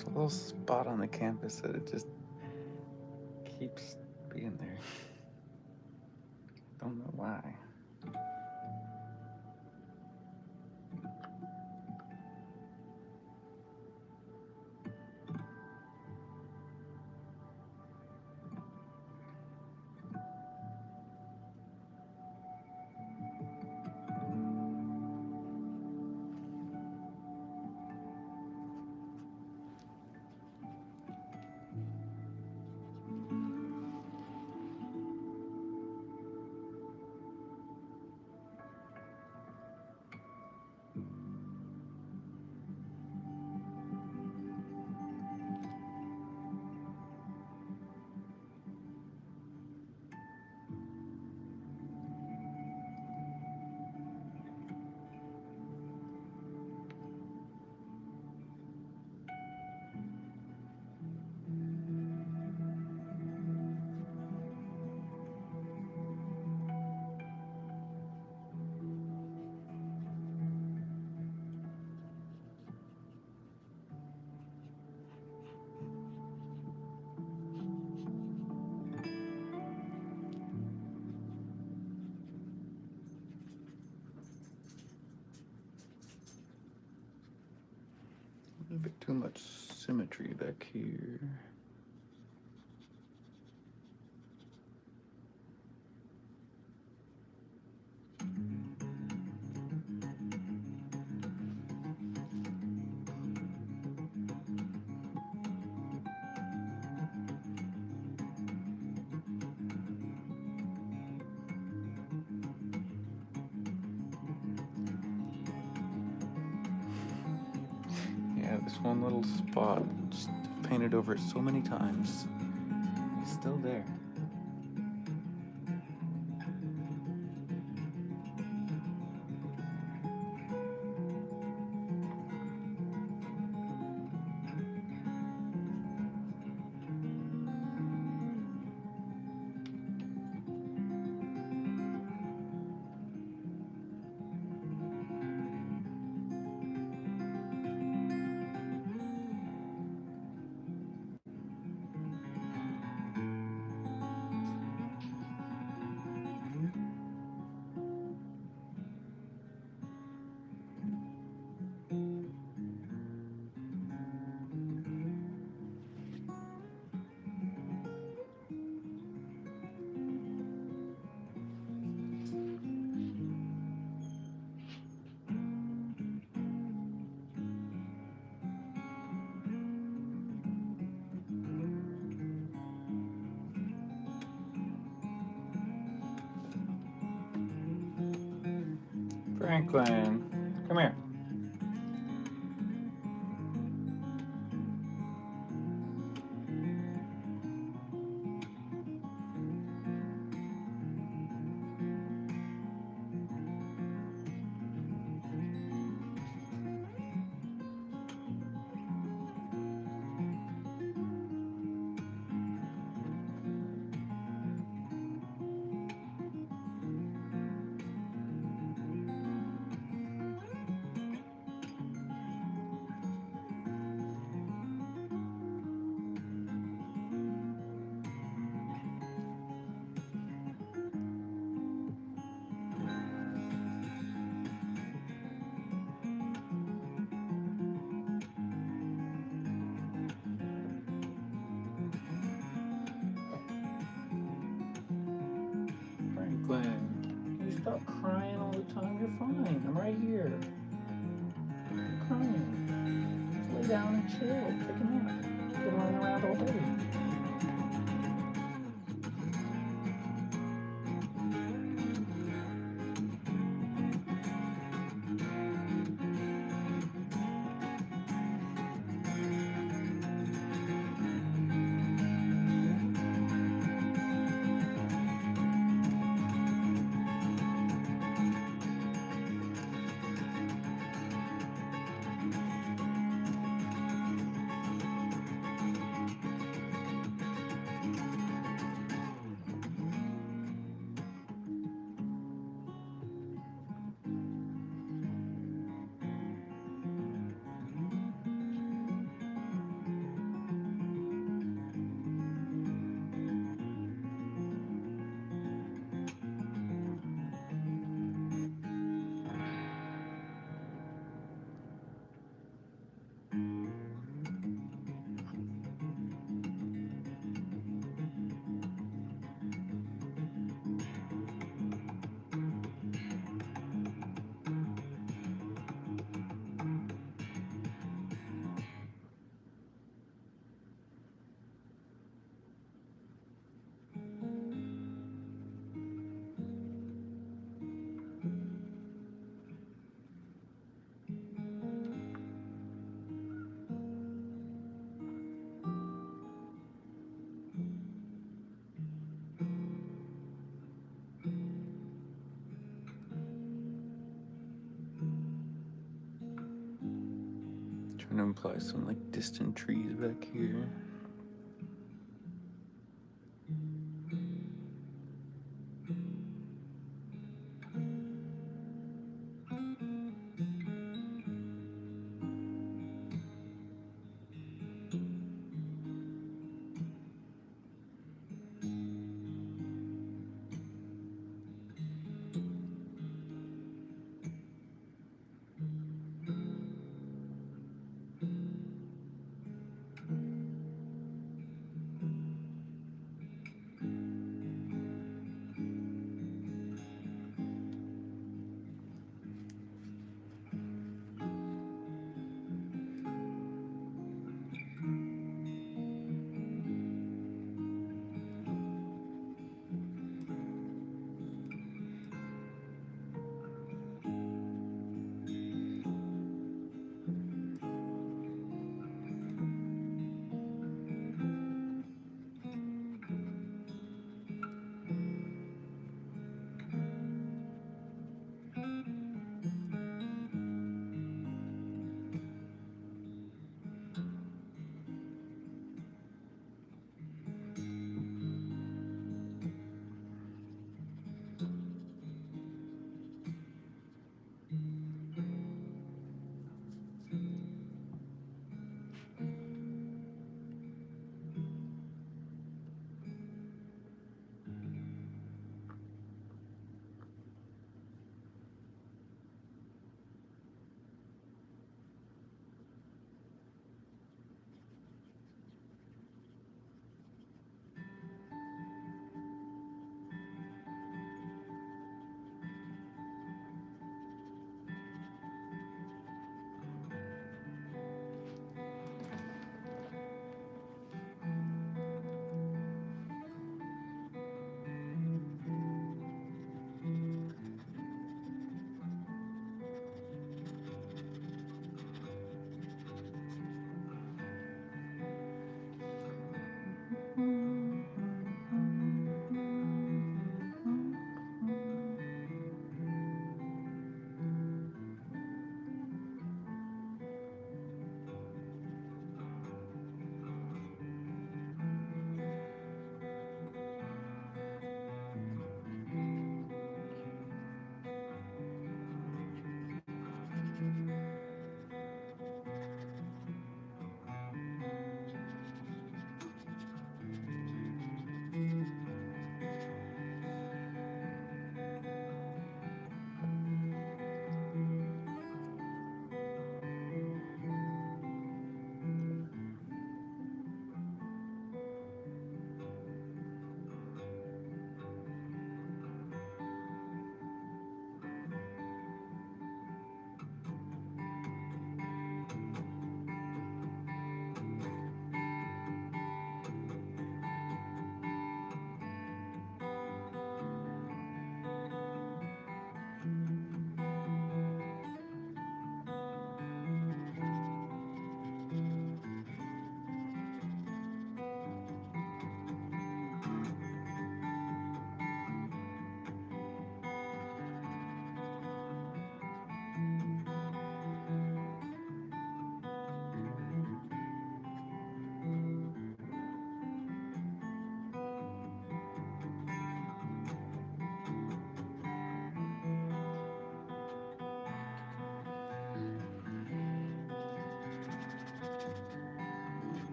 There's a little spot on the campus that it just keeps being there. Don't know why. A little bit too much symmetry back here. Yeah, this one little spot, just painted over it so many times. It's still there. Franklin, come here. Franklin, can you stop crying all the time? You're fine. I'm right here. You're crying. Just lay down and chill. Take a nap. You've been running around all day. trying to imply some like distant trees back here.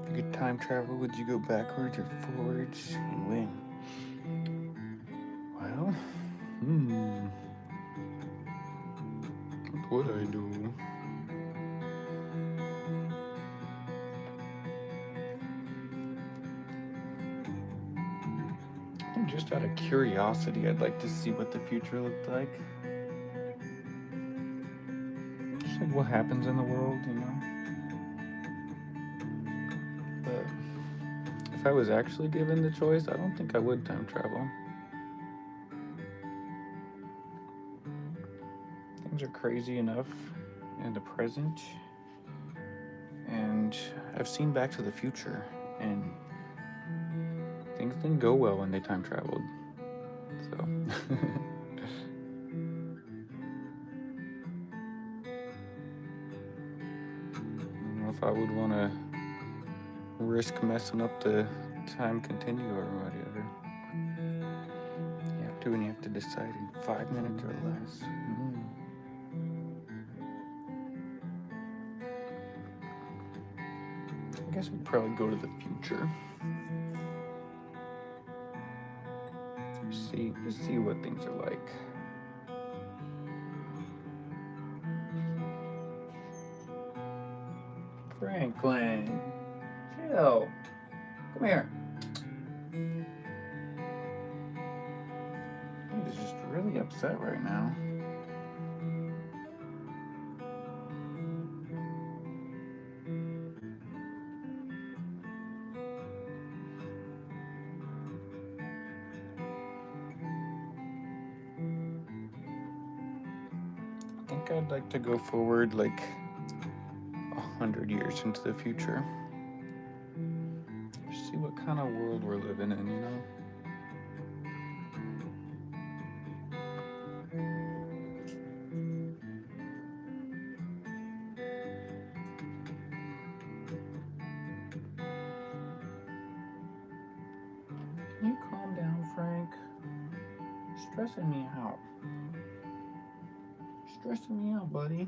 If you could time travel, would you go backwards or forwards, and when? Well, what would I do? I think just out of curiosity, I'd like to see what the future looked like. Just like what happens in the world, you know? But if I was actually given the choice, I don't think I would time travel. Things are crazy enough in the present, and And I've seen Back to the Future, and things didn't go well when they time traveled. So I don't know if I would want to risk messing up the time continuum or whatever. You have to decide in 5 minutes or less. I guess we'd probably go to the future. Just see what things are like. Franklin, chill. Come here. He's just really upset right now. I think I'd like to go forward like 100 years into the future. See what kind of world we're living in, you know? Can you calm down, Frank? You're stressing me out. Stressing me out, buddy.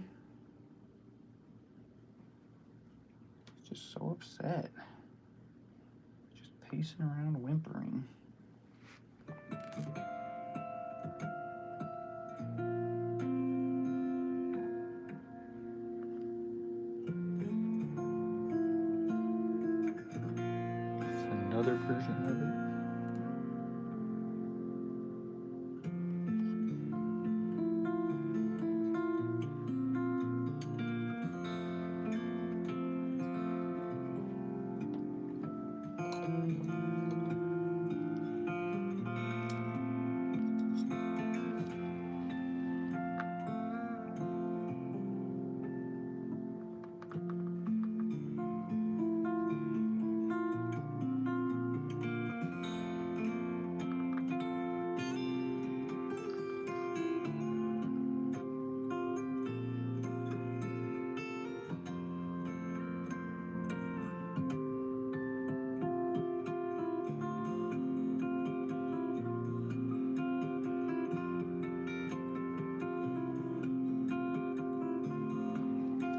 He's just so upset. Just pacing around, whimpering. It's another version of it.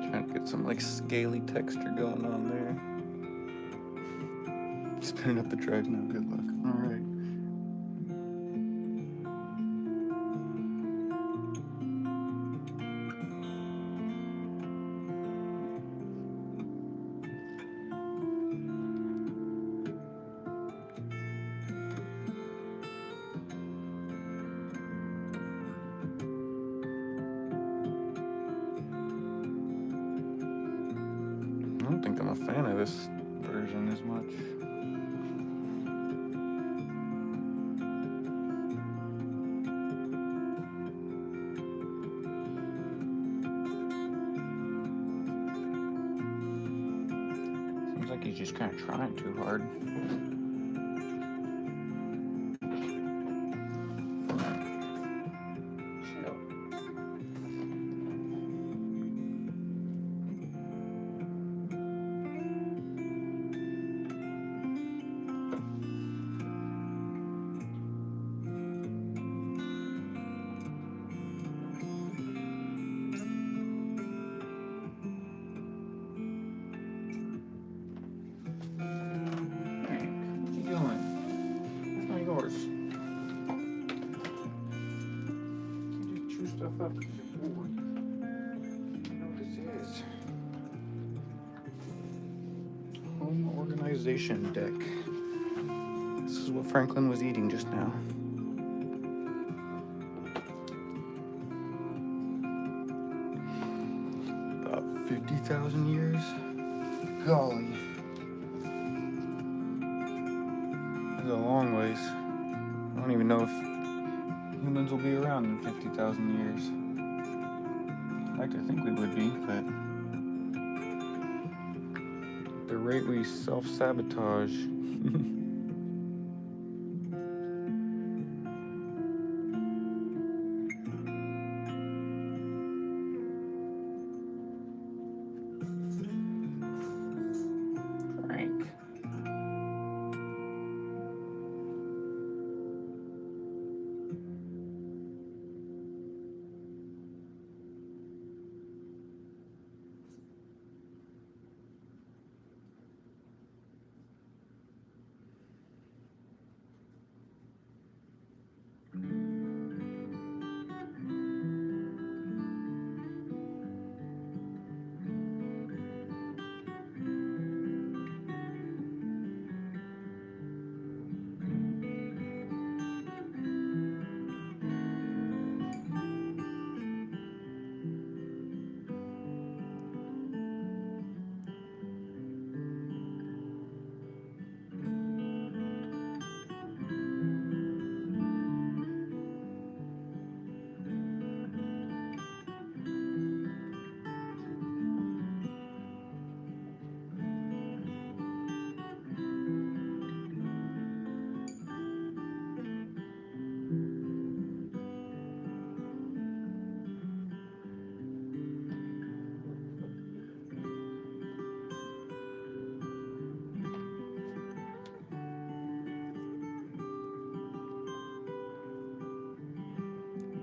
Trying to get some like scaly texture going on there. Spinning up the drive now. Good luck. All right. I don't think I'm a fan of this version as much. Seems like he's just kind of trying too hard. Stuff up because you're bored. You know what this is? Home organization deck. This is what Franklin was eating just now. About 50,000 years. Golly. That's a long ways. I don't even know if humans will be around in 50,000 years. I'd like to think we would be, but rate we self-sabotage. Frank.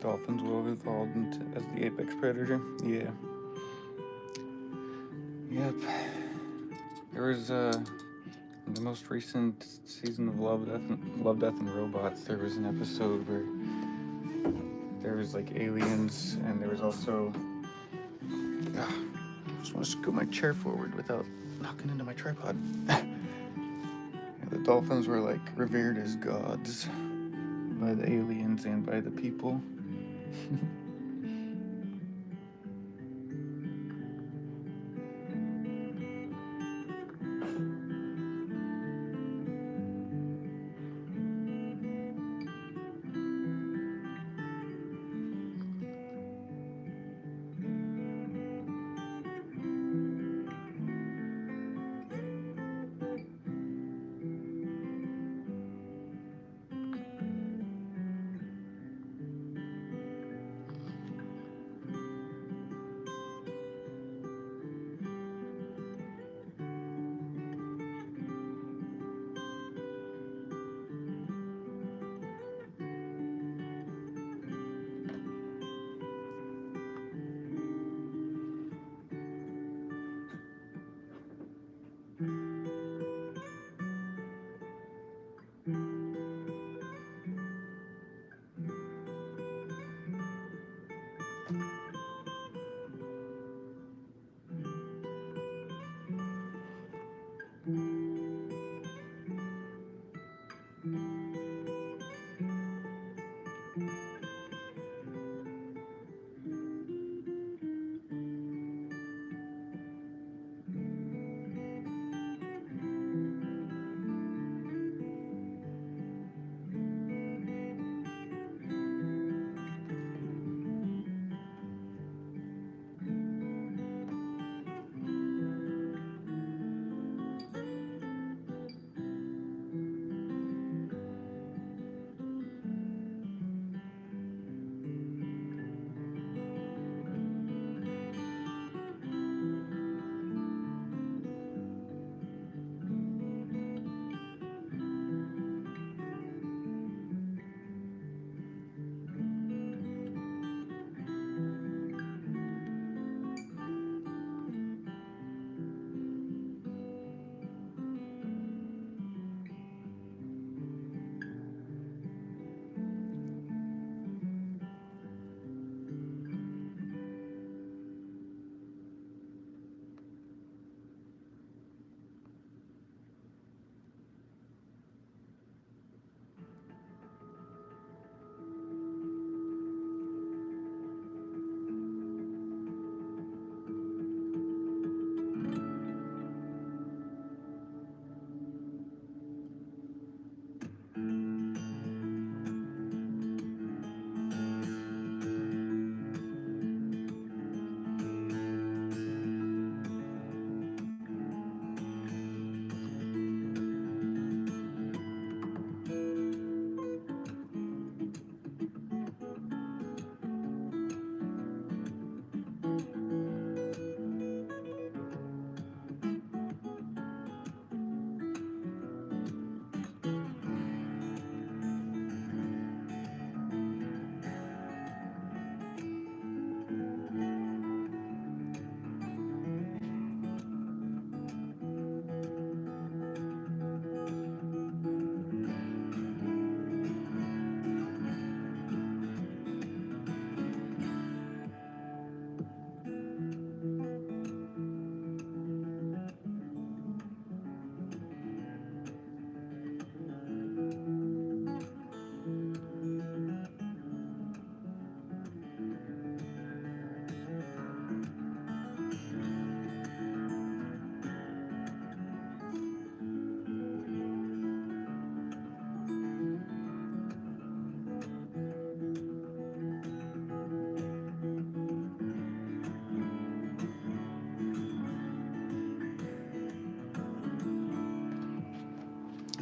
Dolphins will evolve as the apex predator. Yeah. Yep. There was the most recent season of Love, Death, and Robots. There was an episode where there was like aliens, and there was also. I just want to scoot my chair forward without knocking into my tripod. The dolphins were like revered as gods by the aliens and by the people.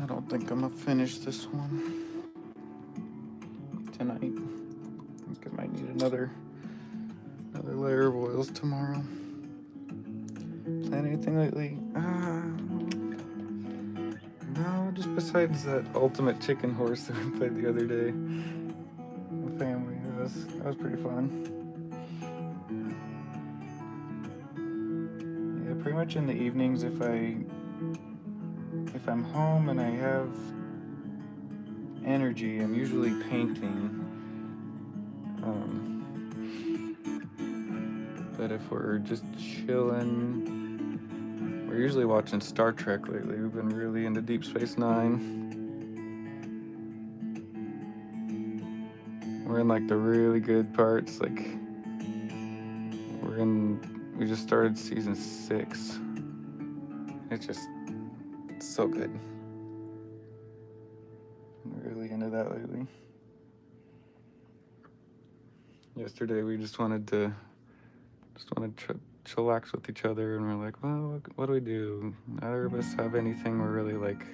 I don't think I'm gonna finish this one tonight. I think I might need another layer of oils tomorrow. Plan anything lately? No, just besides that ultimate chicken horse that we played the other day. The family, that was pretty fun. Yeah, pretty much in the evenings if I'm home and I have energy, I'm usually painting. But if we're just chilling, we're usually watching Star Trek lately. We've been really into Deep Space Nine. We're in like the really good parts. Like we just started season 6. It's just so good. I'm really into that lately. Yesterday we just wanted to chillax with each other, and we're like, well, what do we do? Neither of us have anything we're really like.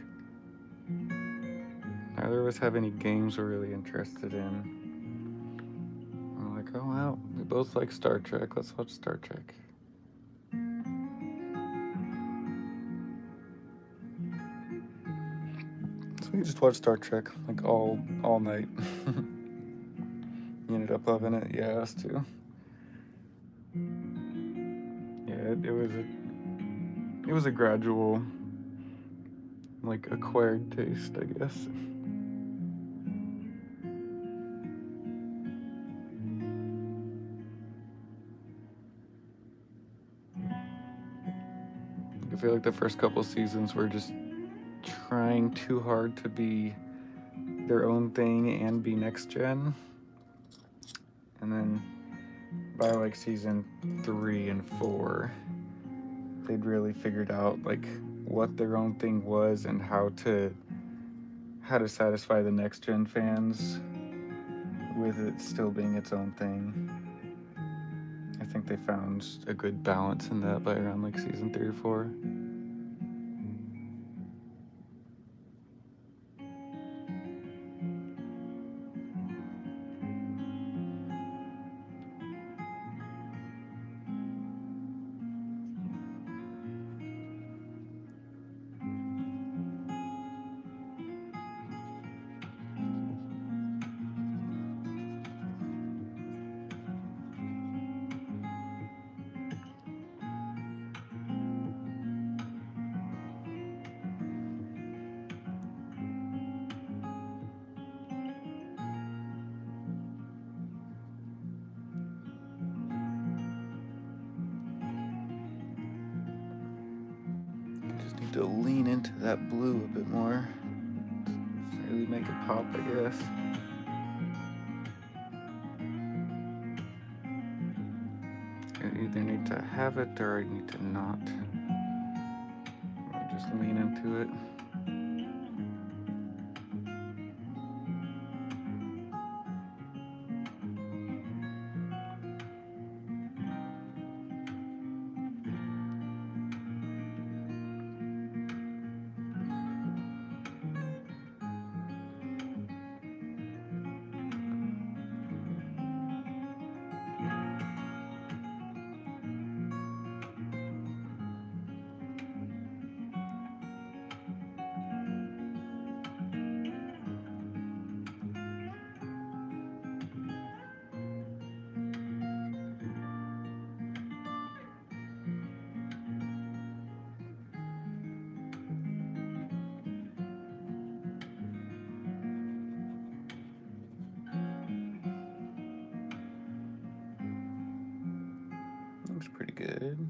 Neither of us have any games we're really interested in. We're like, oh well, we both like Star Trek. Let's watch Star Trek. So we just watched Star Trek like all night. You ended up loving it, yeah, us too. Yeah, it was a gradual, like, acquired taste, I guess. I feel like the first couple seasons were just trying too hard to be their own thing and be next gen. And then by like season 3 and 4, they'd really figured out like what their own thing was and how to satisfy the next gen fans with it still being its own thing. I think they found a good balance in that by around like season 3 or 4. Just need to lean into that blue a bit more. Really make it pop, I guess. I either need to have it or I need to not. I'll just lean into it. Looks pretty good.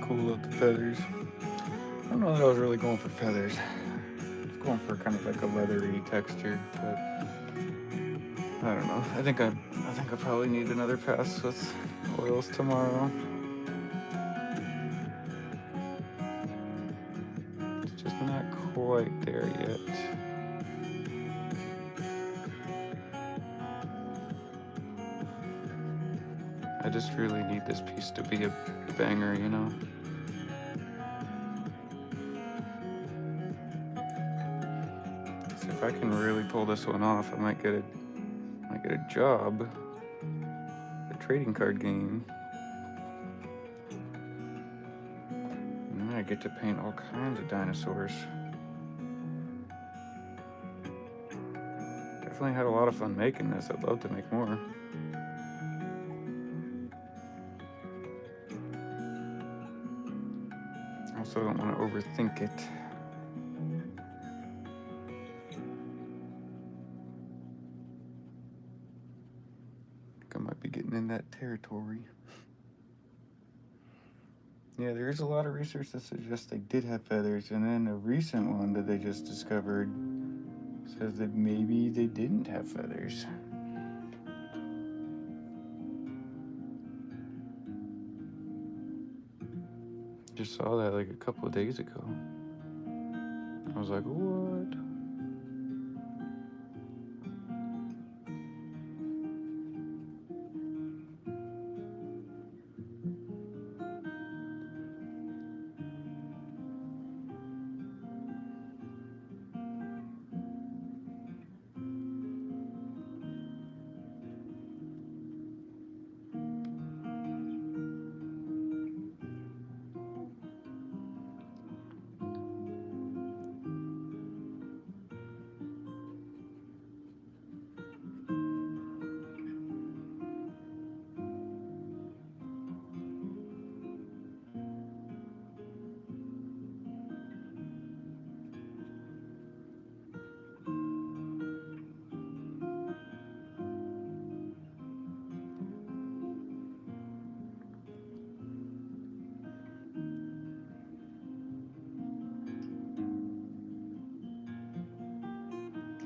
Cool with the feathers. I don't know that I was really going for feathers. I was going for kind of like a leathery texture, but I don't know. I think I probably need another pass with oils tomorrow. It's just not quite there yet. I just really need this piece to be a banger, you know? So if I can really pull this one off, I might get a job, a trading card game. And then I get to paint all kinds of dinosaurs. Definitely had a lot of fun making this. I'd love to make more. Also don't want to overthink it. I think I might be getting in that territory. Yeah, there is a lot of research that suggests they did have feathers, and then a recent one that they just discovered says that maybe they didn't have feathers. Just saw that like a couple of days ago. I was like, what?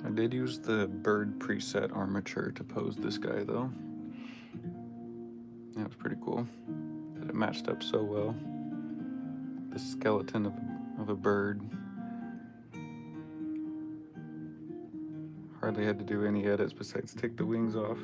I did use the bird preset armature to pose this guy though. That was pretty cool. It matched up so well. The skeleton of a bird. Hardly had to do any edits besides take the wings off.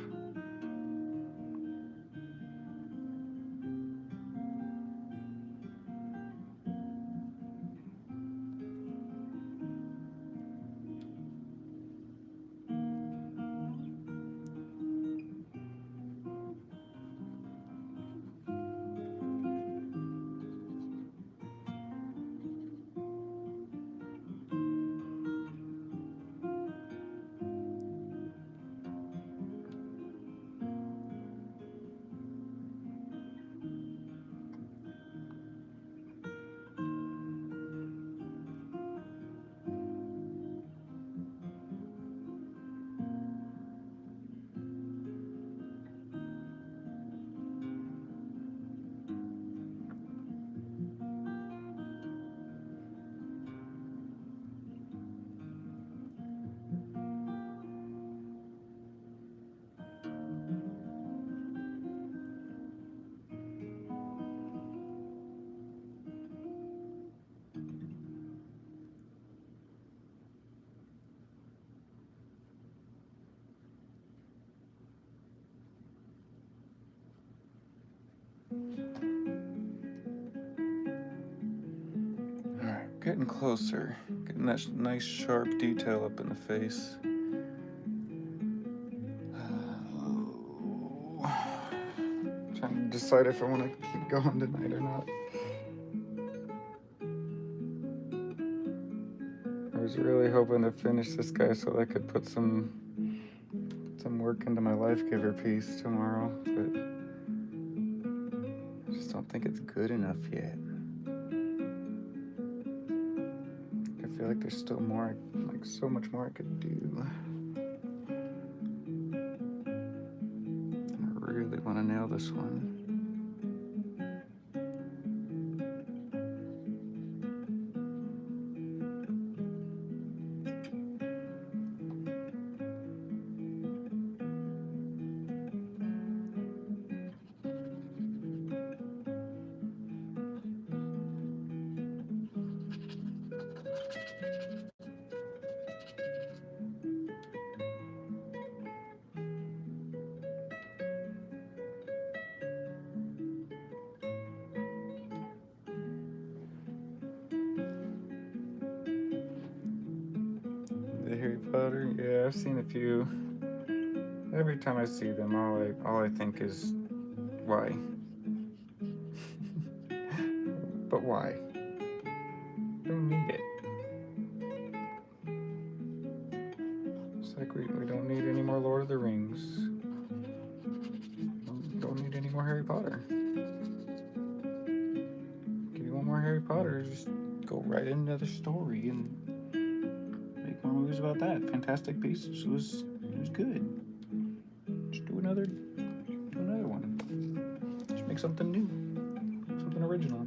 Alright, getting closer. Getting that nice sharp detail up in the face. Trying to decide if I want to keep going tonight or not. I was really hoping to finish this guy so I could put some work into my life giver piece tomorrow, but I just don't think it's good enough yet. I feel like there's still more, like so much more I could do. I really want to nail this one. The Harry Potter, yeah, I've seen a few. Every time I see them, all I think is, why? But why? I don't need it. It's like we don't need any more Lord of the Rings. Don't need any more Harry Potter. Give you one more Harry Potter, just go right into the story and make more movies about that. Fantastic Beasts was good. Just do another one. Just make something new, something original.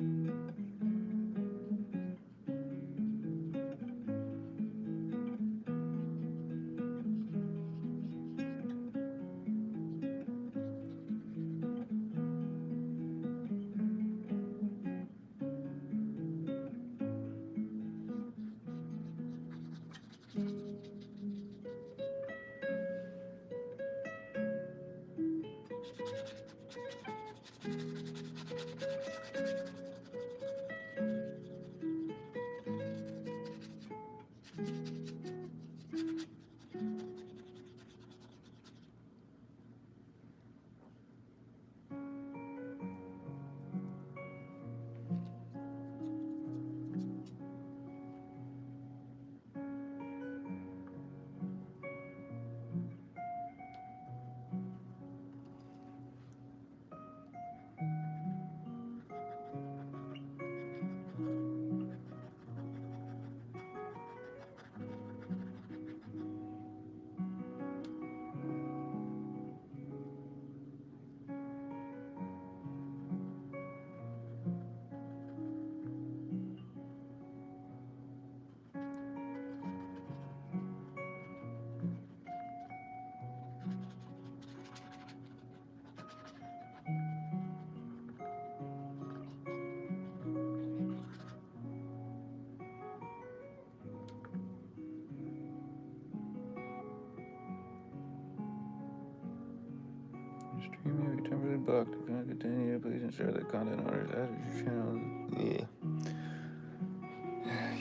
You may be temporarily blocked. If you want to continue, please ensure that content owners add your channel. Yeah.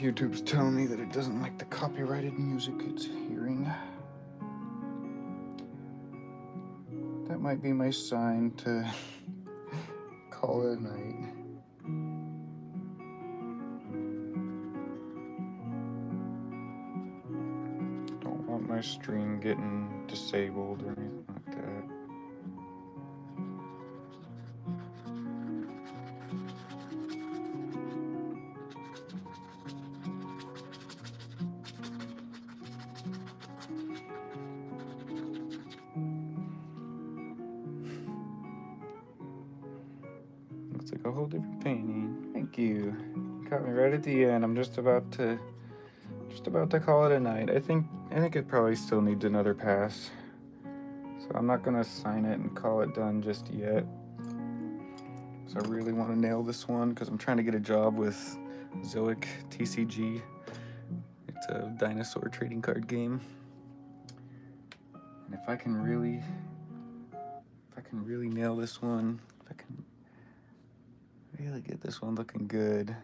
YouTube's telling me that it doesn't like the copyrighted music it's hearing. That might be my sign to call it a night. Don't want my stream getting disabled or anything like that. Looks like a whole different painting. Thank you. Caught me right at the end. I'm just about to call it a night. I think it probably still needs another pass. So I'm not gonna sign it and call it done just yet. So I really want to nail this one because I'm trying to get a job with Zoic TCG. It's a dinosaur trading card game. And if I can really nail this one, if I can really get this one looking good,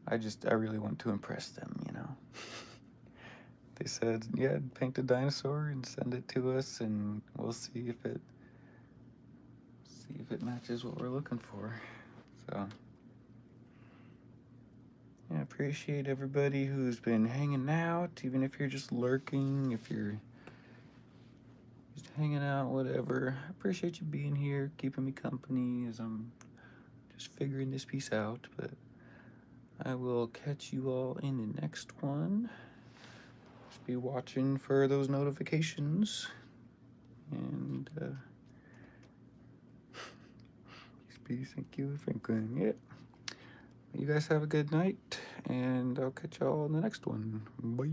I really want to impress them, you know. They said, yeah, paint a dinosaur and send it to us, and we'll see if it matches what we're looking for. So yeah, appreciate everybody who's been hanging out, even if you're just lurking, if you're just hanging out, whatever. I appreciate you being here, keeping me company as I'm just figuring this piece out. But I will catch you all in the next one. Just be watching for those notifications. And peace, thank you, Franklin. Yep. You guys have a good night, and I'll catch y'all in the next one. Bye.